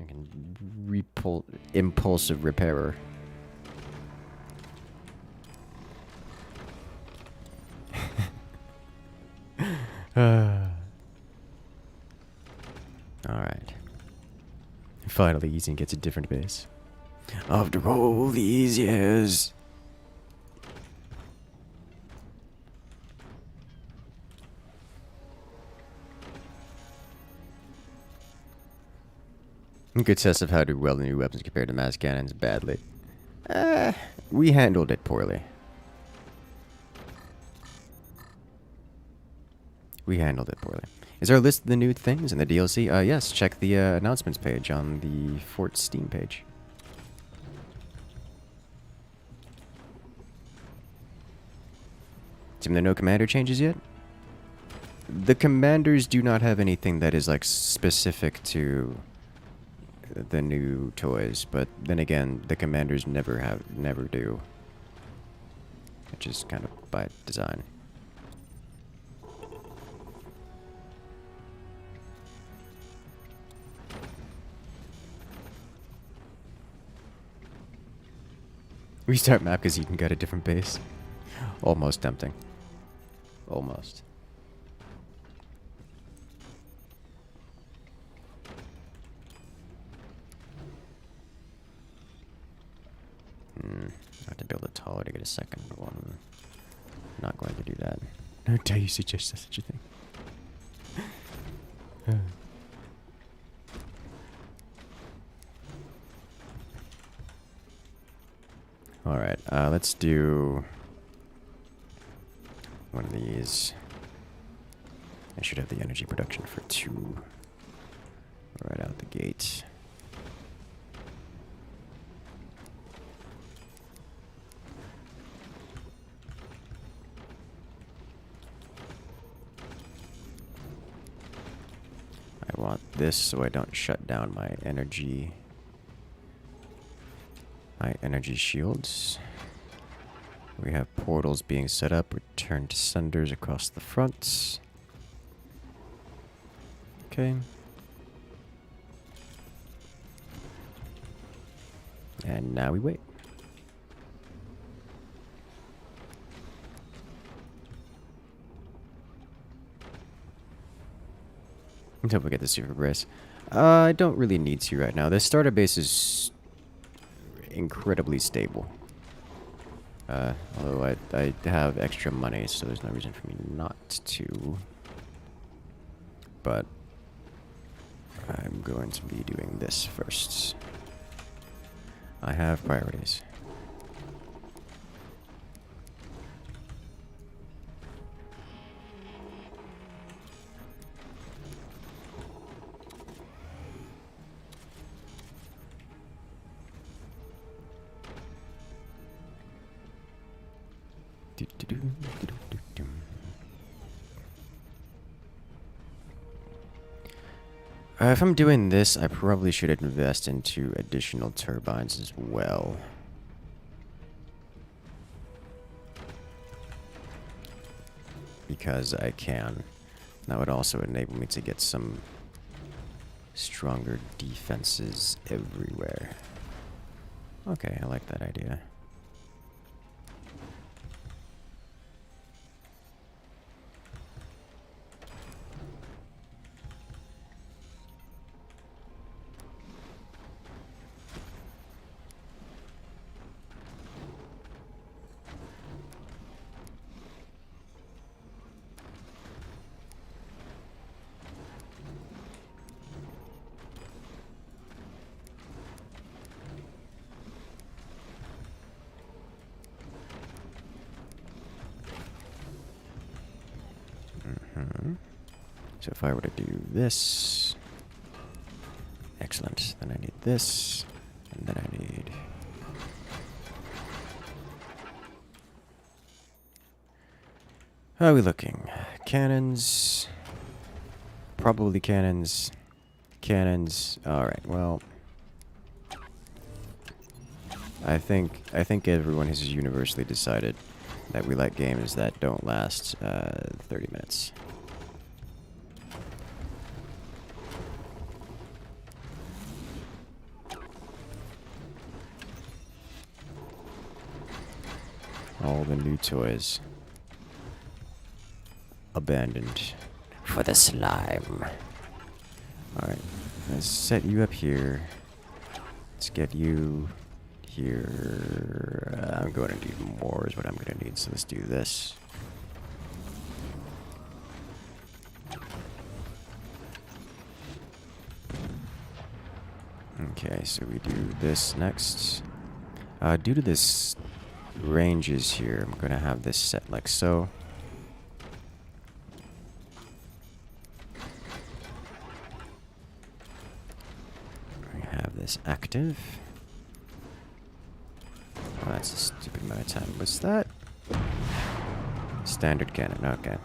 I can impulsive repairer. Alright. Finally, Easy gets a different base. After all these years. Good test of how to weld new weapons compared to mass cannons badly. We handled it poorly. We handled it poorly. Is our list of the new things in the DLC? Yes, check the announcements page on the Fort Steam page. Seem there are no commander changes yet? The commanders do not have anything that is like specific to the new toys, but then again, the commanders never do. Which is kind of by design. Restart map because you can get a different base. Almost tempting. Almost. I have to build it taller to get a second one. Not going to do that. How dare you suggest such a thing? Alright, let's do one of these. I should have the energy production for 2 right out the gate. I want this so I don't shut down my energy shields. We have portals being set up, return to senders across the front. Okay. And now we wait. Until we get the super brace. I don't really need to right now. The starter base is incredibly stable. Although I have extra money, so there's no reason for me not to. But I'm going to be doing this first. I have priorities. If I'm doing this, I probably should invest into additional turbines as well. Because I can. That would also enable me to get some stronger defenses everywhere. Okay, I like that idea. So if I were to do this... Excellent. Then I need this. And then I need... How are we looking? Cannons. Probably cannons. Cannons. Alright, well... I think everyone has universally decided that we like games that don't last 30 minutes. All the new toys abandoned for the slime. Alright, let's set you up here. Let's get you here. I'm going to need more is what I'm going to need, so let's do this. Okay, so we do this next. Due to this ranges here, I'm going to have this set like so. I have this active. Oh, that's a stupid amount of time. What's that? Standard cannon, okay.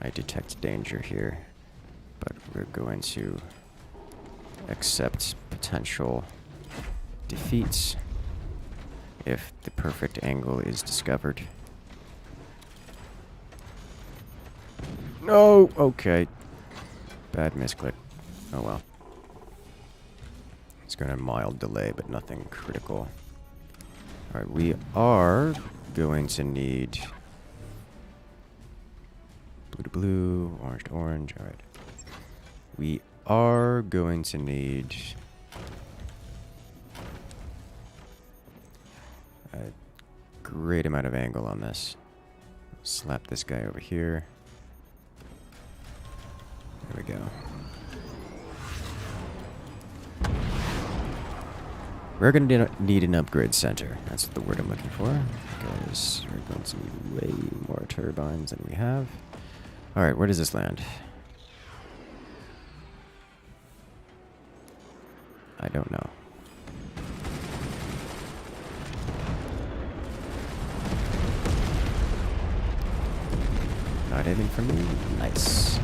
I detect danger here, but we're going to accept potential defeats if the perfect angle is discovered. No! Okay. Bad misclick. Oh well. It's going to mild delay, but nothing critical. Alright, we are going to need blue to blue, orange to orange. Alright. We are going to need a great amount of angle on this. Slap this guy over here. There we go. We're going to need an upgrade center. That's the word I'm looking for. Because we're going to need way more turbines than we have. Alright, where does this land? I don't know. Not hitting for me? Nice.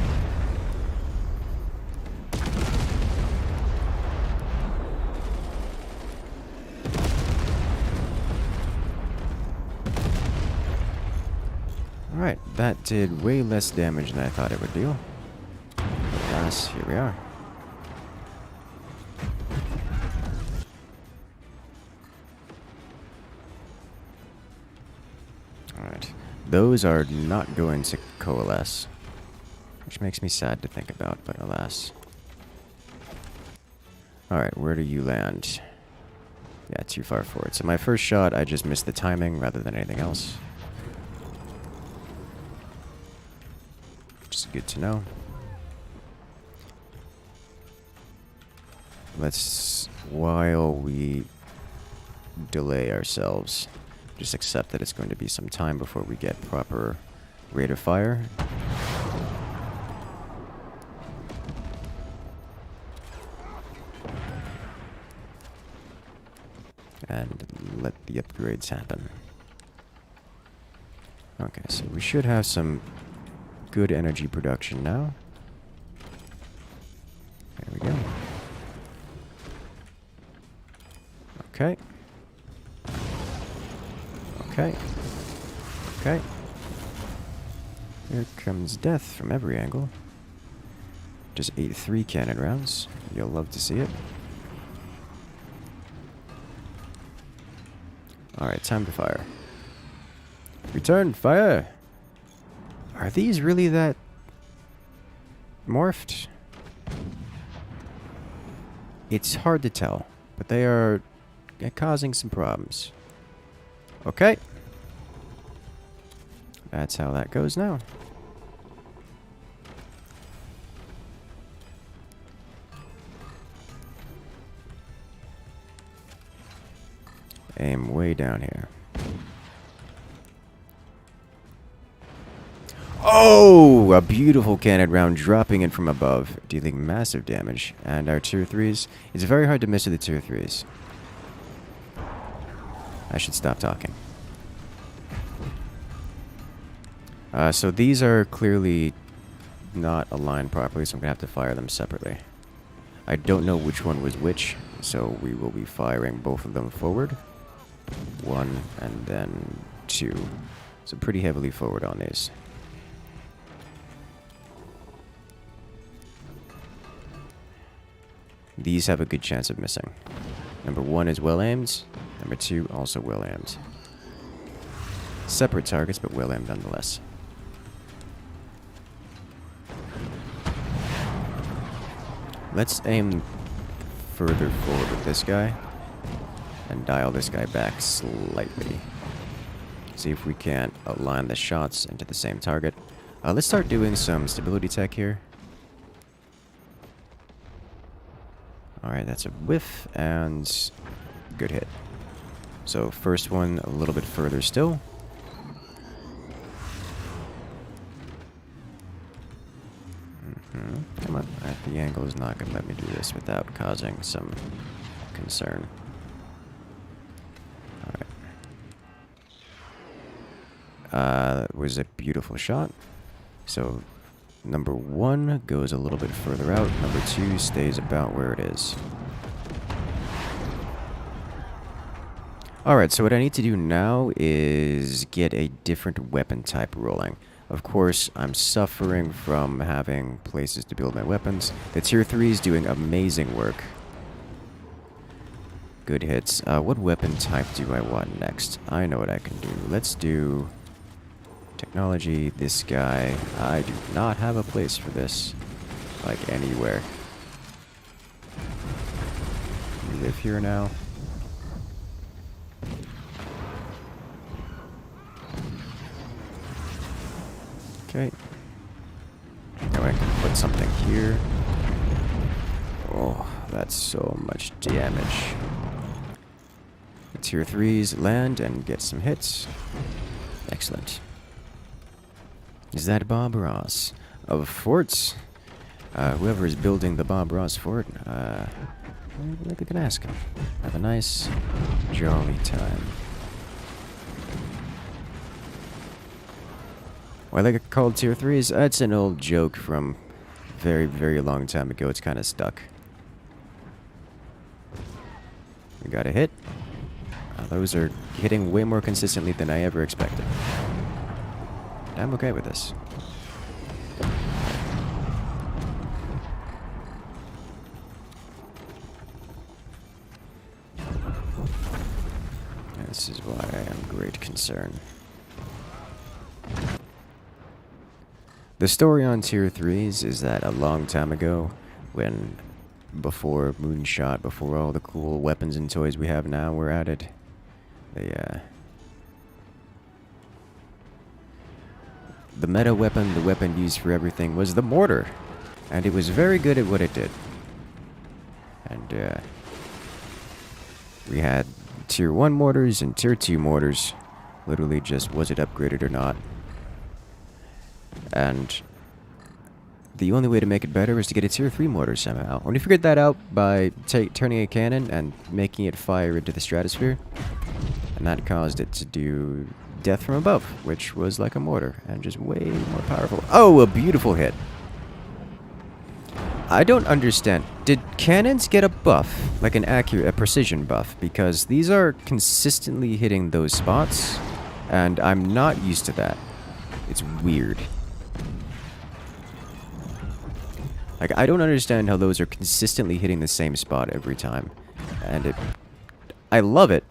Alright, that did way less damage than I thought it would do. Alas, here we are. Alright, those are not going to coalesce, which makes me sad to think about, but alas. Alright, where do you land? Yeah, too far forward. So my first shot, I just missed the timing rather than anything else. Good to know. Let's, while we delay ourselves, just accept that it's going to be some time before we get proper rate of fire. And let the upgrades happen. Okay, so we should have some good energy production now. There we go. Okay. Okay. Okay. Here comes death from every angle. Just ate 3 cannon rounds. You'll love to see it. Alright, time to fire. Return fire! Are these really that morphed? It's hard to tell, but they are causing some problems. Okay. That's how that goes now. Aim way down here. Oh, a beautiful cannon round dropping in from above, dealing massive damage. And our tier 3s, it's very hard to miss with the tier 3s. I should stop talking. So these are clearly not aligned properly, so I'm going to have to fire them separately. I don't know which one was which, so we will be firing both of them forward. 1 and then 2. So pretty heavily forward on these. These have a good chance of missing. Number 1 is well aimed. Number 2 also well aimed. Separate targets, but well aimed nonetheless. Let's aim further forward with this guy and dial this guy back slightly. See if we can't align the shots into the same target. Let's start doing some stability tech here. Alright, that's a whiff and good hit. So first one a little bit further still. Come on, the angle is not going to let me do this without causing some concern. Alright. It was a beautiful shot. So number 1 goes a little bit further out. Number 2 stays about where it is. Alright, so what I need to do now is get a different weapon type rolling. Of course, I'm suffering from having places to build my weapons. The tier 3 is doing amazing work. Good hits. What weapon type do I want next? I know what I can do. Let's do technology. This guy. I do not have a place for this. Like anywhere. You live here now. Okay. Now I can put something here. Oh, that's so much damage. The tier 3s land and get some hits. Excellent. Is that Bob Ross of forts? Whoever is building the Bob Ross fort, maybe we can ask him. Have a nice, jolly time. Why they get called tier 3s? That's an old joke from very, very long time ago. It's kind of stuck. We got a hit. Those are hitting way more consistently than I ever expected. I'm okay with this. This is why I am great concern. The story on tier 3s is that a long time ago, when before Moonshot, before all the cool weapons and toys we have now were added, the meta weapon, the weapon used for everything, was the mortar. And it was very good at what it did. And we had tier 1 mortars and tier 2 mortars. Literally just was it upgraded or not. And the only way to make it better is to get a tier 3 mortar somehow. And we figured that out by turning a cannon and making it fire into the stratosphere. And that caused it to do death from above, which was like a mortar and just way more powerful. Oh, a beautiful hit. I don't understand. Did cannons get a buff? Like a precision buff? Because these are consistently hitting those spots, and I'm not used to that. It's weird. Like, I don't understand how those are consistently hitting the same spot every time. And I love it.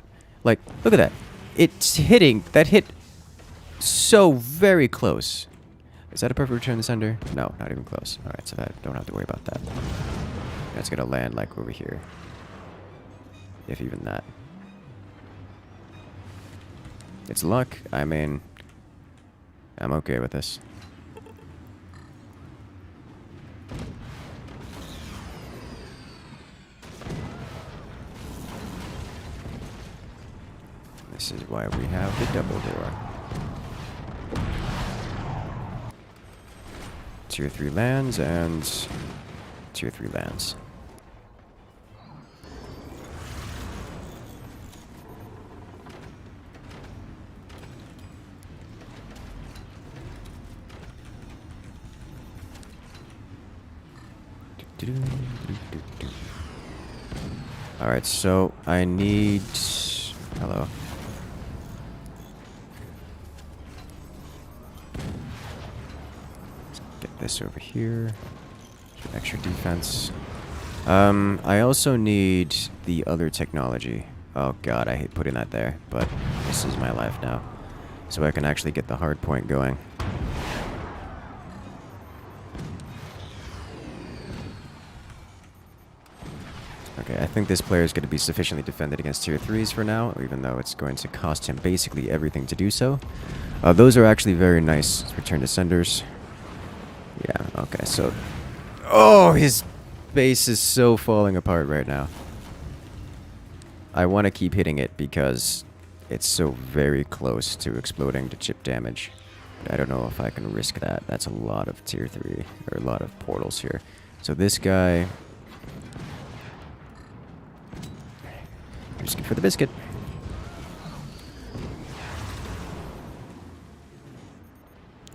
Like, look at that. It's hitting, that hit so very close. Is that a perfect return to sender? No, not even close. Alright, so I don't have to worry about that. That's gonna land like over here. If even that. It's luck. I mean, I'm okay with this. This is why we have the double door. tier 3 lands and tier 3 lands. Alright, so I need... Hello. Let's get this over here. Some extra defense. I also need the other technology. Oh god, I hate putting that there, but this is my life now. So I can actually get the hard point going. Okay, I think this player is going to be sufficiently defended against tier 3s for now, even though it's going to cost him basically everything to do so. Those are actually very nice return to senders. Yeah, okay, so... Oh, his base is so falling apart right now. I want to keep hitting it because it's so very close to exploding to chip damage. But I don't know if I can risk that. That's a lot of tier 3, or a lot of portals here. So this guy... Risk it for the biscuit.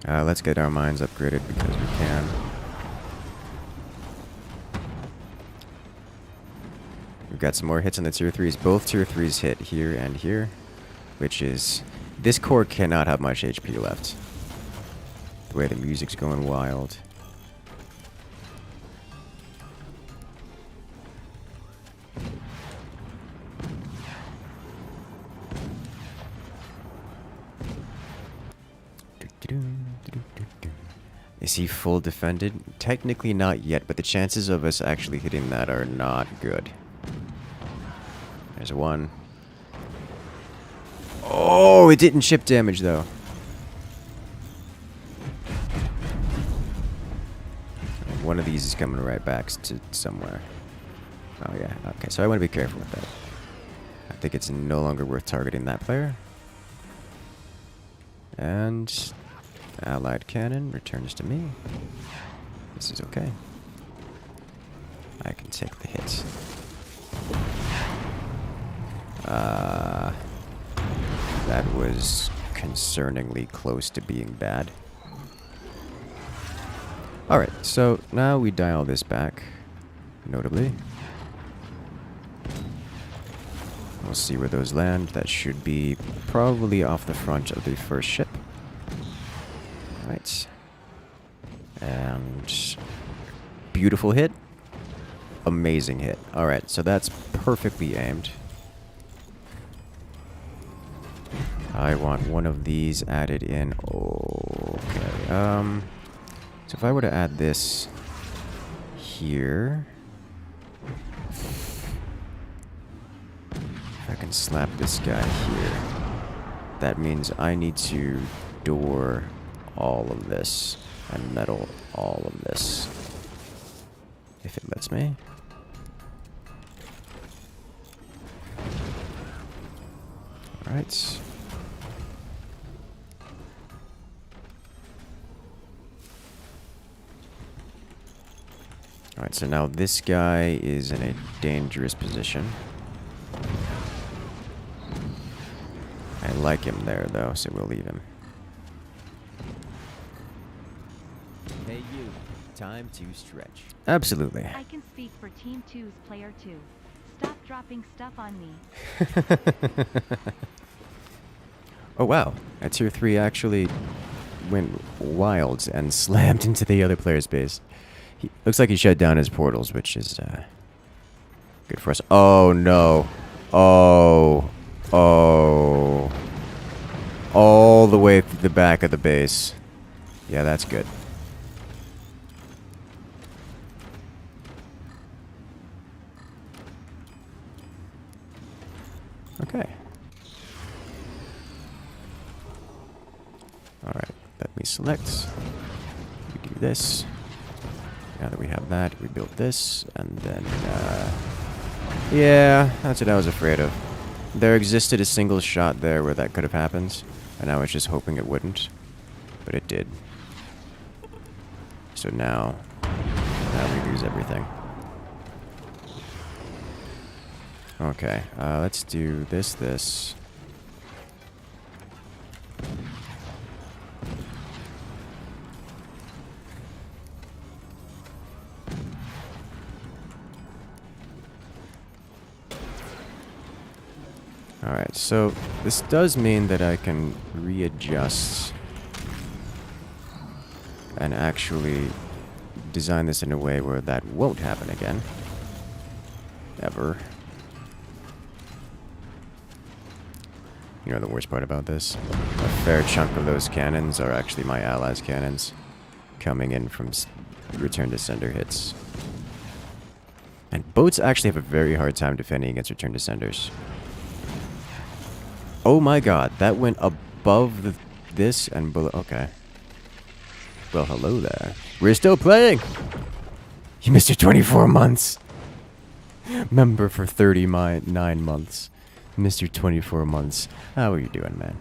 Let's get our mines upgraded because we can. We've got some more hits on the tier 3s. Both tier 3s hit here and here, which is... This core cannot have much HP left. The way the music's going wild. Is he full defended? Technically not yet, but the chances of us actually hitting that are not good. There's one. Oh, it didn't chip damage though. And one of these is coming right back to somewhere. Oh yeah, okay, so I want to be careful with that. I think it's no longer worth targeting that player. And... Allied cannon returns to me. This is okay. I can take the hit. That was concerningly close to being bad. Alright, so now we dial this back, notably. We'll see where those land. That should be probably off the front of the first ship. Right. And beautiful hit. Amazing hit. Alright, so that's perfectly aimed. I want one of these added in. Okay. So if I were to add this here. If I can slap this guy here. That means I need to door all of this and metal all of this, if it lets me. Alright. Alright, so now this guy is in a dangerous position. I like him there though, so we'll leave him. Hey you, time to stretch. Absolutely. I can speak for Team 2's player 2. Stop dropping stuff on me. Oh wow, a tier 3 actually went wild and slammed into the other player's base. He looks like he shut down his portals, which is good for us. Oh no. Oh. Oh. All the way through the back of the base. Yeah, that's good. Okay. Alright, let me select. We do this. Now that we have that, we build this, and then, yeah, that's what I was afraid of. There existed a single shot there where that could have happened, and I was just hoping it wouldn't. But it did. So now we lose everything. Okay, let's do this. Alright, so this does mean that I can readjust and actually design this in a way where that won't happen again. Ever. You know the worst part about this? A fair chunk of those cannons are actually my allies' cannons coming in from return to sender hits. And boats actually have a very hard time defending against return to senders. Oh my god, that went above this and below. Okay. Well, hello there. We're still playing! You missed your 24 months! Member for 39 months. Missed your 24 months. How are you doing, man?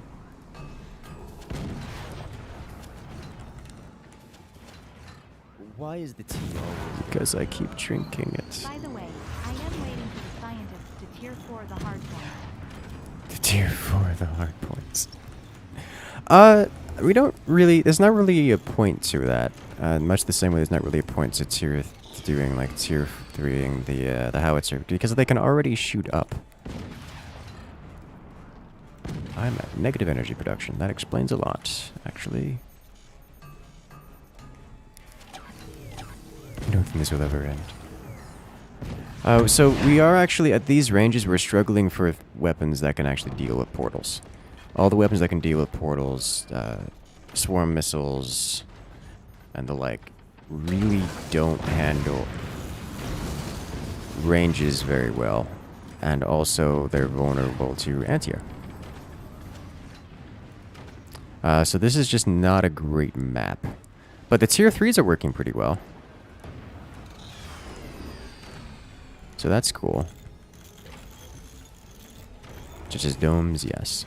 Why is the tea always... Because I keep drinking it. By the way, I am waiting for the scientists to tier 4 the hard point. The tier 4, the hard points. We don't really... There's not really a point to that. Much the same way there's not really a point to doing like tier 3ing the howitzer, because they can already shoot up. I'm at negative energy production. That explains a lot, actually. I don't think this will ever end. So we are actually, at these ranges, we're struggling for weapons that can actually deal with portals. All the weapons that can deal with portals, swarm missiles, and the like, really don't handle ranges very well. And also, they're vulnerable to anti-air. So this is just not a great map. But the tier 3s are working pretty well. So that's cool. Just as domes, yes.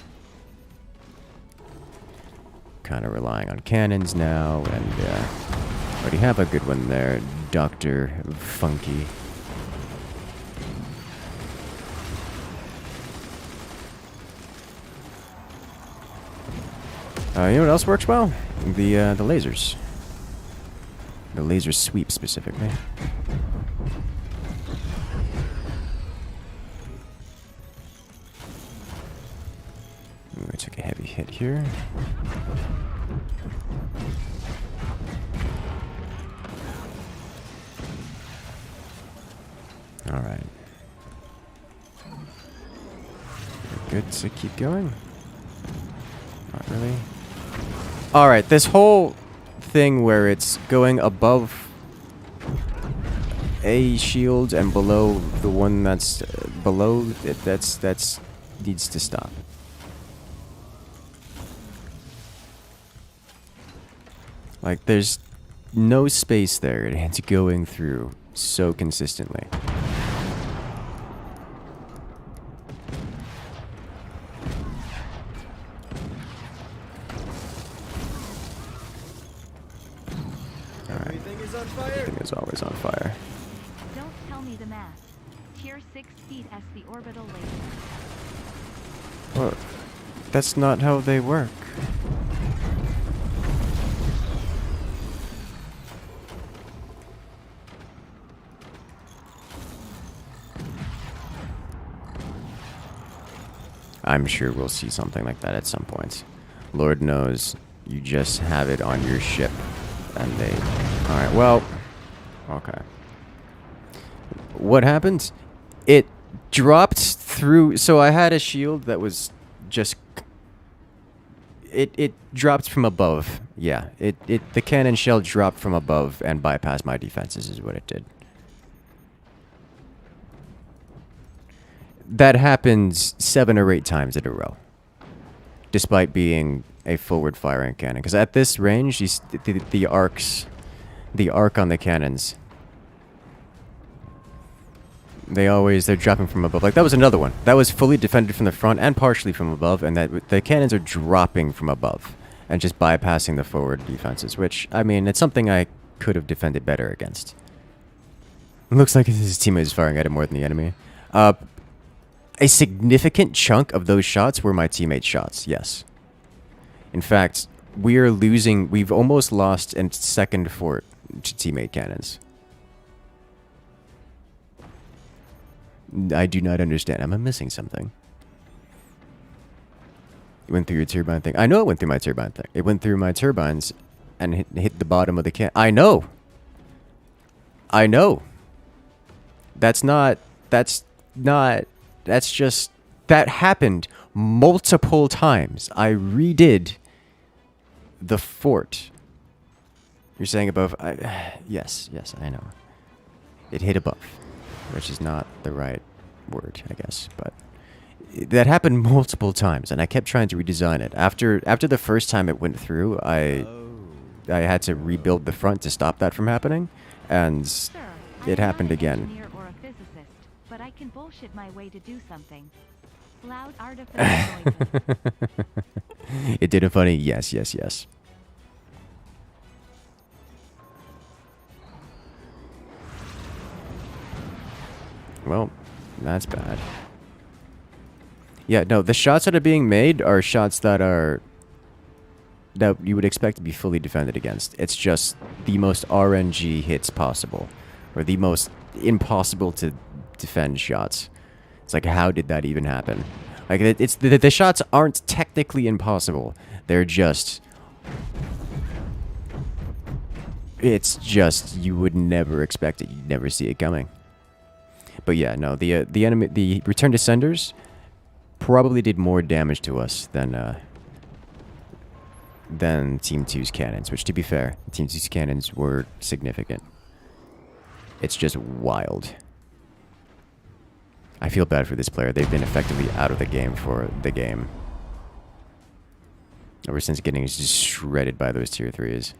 Kind of relying on cannons now, and already have a good one there, Dr. Funky. You know what else works well? The lasers. The laser sweep specifically. Ooh, I took a heavy hit here. Alright. Good to keep going? Not really. Alright, this whole thing where it's going above a shield and below the one that's below it, that's needs to stop. Like, there's no space there, and it's going through so consistently. Everything is on fire. Everything is always on fire. Don't tell me the math. Tier 6 feet as the orbital laser. Well, that's not how they work. I'm sure we'll see something like that at some point. Lord knows, you just have it on your ship, and they... Alright, well... Okay. What happened? It dropped through... So I had a shield that was just... It dropped from above. Yeah, the cannon shell dropped from above and bypassed my defenses is what it did. That happens 7 or 8 times in a row, despite being a forward-firing cannon. Because at this range, the arc on the cannons, they're dropping from above. Like that was another one that was fully defended from the front and partially from above, and that the cannons are dropping from above and just bypassing the forward defenses. Which, I mean, it's something I could have defended better against. It looks like his teammate is firing at him more than the enemy. A significant chunk of those shots were my teammate's shots, yes. In fact, we are losing... We've almost lost a second fort to teammate cannons. I do not understand. Am I missing something? It went through your turbine thing. I know it went through my turbine thing. It went through my turbines and hit the bottom of the can. I know! I know! That's just... That happened multiple times. I redid the fort. You're saying above... yes, I know. It hit above, which is not the right word, I guess, but... That happened multiple times, and I kept trying to redesign it. After the first time it went through, I had to rebuild the front to stop that from happening, and Sir, it happened again. I'm not an engineer or a physicist, but I can bullshit my way to do something. Loud artificial noises. It did a funny yes. Well, that's bad. Yeah, no, the shots that are being made are shots that you would expect to be fully defended against. It's just the most RNG hits possible, or the most impossible to defend shots. It's like, how did that even happen? Like, it's the shots aren't technically impossible. They're just... It's just, you would never expect it. You'd never see it coming. But yeah, no, the return descenders probably did more damage to us than Team 2's cannons, which, to be fair, Team 2's cannons were significant. It's just wild. I feel bad for this player. They've been effectively out of the game for the game. Ever since getting just shredded by those tier 3s.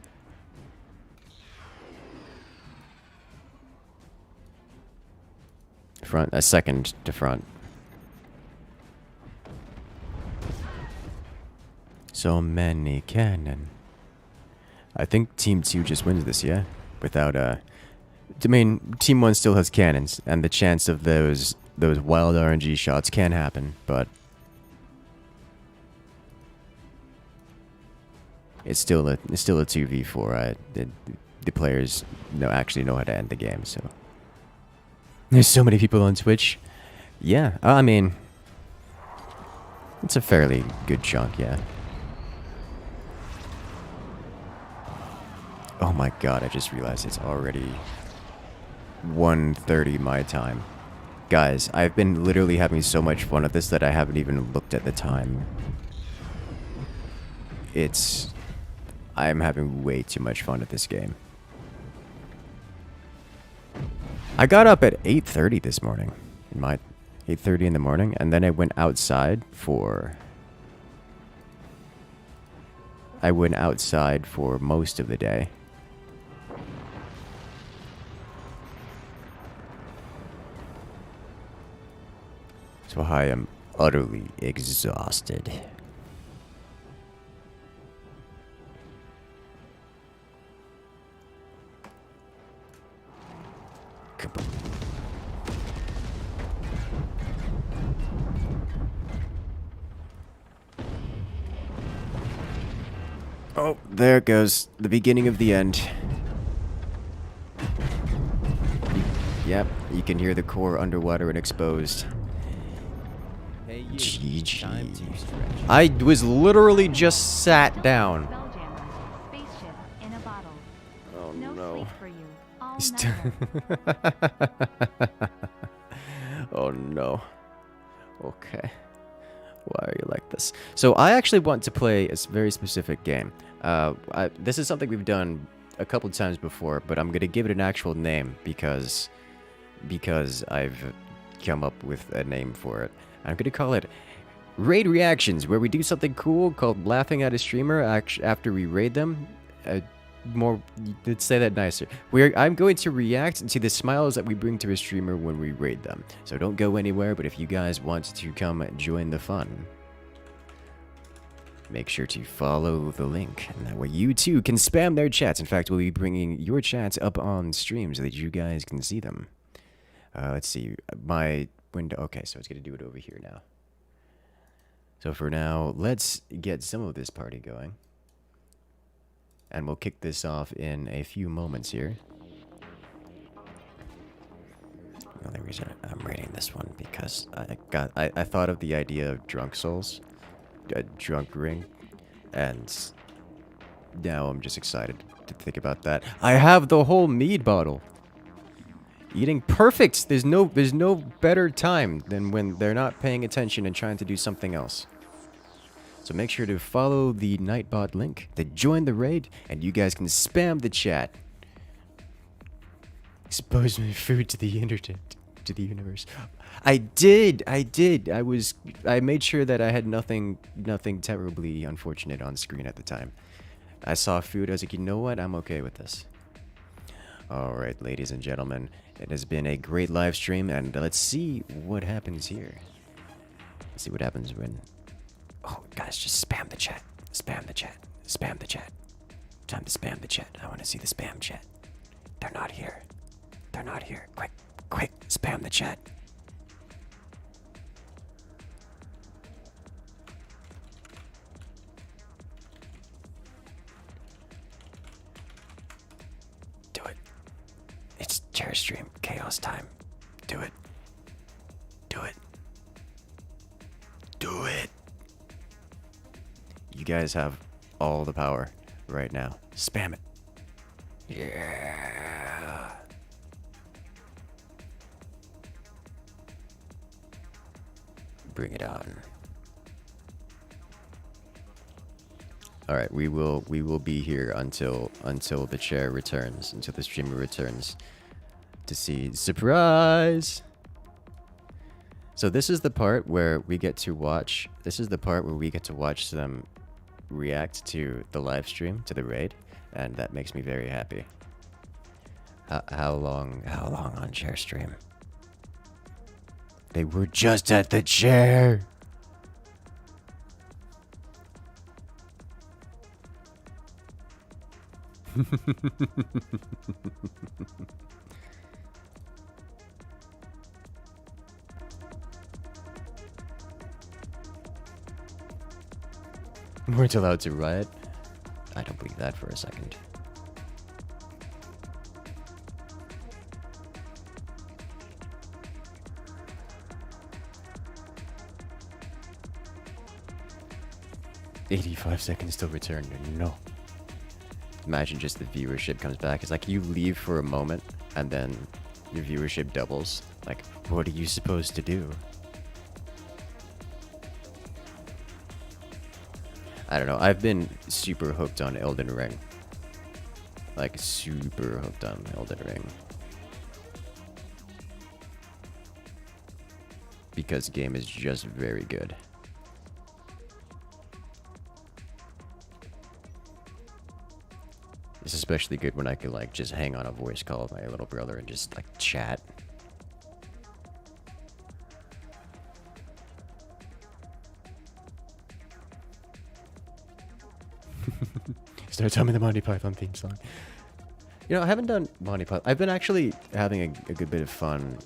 Front, a second to front. So many cannon. I think Team 2 just wins this, yeah? Without, I mean, Team 1 still has cannons, and the chance of those wild RNG shots can happen, but... It's still a 2v4. The players actually know how to end the game, so... There's so many people on Twitch. Yeah, I mean... It's a fairly good chunk, yeah. Oh my god, I just realized it's already 1:30 my time. Guys, I've been literally having so much fun at this that I haven't even looked at the time. I'm having way too much fun at this game. I got up at 8:30 this morning. 8:30 in the morning, and then I went outside for... most of the day. So I am utterly exhausted. Kaboom. Oh, there goes the beginning of the end. Yep, you can hear the core underwater and exposed. Hey, you. GG. Time to stretch. I was literally just sat down. Spelljammer, spaceship in a bottle. Oh No no. sleep for you. All St- night. Oh no. Okay. Why are you like this? So I actually want to play a very specific game. This is something we've done a couple times before, but I'm gonna give it an actual name because I've come up with a name for it. I'm gonna call it Raid Reactions, where we do something cool called laughing at a streamer after we raid them. Let's say that nicer. I'm going to react to the smiles that we bring to a streamer when we raid them. So don't go anywhere, but if you guys want to come join the fun, make sure to follow the link, and that way you too can spam their chats. In fact, we'll be bringing your chats up on stream so that you guys can see them. Let's see, my window. Okay, so it's gonna do it over here now. So for now, let's get some of this party going. And we'll kick this off in a few moments here. The only reason I'm rating this one because I thought of the idea of drunk souls, a drunk ring, and now I'm just excited to think about that. I have the whole mead bottle. Eating perfect. There's no better time than when they're not paying attention and trying to do something else. So make sure to follow the Nightbot link to join the raid, and you guys can spam the chat. Expose my food to the internet, to the universe. I did. I made sure that I had nothing terribly unfortunate on screen at the time. I saw food. I was like, you know what? I'm okay with this. All right, ladies and gentlemen, it has been a great live stream, and let's see what happens here. Let's see what happens when. Oh, guys, just spam the chat. Spam the chat. Spam the chat. Time to spam the chat. I want to see the spam chat. They're not here. They're not here. Quick, quick, spam the chat. Do it. It's chair stream chaos time. Do it. Do it. Do it. You guys have all the power right now. Spam it. Yeah. Bring it on. All right, we will be here until the chair returns, until the streamer returns to see surprise. So this is the part where we get to watch. This is the part where we get to watch them react to the live stream, to the raid, and that makes me very happy. How long on chair stream? They were just at the chair. Weren't allowed to riot? I don't believe that for a second. "85 seconds till return." No. Imagine just the viewership comes back. It's like you leave for a moment and then your viewership doubles. Like, what are you supposed to do? I don't know. I've been super hooked on Elden Ring. Like, super hooked on Elden Ring. Because the game is just very good. It's especially good when I could, like, just hang on a voice call with my little brother and just, like, chat. Start telling me the Monty Python theme song. You know, I haven't done Monty Python. I've been actually having a good bit of fun.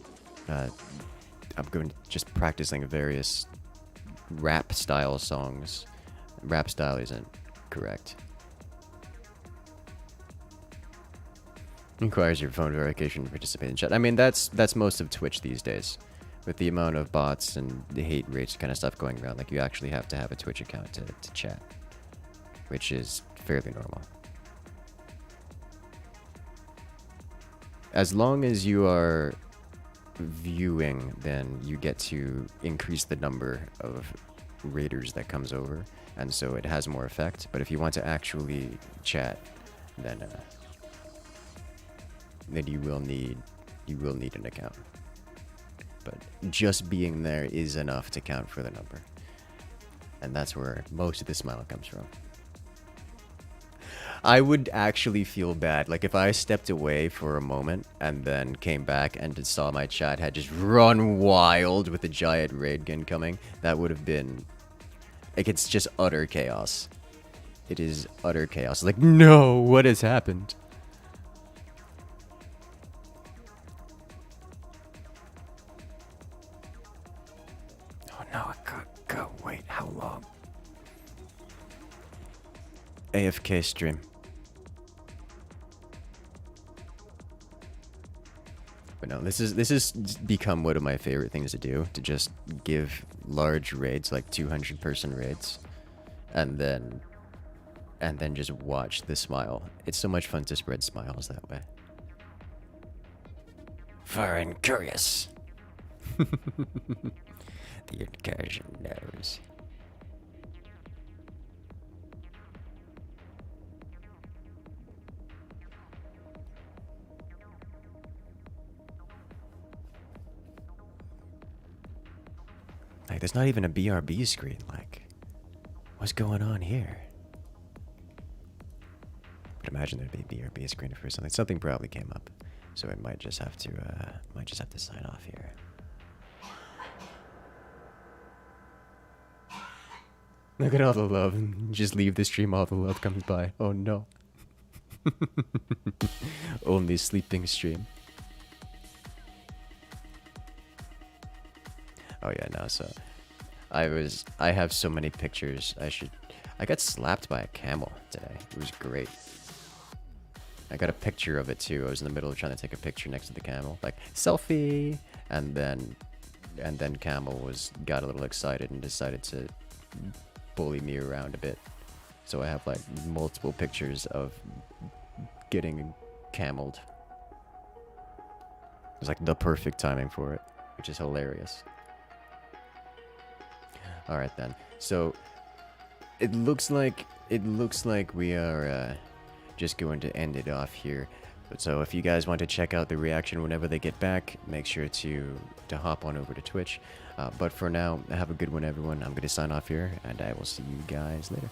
I'm going just practicing various rap style songs. Rap style isn't correct. Requires your phone verification to participate in chat. I mean, that's most of Twitch these days. With the amount of bots and the hate rates kind of stuff going around, like, you actually have to have a Twitch account to chat. Which is fairly normal. As long as you are viewing, then you get to increase the number of raiders that comes over, and so it has more effect. But if you want to actually chat, then you will need an account. But just being there is enough to count for the number, and that's where most of the smile comes from. I would actually feel bad. Like, if I stepped away for a moment and then came back and just saw my chat had just run wild with a giant raid gun coming, that would have been Like, it's just utter chaos. It is utter chaos. Like, no, what has happened? Oh no, I can't go. Wait, how long? AFK stream. But no, this is become one of my favorite things to do, to just give large raids, like 200-person raids, and then just watch the smile. It's so much fun to spread smiles that way. For Incursus. The incursion knows. Like, there's not even a BRB screen. Like, what's going on here? But imagine there'd be a BRB screen for something. Something probably came up, so I might just have to sign off here. Look at all the love. Just leave the stream. All the love comes by. Oh no. Only sleeping stream. Oh yeah, no, so I have so many pictures. I got slapped by a camel today. It was great. I got a picture of it too. I was in the middle of trying to take a picture next to the camel, like selfie, and then camel got a little excited and decided to bully me around a bit. So I have like multiple pictures of getting cameled. It was like the perfect timing for it, which is hilarious. All right then. So it looks like we are just going to end it off here. But so if you guys want to check out the reaction whenever they get back, make sure to hop on over to Twitch. But for now, have a good one, everyone. I'm going to sign off here, and I will see you guys later.